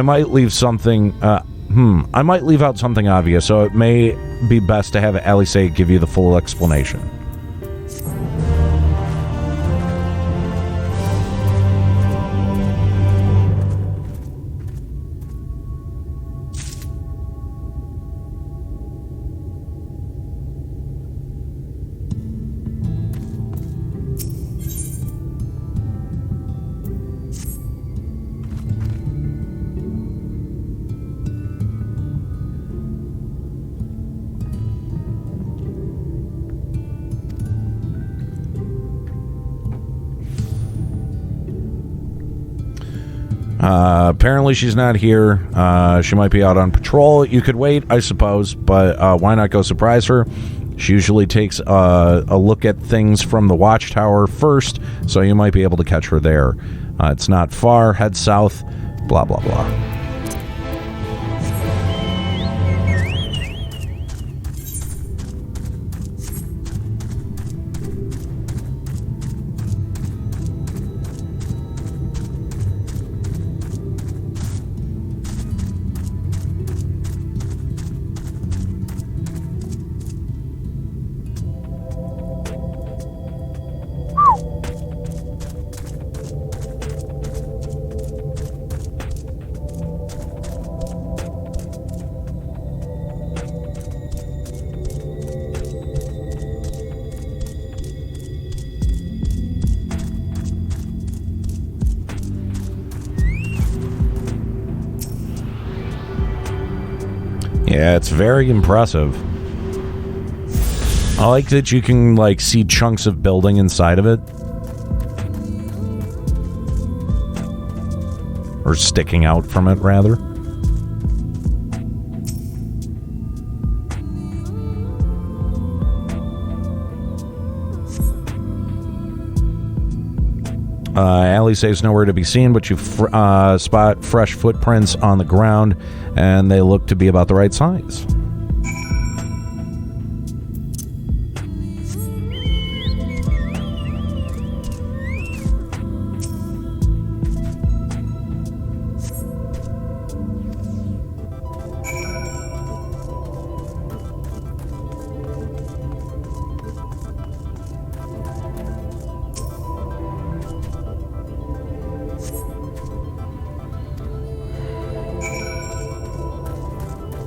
might leave something... I might leave out something obvious, so it may be best to have Alice give you the full explanation. Apparently she's not here. She might be out on patrol. You could wait, I suppose, but why not go surprise her? She usually takes a look at things from the watchtower first, so you might be able to catch her there. It's not far. Head south. Blah, blah, blah. Yeah, it's very impressive. I like that you can, like, see chunks of building inside of it. Or sticking out from it, rather. Allie says nowhere to be seen, but you spot fresh footprints on the ground, and they look to be about the right size.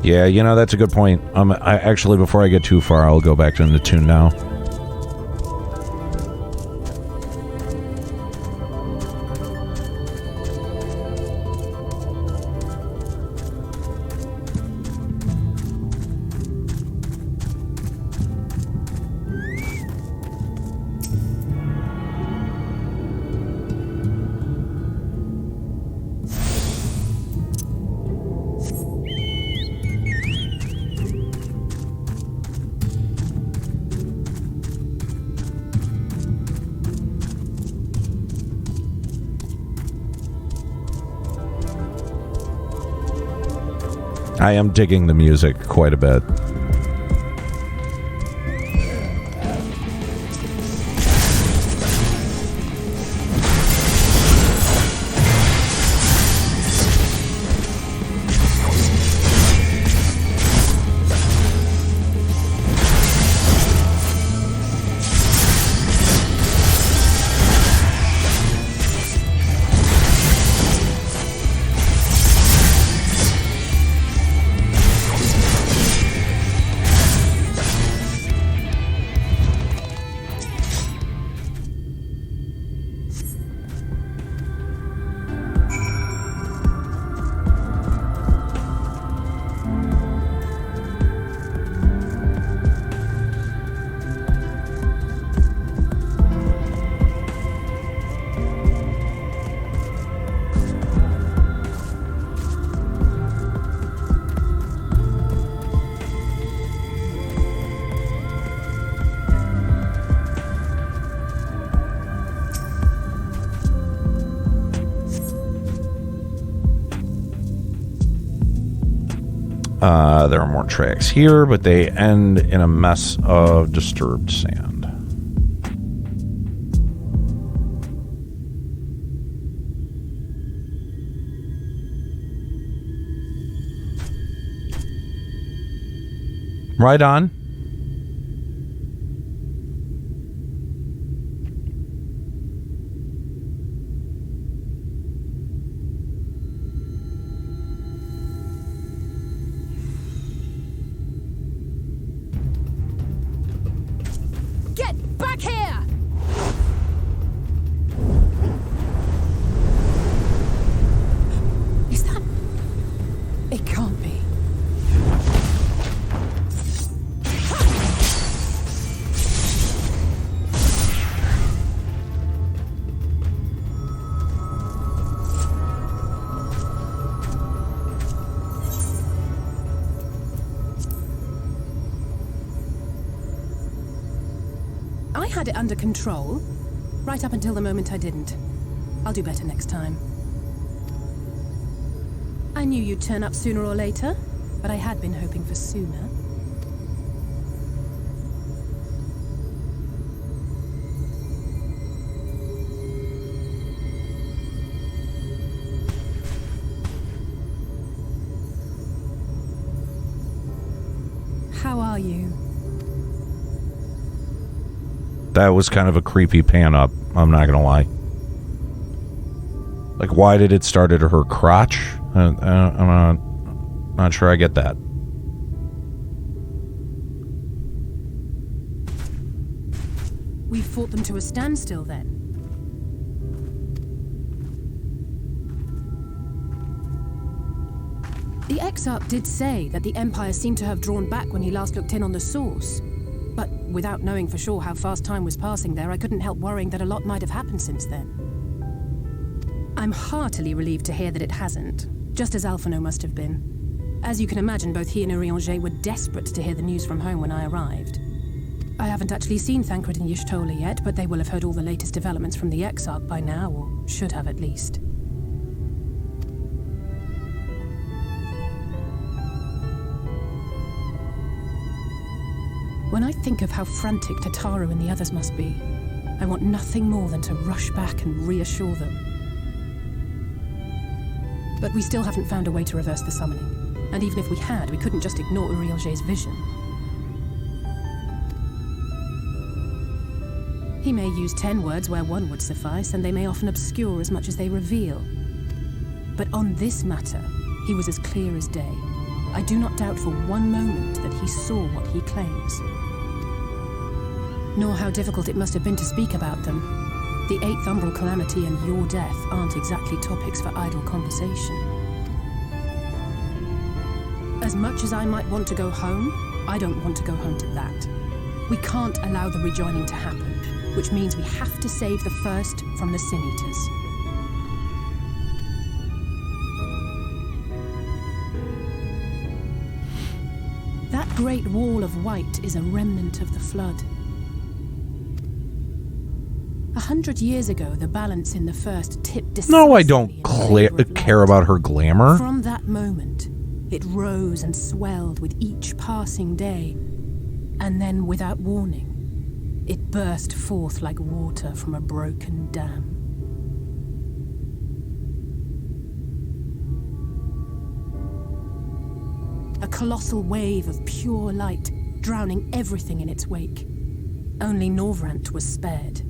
Yeah, you know, that's a good point. Actually, before I get too far, I'll go back to the tune now. I am digging the music quite a bit. There are more tracks here, but they end in a mess of disturbed sand. Right on. I had it under control, right up until the moment I didn't. I'll do better next time. I knew you'd turn up sooner or later, but I had been hoping for sooner. How are you? That was kind of a creepy pan up, I'm not gonna lie. Like, why did it start at her crotch? I'm not sure I get that. We fought them to a standstill then. The Exarch did say that the Empire seemed to have drawn back when he last looked in on the source. But without knowing for sure how fast time was passing there, I couldn't help worrying that a lot might have happened since then. I'm heartily relieved to hear that it hasn't, just as Alphino must have been. As you can imagine, both he and Urianger were desperate to hear the news from home when I arrived. I haven't actually seen Thancred and Y'shtola yet, but they will have heard all the latest developments from the Exarch by now, or should have at least. When I think of how frantic Tataru and the others must be, I want nothing more than to rush back and reassure them. But we still haven't found a way to reverse the summoning, and even if we had, we couldn't just ignore Urianger's vision. He may use 10 words where one would suffice, and they may often obscure as much as they reveal. But on this matter, he was as clear as day. I do not doubt for one moment that he saw what he claims. Nor how difficult it must have been to speak about them. The 8th Umbral Calamity and your death aren't exactly topics for idle conversation. As much as I might want to go home, I don't want to go home to that. We can't allow the rejoining to happen, which means we have to save the first from the Sin Eaters. That great wall of white is a remnant of the flood. 100 years ago, the balance in the first tipped. No, I don't care about her glamour. From that moment, it rose and swelled with each passing day, and then, without warning, it burst forth like water from a broken dam. A colossal wave of pure light, drowning everything in its wake. Only Norvrant was spared.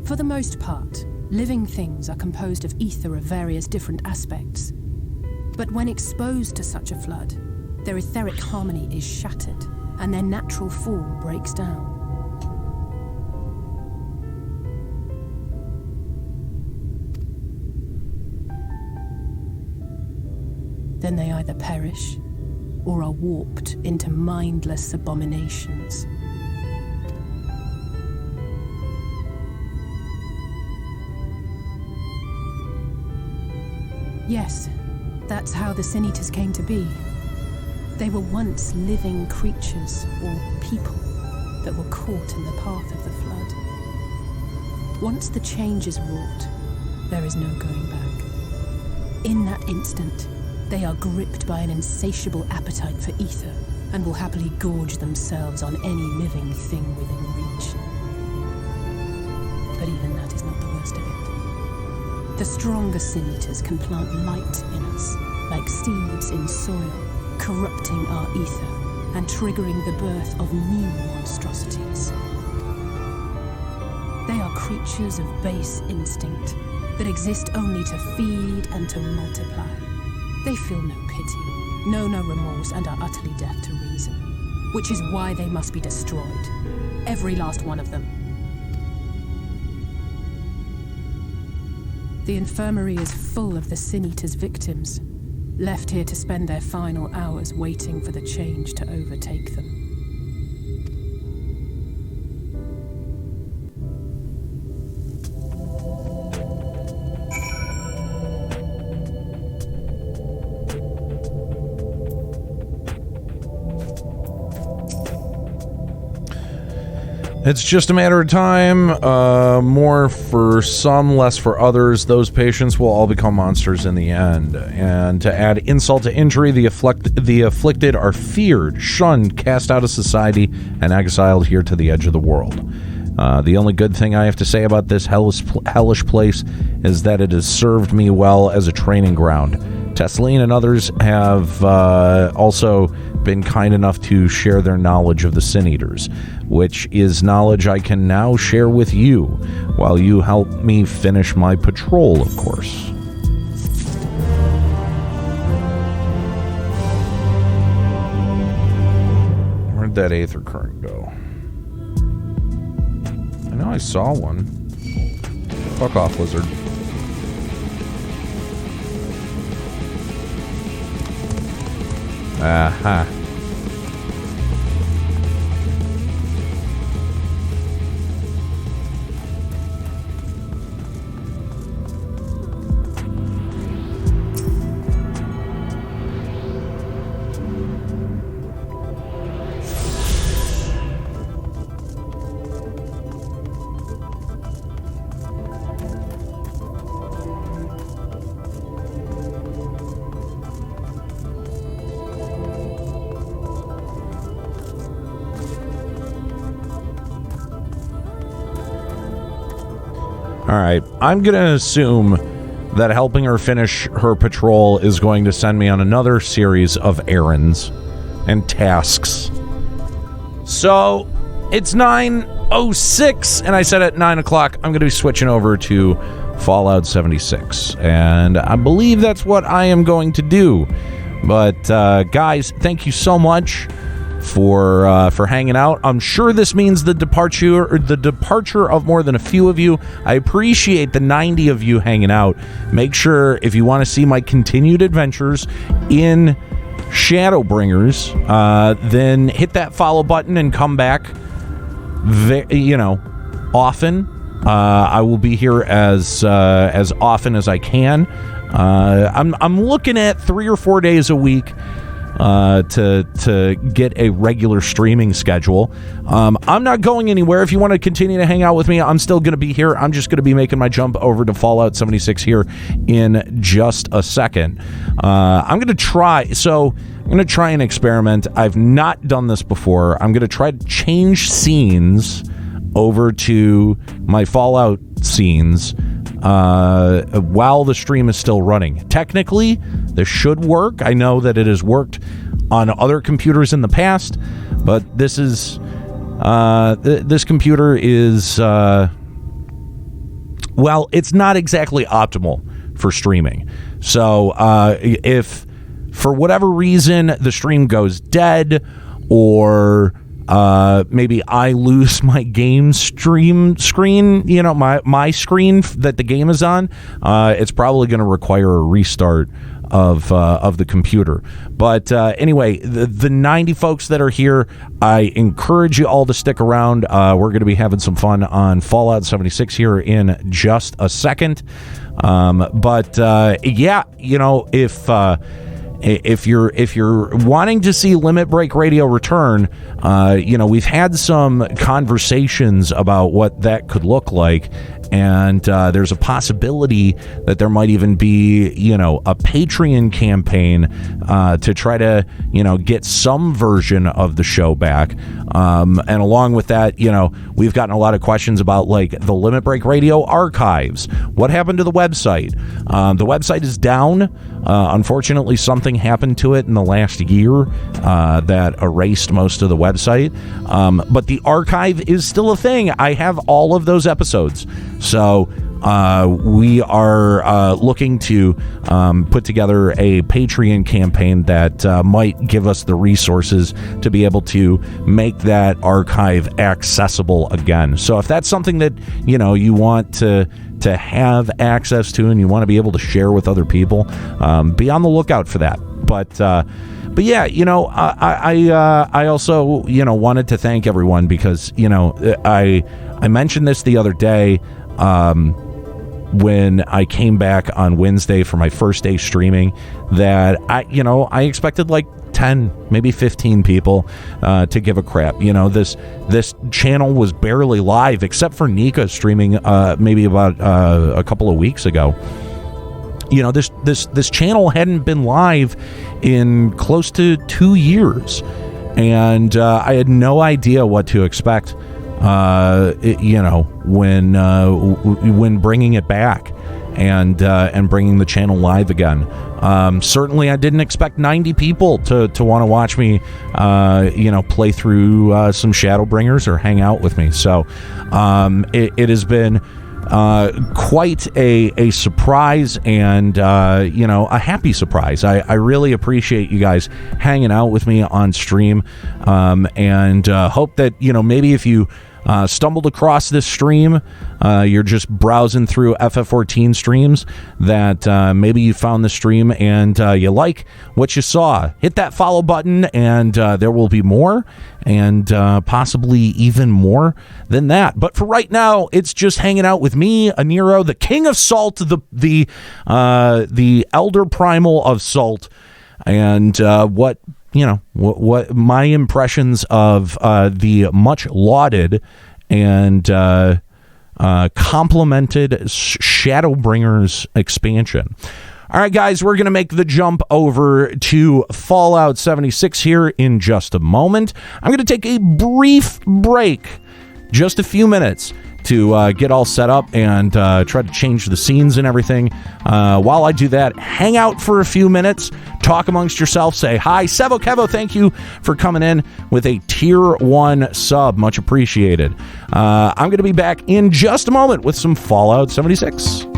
For the most part, living things are composed of ether of various different aspects. But when exposed to such a flood, their etheric harmony is shattered, and their natural form breaks down. Then they either perish, or are warped into mindless abominations. Yes, that's how the Sin Eaters came to be. They were once living creatures, or people, that were caught in the path of the flood. Once the change is wrought, there is no going back. In that instant, they are gripped by an insatiable appetite for ether, and will happily gorge themselves on any living thing within reach. But even that is not the worst of it. The stronger Sin Eaters can plant light in us, like seeds in soil, corrupting our ether and triggering the birth of new monstrosities. They are creatures of base instinct that exist only to feed and to multiply. They feel no pity, know no remorse, and are utterly deaf to reason, which is why they must be destroyed. Every last one of them. The infirmary is full of the Sin Eaters' victims, left here to spend their final hours waiting for the change to overtake them. It's just a matter of time, more for some, less for others. Those patients will all become monsters in the end. And to add insult to injury, the afflicted are feared, shunned, cast out of society, and exiled here to the edge of the world. The only good thing I have to say about this hellish place is that it has served me well as a training ground. Tesseline and others have also been kind enough to share their knowledge of the Sin Eaters, which is knowledge I can now share with you, while you help me finish my patrol, of course. Where'd that Aether Current go? I know I saw one. Fuck off, lizard. Aha. right. I'm going to assume that helping her finish her patrol is going to send me on another series of errands and tasks. So it's 9:06, and I said at 9 o'clock I'm going to be switching over to Fallout 76, and I believe that's what I am going to do. But guys, thank you so much for hanging out. I'm sure this means the departure of more than a few of you. I appreciate the 90 of you hanging out. Make sure, if you want to see my continued adventures in Shadowbringers, then hit that follow button and come back often. I will be here as often as I can. I'm looking at 3 or 4 days a week to get a regular streaming schedule. I'm not going anywhere. If you want to continue to hang out with me, I'm still going to be here. I'm just going to be making my jump over to Fallout 76 here in just a second. I'm going to try an experiment. I've not done this before. I'm going to try to change scenes over to my Fallout scenes while the stream is still running. Technically, this should work. I know that it has worked on other computers in the past, but this is this computer is it's not exactly optimal for streaming. So if for whatever reason the stream goes dead, or maybe I lose my game stream screen, my screen that the game is on, it's probably going to require a restart of the computer. But anyway, the 90 folks that are here, I encourage you all to stick around. We're going to be having some fun on Fallout 76 here in just a second. If you're wanting to see Limit Break Radio return, we've had some conversations about what that could look like, and there's a possibility that there might even be, a Patreon campaign to try to, get some version of the show back. And along with that, we've gotten a lot of questions about like the Limit Break Radio archives. What happened to the website? The website is down. Unfortunately, something happened to it in the last year that erased most of the website. But the archive is still a thing. I have all of those episodes. So we are looking to put together a Patreon campaign that might give us the resources to be able to make that archive accessible again. So if that's something that you want to have access to and you want to be able to share with other people, be on the lookout for that. But yeah, I also wanted to thank everyone because I mentioned this the other day when I came back on Wednesday for my first day streaming, that I expected like 10, maybe 15 people to give a crap. This channel was barely live except for Nika streaming maybe about a couple of weeks ago. This channel hadn't been live in close to 2 years, and I had no idea what to expect when bringing it back and bringing the channel live again. Certainly I didn't expect 90 people to want to watch me play through some Shadowbringers or hang out with me. So it has been quite a surprise, and a happy surprise. I really appreciate you guys hanging out with me on stream, and hope that maybe if you stumbled across this stream, you're just browsing through FF14 streams, that maybe you found the stream and you like what you saw. Hit that follow button, and there will be more, and possibly even more than that. But for right now, it's just hanging out with me, Aniero, the King of Salt, the Elder Primal of Salt, and what my impressions of the much lauded and complimented Shadowbringers expansion. All right, guys, we're going to make the jump over to Fallout 76 here in just a moment. I'm going to take a brief break, just a few minutes, to get all set up and try to change the scenes and everything. While I do that, hang out for a few minutes, talk amongst yourself, say hi. Sevo Kevo, thank you for coming in with a tier 1 sub. Much appreciated. I'm going to be back in just a moment with some Fallout 76.